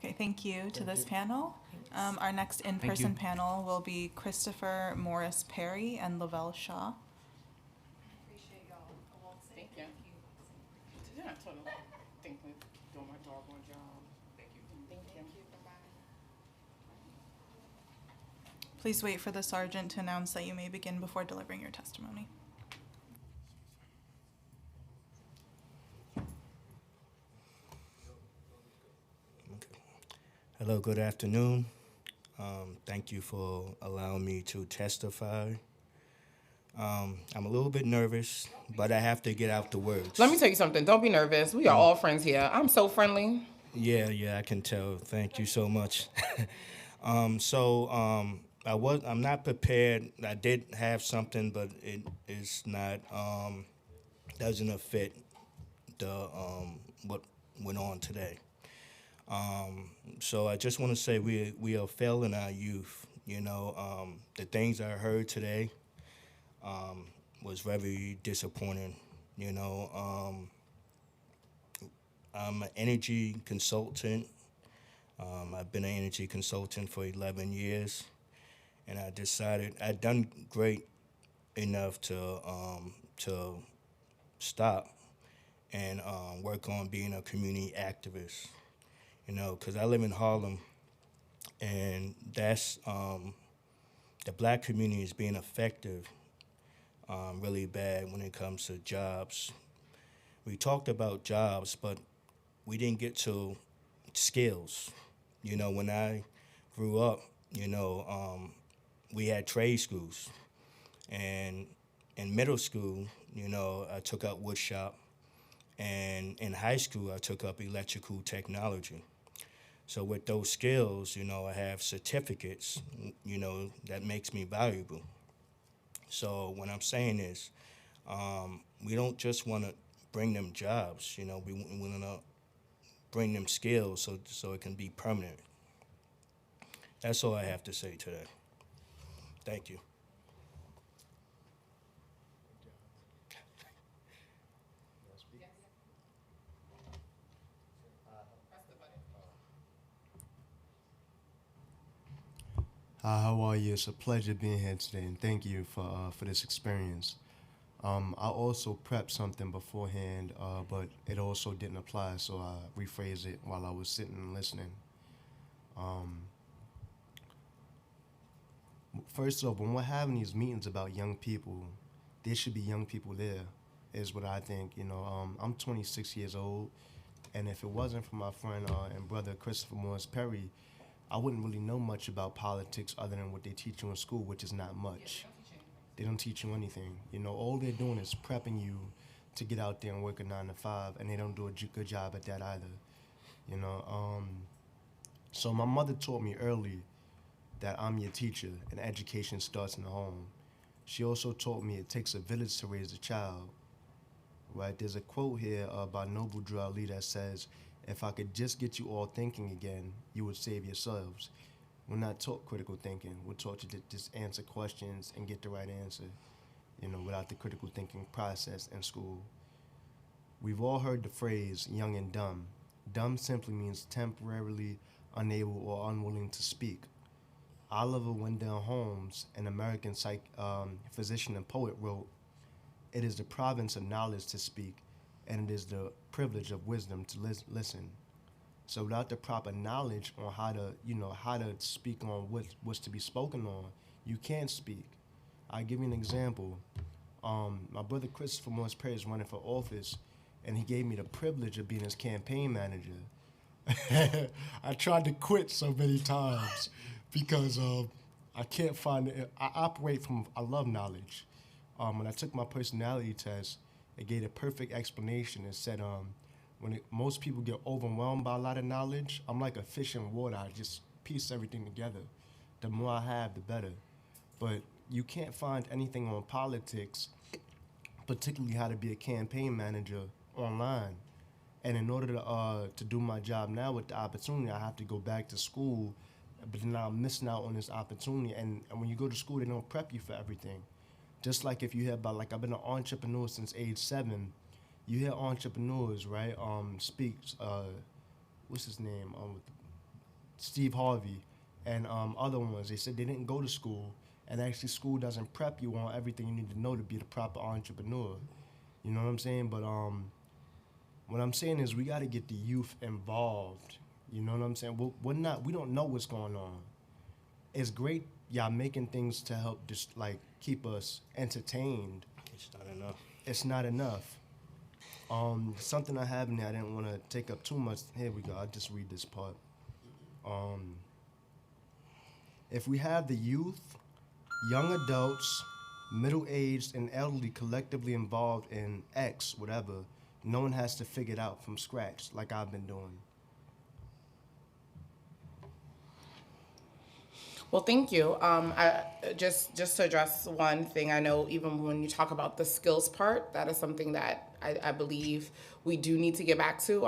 S4: Okay, thank you to this panel. Our next in-person panel will be Christopher Morris Perry and Lavelle Shaw.
S2: Appreciate y'all. Thank you. Yeah, I totally think we're doing my doggone job. Thank you. Thank you. Bye-bye.
S4: Please wait for the sergeant to announce that you may begin before delivering your testimony.
S14: Hello, good afternoon. Thank you for allowing me to testify. I'm a little bit nervous, but I have to get out the words.
S2: Let me tell you something. Don't be nervous. We are all friends here. I'm so friendly.
S14: Yeah, I can tell. Thank you so much. I'm not prepared. I did have something, but it is not doesn't fit the what went on today. So I just want to say we are failing our youth. You know, the things I heard today was very disappointing. You know, I'm an energy consultant. I've been an energy consultant for 11 years, and I decided I'd done great enough to stop and work on being a community activist. You know, because I live in Harlem, and that's the black community is being affected really bad when it comes to jobs. We talked about jobs, but we didn't get to skills. You know, when I grew up, we had trade schools. And in middle school, I took up wood shop. And in high school, I took up electrical technology. So with those skills, I have certificates, that makes me valuable. So what I'm saying is, we don't just want to bring them jobs, we want to bring them skills so it can be permanent. That's all I have to say today. Thank you.
S15: Hi, how are you? It's a pleasure being here today, and thank you for this experience. I also prepped something beforehand, but it also didn't apply, so I rephrased it while I was sitting and listening. First off, when we're having these meetings about young people, there should be young people there, is what I think. I'm 26 years old, and if it wasn't for my friend and brother Christopher Morris Perry, I wouldn't really know much about politics other than what they teach you in school, which is not much. They don't teach you anything. All they're doing is prepping you to get out there and work a 9 to 5, and they don't do a good job at that either. So my mother taught me early that I'm your teacher, and education starts in the home. She also taught me it takes a village to raise a child. Right? There's a quote here by Noble Drew Ali that says, "If I could just get you all thinking again, you would save yourselves." We're not taught critical thinking. We're taught to just answer questions and get the right answer, without the critical thinking process in school. We've all heard the phrase young and dumb. Dumb simply means temporarily unable or unwilling to speak. Oliver Wendell Holmes, an American physician and poet, wrote, "It is the province of knowledge to speak, and it is the privilege of wisdom to listen." So without the proper knowledge on how to speak on what's to be spoken on, you can't speak. I'll give you an example. My brother Christopher Morris Perry is running for office, and he gave me the privilege of being his campaign manager. I tried to quit so many times because I can't find it. I love knowledge. When I took my personality test, it gave a perfect explanation. It said, most people get overwhelmed by a lot of knowledge, I'm like a fish in water. I just piece everything together. The more I have, the better. But you can't find anything on politics, particularly how to be a campaign manager, online. And in order to do my job now with the opportunity, I have to go back to school, but now I'm missing out on this opportunity. And when you go to school, they don't prep you for everything. Just like if you hear about, I've been an entrepreneur since age 7. You hear entrepreneurs, right, speaks, what's his name, Steve Harvey, and other ones. They said they didn't go to school, and actually school doesn't prep you on everything you need to know to be the proper entrepreneur. You know what I'm saying? But what I'm saying is we got to get the youth involved. You know what I'm saying? We don't know what's going on. It's great y'all making things to help just keep us entertained.
S14: It's not enough.
S15: It's not enough. Something I have in there, I didn't want to take up too much. Here we go. I'll just read this part. If we have the youth, young adults, middle-aged, and elderly collectively involved in X, whatever, no one has to figure it out from scratch like I've been doing.
S2: Well, thank you. Just to address one thing, I know even when you talk about the skills part, that is something that I believe we do need to get back to.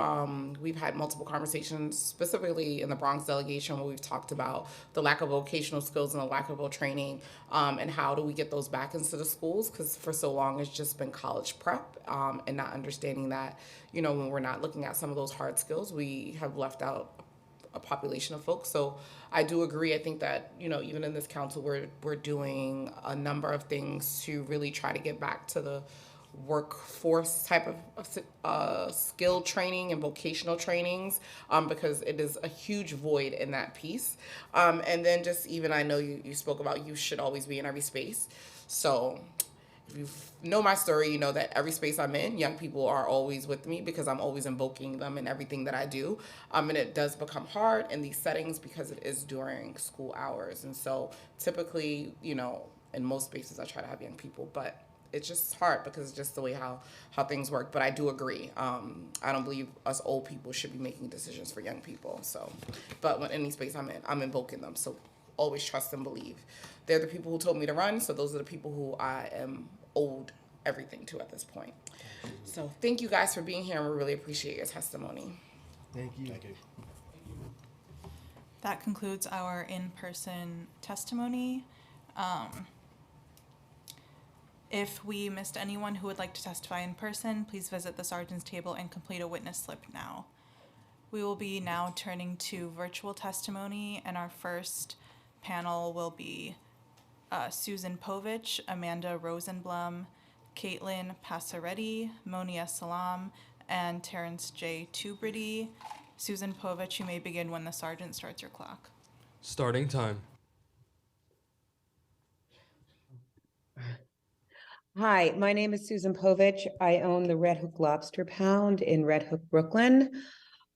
S2: We've had multiple conversations, specifically in the Bronx delegation, where we've talked about the lack of vocational skills and the lack of training, and how do we get those back into the schools? Because for so long, it's just been college prep, and not understanding that, when we're not looking at some of those hard skills, we have left out a population of folks. So I do agree. I think that, even in this council, we're doing a number of things to really try to get back to the workforce type of skill training and vocational trainings, because it is a huge void in that piece. And then just even, I know you spoke about youth should always be in every space. So you know my story, you know that every space I'm in, young people are always with me because I'm always invoking them in everything that I do. And it does become hard in these settings because it is during school hours. And so typically, you know, in most spaces I try to have young people, but it's just hard because it's just the way how things work. But I do agree. I don't believe us old people should be making decisions for young people. So, but when any space I'm in, I'm invoking them. So always trust and believe. They're the people who told me to run. So those are the people who I am owed everything to at this point. So thank you guys for being here, and we really appreciate your testimony.
S15: Thank you.
S14: Thank you.
S4: That concludes our in-person testimony. If we missed anyone who would like to testify in person, please visit the sergeant's table and complete a witness slip now. We will be now turning to virtual testimony, and our first panel will be Susan Povich, Amanda Rosenblum, Caitlin Passaretti, Monia Salam, and Terrence J. Tubridy. Susan Povich, you may begin when the sergeant starts your clock.
S1: Starting time.
S16: Hi, my name is Susan Povich. I own the Red Hook Lobster Pound in Red Hook, Brooklyn.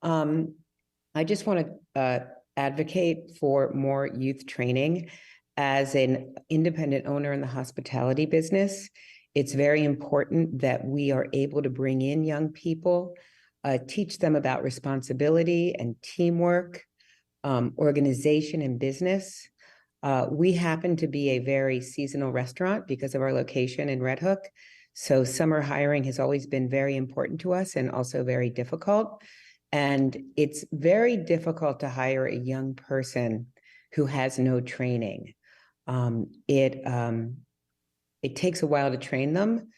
S16: I just want to advocate for more youth training. As an independent owner in the hospitality business, it's very important that we are able to bring in young people, teach them about responsibility and teamwork, organization and business. We happen to be a very seasonal restaurant because of our location in Red Hook. So summer hiring has always been very important to us and also very difficult. And it's very difficult to hire a young person who has no training. It takes a while to train them,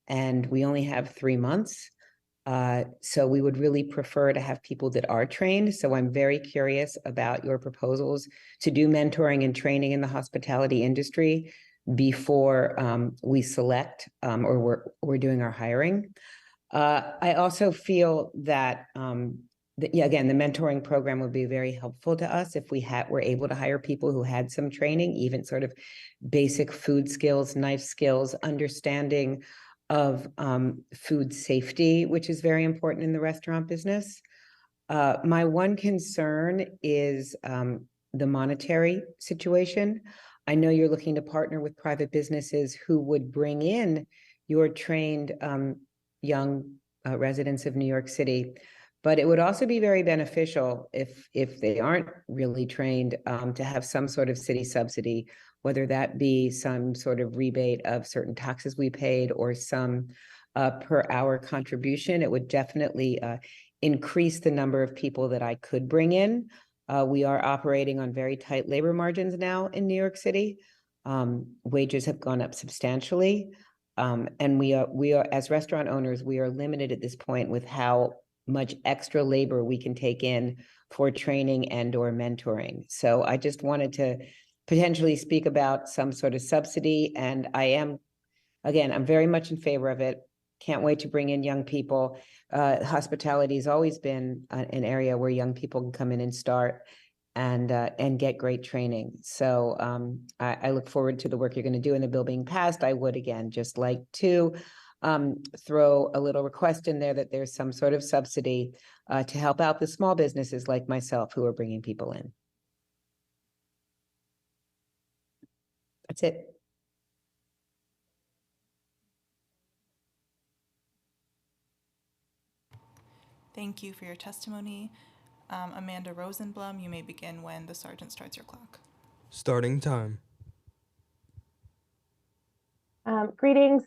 S16: and we only have 3 months. So we would really prefer to have people that are trained. So I'm very curious about your proposals to do mentoring and training in the hospitality industry before we select or we're doing our hiring. I also feel that, again, the mentoring program would be very helpful to us if we were able to hire people who had some training, even sort of basic food skills, knife skills, understanding of food safety, which is very important in the restaurant business. My one concern is the monetary situation. I know you're looking to partner with private businesses who would bring in your trained young residents of New York City, but it would also be very beneficial if they aren't really trained to have some sort of city subsidy, whether that be some sort of rebate of certain taxes we paid or some per hour contribution. It would definitely increase the number of people that I could bring in. We are operating on very tight labor margins now in New York City. Wages have gone up substantially. And we are, as restaurant owners, we are limited at this point with how much extra labor we can take in for training and or mentoring. So I just wanted to potentially speak about some sort of subsidy. And I'm very much in favor of it. Can't wait to bring in young people. Hospitality has always been an area where young people can come in and start and get great training. So I look forward to the work you're going to do in the bill being passed. I would, again, just like to throw a little request in there that there's some sort of subsidy to help out the small businesses like myself who are bringing people in. That's it.
S4: Thank you for your testimony. Amanda Rosenblum, you may begin when the sergeant starts your clock.
S1: Starting time.
S17: Greetings,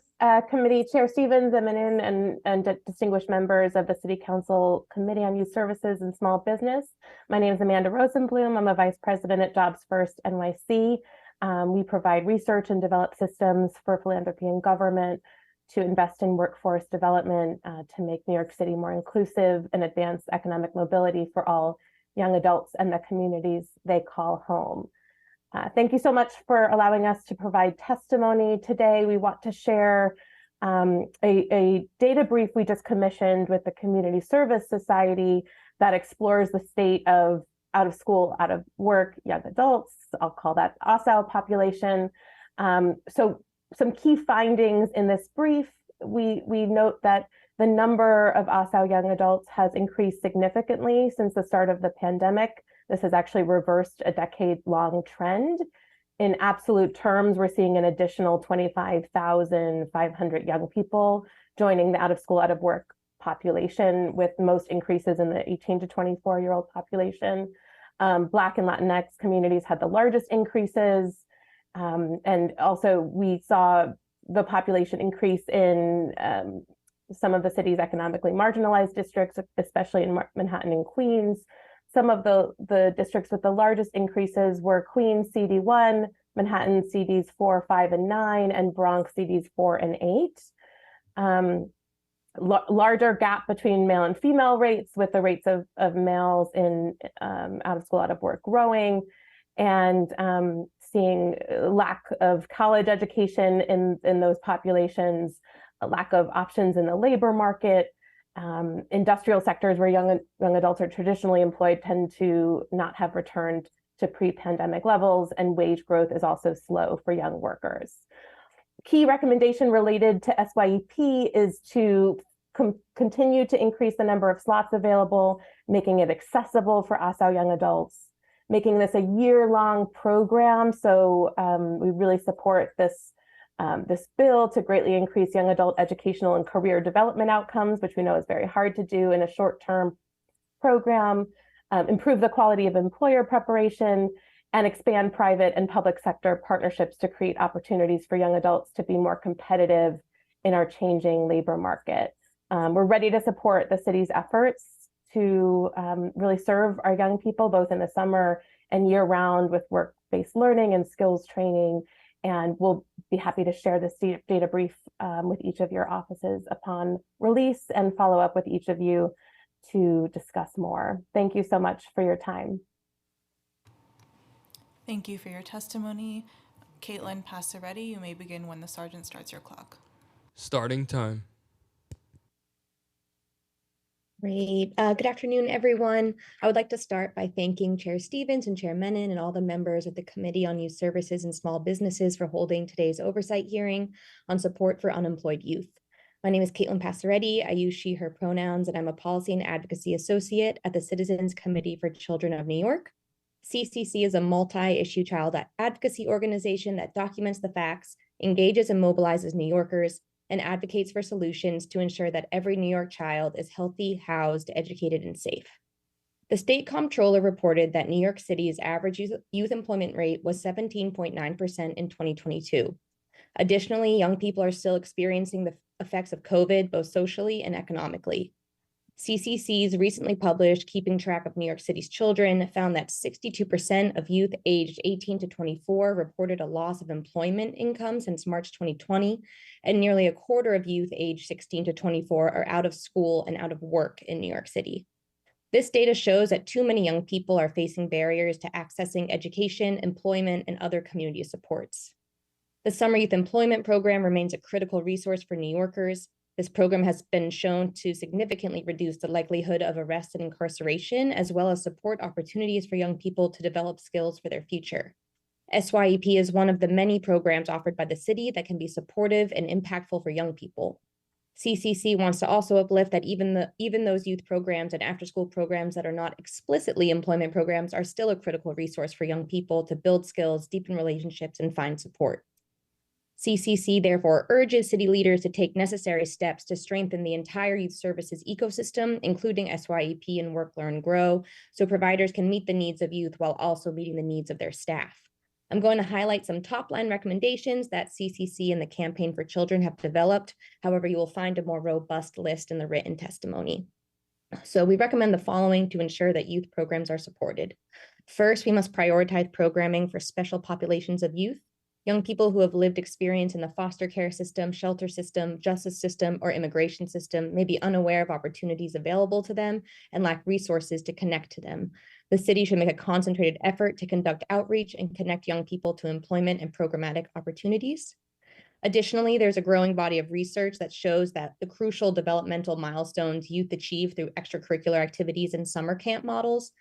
S17: Committee Chair Stevens, Eminen, and distinguished members of the City Council Committee on Youth Services and Small Business. My name is Amanda Rosenblum. I'm a Vice President at Jobs First NYC. We provide research and develop systems for philanthropy and government to invest in workforce development, to make New York City more inclusive and advance economic mobility for all young adults and the communities they call home. Thank you so much for allowing us to provide testimony today. We want to share a data brief we just commissioned with the Community Service Society that explores the state of out of school, out of work young adults. I'll call that ASAL population. So some key findings in this brief, we note that the number of ASAO young adults has increased significantly since the start of the pandemic. This has actually reversed a decade-long trend. In absolute terms, we're seeing an additional 25,500 young people joining the out-of-school, out-of-work population, with most increases in the 18 to 24-year-old population. Black and Latinx communities had the largest increases. And also we saw the population increase in some of the city's economically marginalized districts, especially in Manhattan and Queens. Some of the districts with the largest increases were Queens CD1, Manhattan CDs 4, 5, and 9, and Bronx CDs 4 and 8. Larger gap between male and female rates, with the rates of males in out of school, out of work growing, and seeing lack of college education in those populations, a lack of options in the labor market. Industrial sectors where young adults are traditionally employed tend to not have returned to pre-pandemic levels, and wage growth is also slow for young workers. Key recommendation related to SYEP is to continue to increase the number of slots available, making it accessible for ASAO young adults, making this a year-long program. So we really support this bill to greatly increase young adult educational and career development outcomes, which we know is very hard to do in a short-term program, improve the quality of employer preparation, and expand private and public sector partnerships to create opportunities for young adults to be more competitive in our changing labor market. We're ready to support the city's efforts to really serve our young people, both in the summer and year-round, with work-based learning and skills training. And we'll be happy to share this data brief with each of your offices upon release, and follow up with each of you to discuss more. Thank you so much for your time.
S4: Thank you for your testimony. Caitlin Passaretti, you may begin when the sergeant starts your clock.
S1: Starting time.
S18: Great. Good afternoon, everyone. I would like to start by thanking Chair Stevens and Chair Menon and all the members of the Committee on Youth Services and Small Businesses for holding today's oversight hearing on support for unemployed youth. My name is Caitlin Passaretti. I use she, her pronouns, and I'm a Policy and Advocacy Associate at the Citizens Committee for Children of New York. CCC is a multi-issue child advocacy organization that documents the facts, engages and mobilizes New Yorkers, and advocates for solutions to ensure that every New York child is healthy, housed, educated, and safe. The state comptroller reported that New York City's average youth employment rate was 17.9% in 2022. Additionally, young people are still experiencing the effects of COVID, both socially and economically. CCC's recently published Keeping Track of New York City's Children found that 62% of youth aged 18 to 24 reported a loss of employment income since March 2020, and nearly a quarter of youth aged 16 to 24 are out of school and out of work in New York City. This data shows that too many young people are facing barriers to accessing education, employment, and other community supports. The Summer Youth Employment Program remains a critical resource for New Yorkers. This program has been shown to significantly reduce the likelihood of arrest and incarceration, as well as support opportunities for young people to develop skills for their future. SYEP is one of the many programs offered by the city that can be supportive and impactful for young people. CCC wants to also uplift that even those youth programs and after-school programs that are not explicitly employment programs are still a critical resource for young people to build skills, deepen relationships, and find support. CCC therefore urges city leaders to take necessary steps to strengthen the entire youth services ecosystem, including SYEP and Work, Learn, Grow, so providers can meet the needs of youth while also meeting the needs of their staff. I'm going to highlight some top-line recommendations that CCC and the Campaign for Children have developed. However, you will find a more robust list in the written testimony. So we recommend the following to ensure that youth programs are supported. First, we must prioritize programming for special populations of youth. Young people who have lived experience in the foster care system, shelter system, justice system, or immigration system may be unaware of opportunities available to them and lack resources to connect to them. The city should make a concentrated effort to conduct outreach and connect young people to employment and programmatic opportunities. Additionally, there's a growing body of research that shows that the crucial developmental milestones youth achieve through extracurricular activities and summer camp models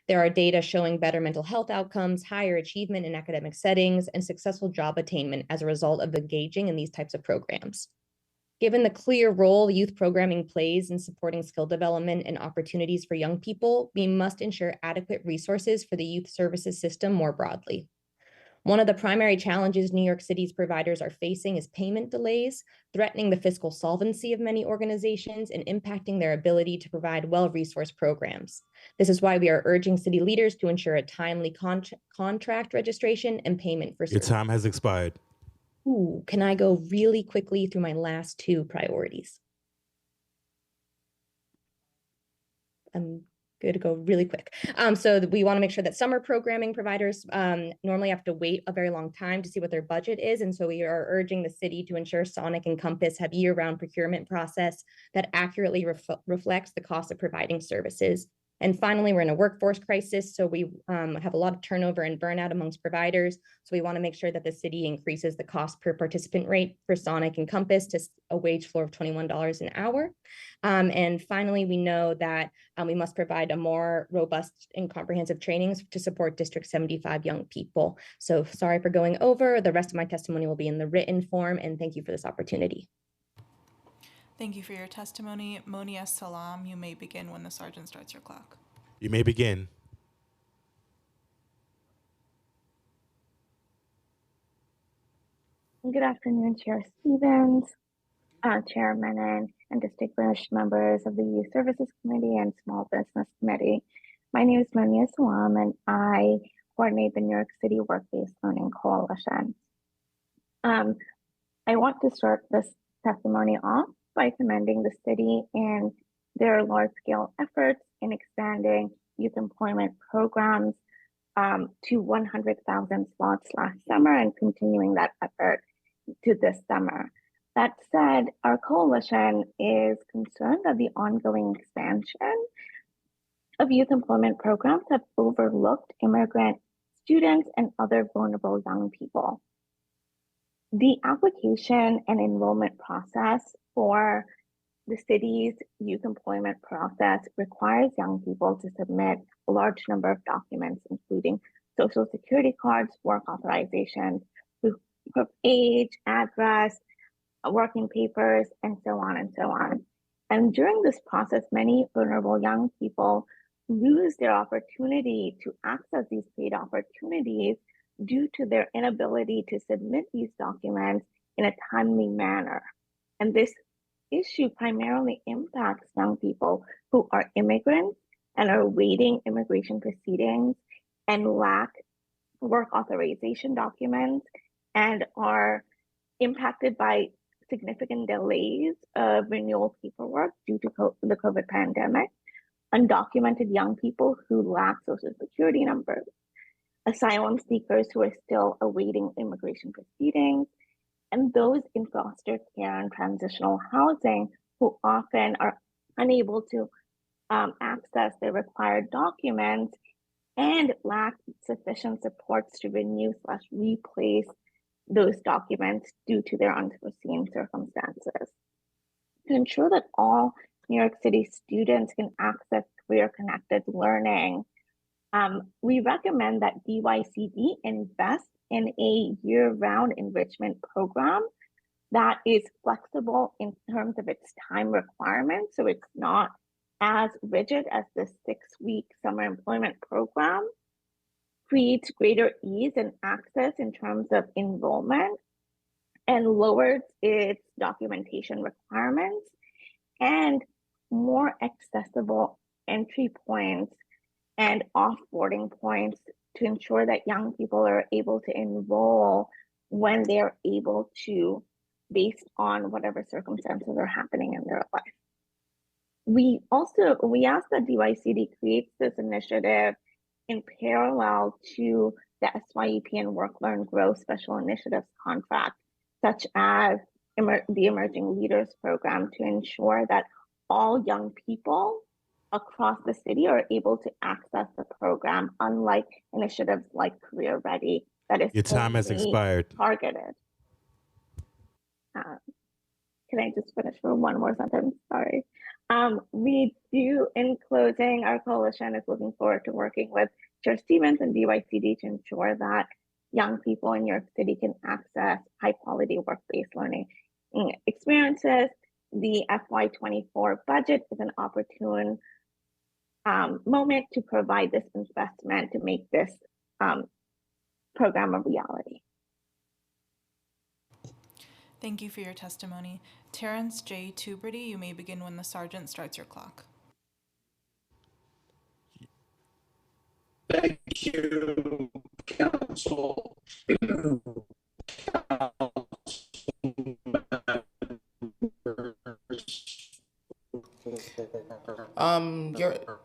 S18: There are data showing better mental health outcomes, higher achievement in academic settings, and successful job attainment as a result of engaging in these types of programs. Given the clear role youth programming plays in supporting skill development and opportunities for young people, we must ensure adequate resources for the youth services system more broadly. One of the primary challenges New York City's providers are facing is payment delays, threatening the fiscal solvency of many organizations and impacting their ability to provide well-resourced programs. This is why we are urging city leaders to ensure a timely contract registration and payment for
S19: Your time has expired.
S18: Ooh, can I go really quickly through my last two priorities? I'm good to go really quick. So we want to make sure that summer programming providers normally have to wait a very long time to see what their budget is. And so we are urging the city to ensure Sonic and Compass have year-round procurement process that accurately reflects the cost of providing services. And finally, we're in a workforce crisis. So we have a lot of turnover and burnout amongst providers. So we want to make sure that the city increases the cost per participant rate for Sonic and Compass to a wage floor of $21 an hour. And finally, we know that we must provide a more robust and comprehensive trainings to support District 75 young people. So sorry for going over. The rest of my testimony will be in the written form, and thank you for this opportunity.
S4: Thank you for your testimony. Monia Salam, you may begin when the sergeant starts your clock.
S19: You may begin.
S20: Good afternoon, Chair Stevens, Chair Menon, and distinguished members of the Youth Services Committee and Small Business Committee. My name is Monia Salam, and I coordinate the New York City Work-Based Learning Coalition. I want to start this testimony off by commending the city and their large-scale efforts in expanding youth employment programs to 100,000 slots last summer and continuing that effort to this summer. That said, our coalition is concerned that the ongoing expansion of youth employment programs have overlooked immigrant students and other vulnerable young people. The application and enrollment process for the city's youth employment process requires young people to submit a large number of documents, including social security cards, work authorizations, proof of age, address, working papers, and so on and so on. And during this process, many vulnerable young people lose their opportunity to access these paid opportunities due to their inability to submit these documents in a timely manner. And this issue primarily impacts young people who are immigrants and are awaiting immigration proceedings and lack work authorization documents and are impacted by significant delays of renewal paperwork due to the COVID pandemic, undocumented young people who lack social security numbers, asylum seekers who are still awaiting immigration proceedings, and those in foster care and transitional housing who often are unable to access the required documents and lack sufficient supports to renew/replace those documents due to their unforeseen circumstances. To ensure that all New York City students can access career-connected learning, we recommend that DYCD invest in a year-round enrichment program that is flexible in terms of its time requirements, so it's not as rigid as the 6-week summer employment program, creates greater ease and access in terms of enrollment, and lowers its documentation requirements, and more accessible entry points and offboarding points to ensure that young people are able to enroll when they're able to, based on whatever circumstances are happening in their life. We ask that DYCD creates this initiative in parallel to the SYEP and Work, Learn, Grow Special Initiatives contract, such as the Emerging Leaders Program, to ensure that all young people across the city are able to access the program, unlike initiatives like Career Ready that is
S19: Your time has
S20: only
S19: expired.
S20: targeted. Can I just finish for one more sentence? Sorry. We do, in closing, our coalition is looking forward to working with Chair Stevens and DYCD to ensure that young people in New York City can access high quality work-based learning experiences. The FY24 budget is an opportune moment to provide this investment to make this program a reality.
S4: Thank you for your testimony. Terrence J. Tuberty, you may begin when the sergeant starts your clock.
S21: Thank you, Council.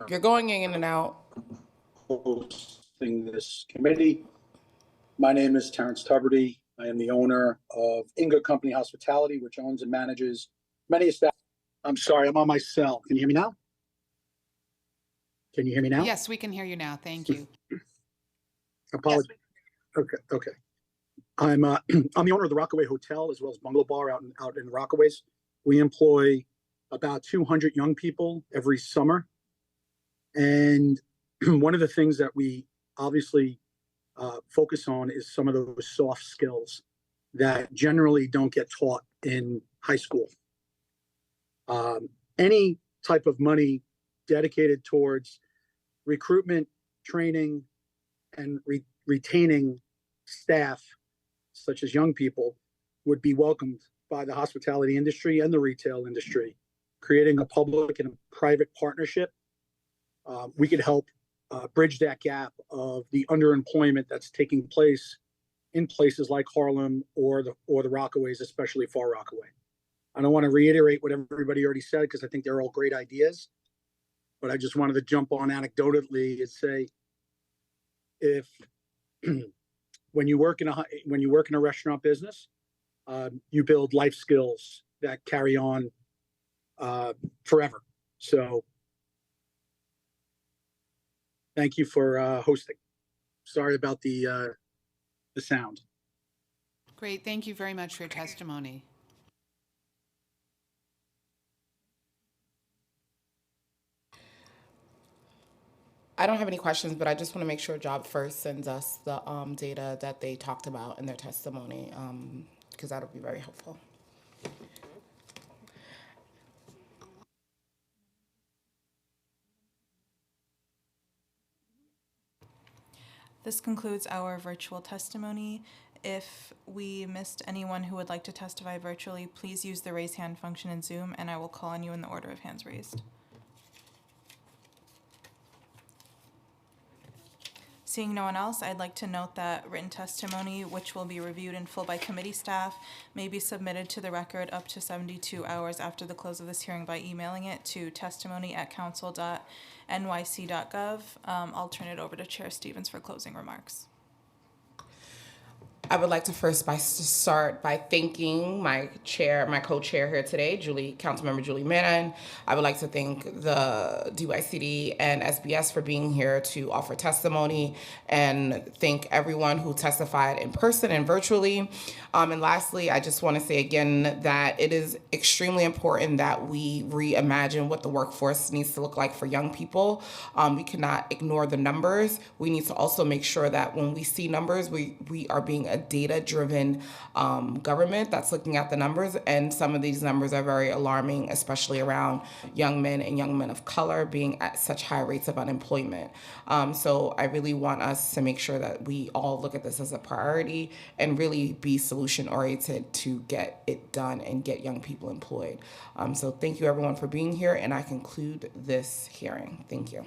S2: You're going in and out.
S21: Hosting this committee. My name is Terrence Tuberty. I am the owner of Inga Company Hospitality, which owns and manages many establishments. I'm sorry, I'm on my cell. Can you hear me now? Can you hear me now?
S3: Yes, we can hear you now. Thank you.
S21: Apologies. Okay. I'm the owner of the Rockaway Hotel as well as Bungalow Bar out in the Rockaways. We employ about 200 young people every summer. And one of the things that we obviously focus on is some of those soft skills that generally don't get taught in high school. Any type of money dedicated towards recruitment, training, and retaining staff, such as young people, would be welcomed by the hospitality industry and the retail industry. Creating a public and a private partnership, we could help bridge that gap of the underemployment that's taking place in places like Harlem or the Rockaways, especially Far Rockaway. I don't want to reiterate what everybody already said because I think they're all great ideas, but I just wanted to jump on anecdotally and say, if when you work in a restaurant business, you build life skills that carry on forever. So thank you for hosting. Sorry about the sound.
S3: Great. Thank you very much for your testimony.
S2: I don't have any questions, but I just want to make sure Job First sends us the data that they talked about in their testimony, because that'll be very helpful.
S4: This concludes our virtual testimony. If we missed anyone who would like to testify virtually, please use the raise hand function in Zoom, and I will call on you in the order of hands raised. Seeing no one else, I'd like to note that written testimony, which will be reviewed in full by committee staff, may be submitted to the record up to 72 hours after the close of this hearing by emailing it to testimony@council.nyc.gov. I'll turn it over to Chair Stevens for closing remarks.
S2: I would like to first start by thanking my co-chair here today, Councilmember Julie Menon. I would like to thank the DYCD and SBS for being here to offer testimony, and thank everyone who testified in person and virtually. And lastly, I just want to say again that it is extremely important that we reimagine what the workforce needs to look like for young people. We cannot ignore the numbers. We need to also make sure that when we see numbers, we are being a data-driven government that's looking at the numbers, and some of these numbers are very alarming, especially around young men and young men of color being at such high rates of unemployment. So I really want us to make sure that we all look at this as a priority and really be solution-oriented to get it done and get young people employed. So thank you everyone for being here, and I conclude this hearing. Thank you.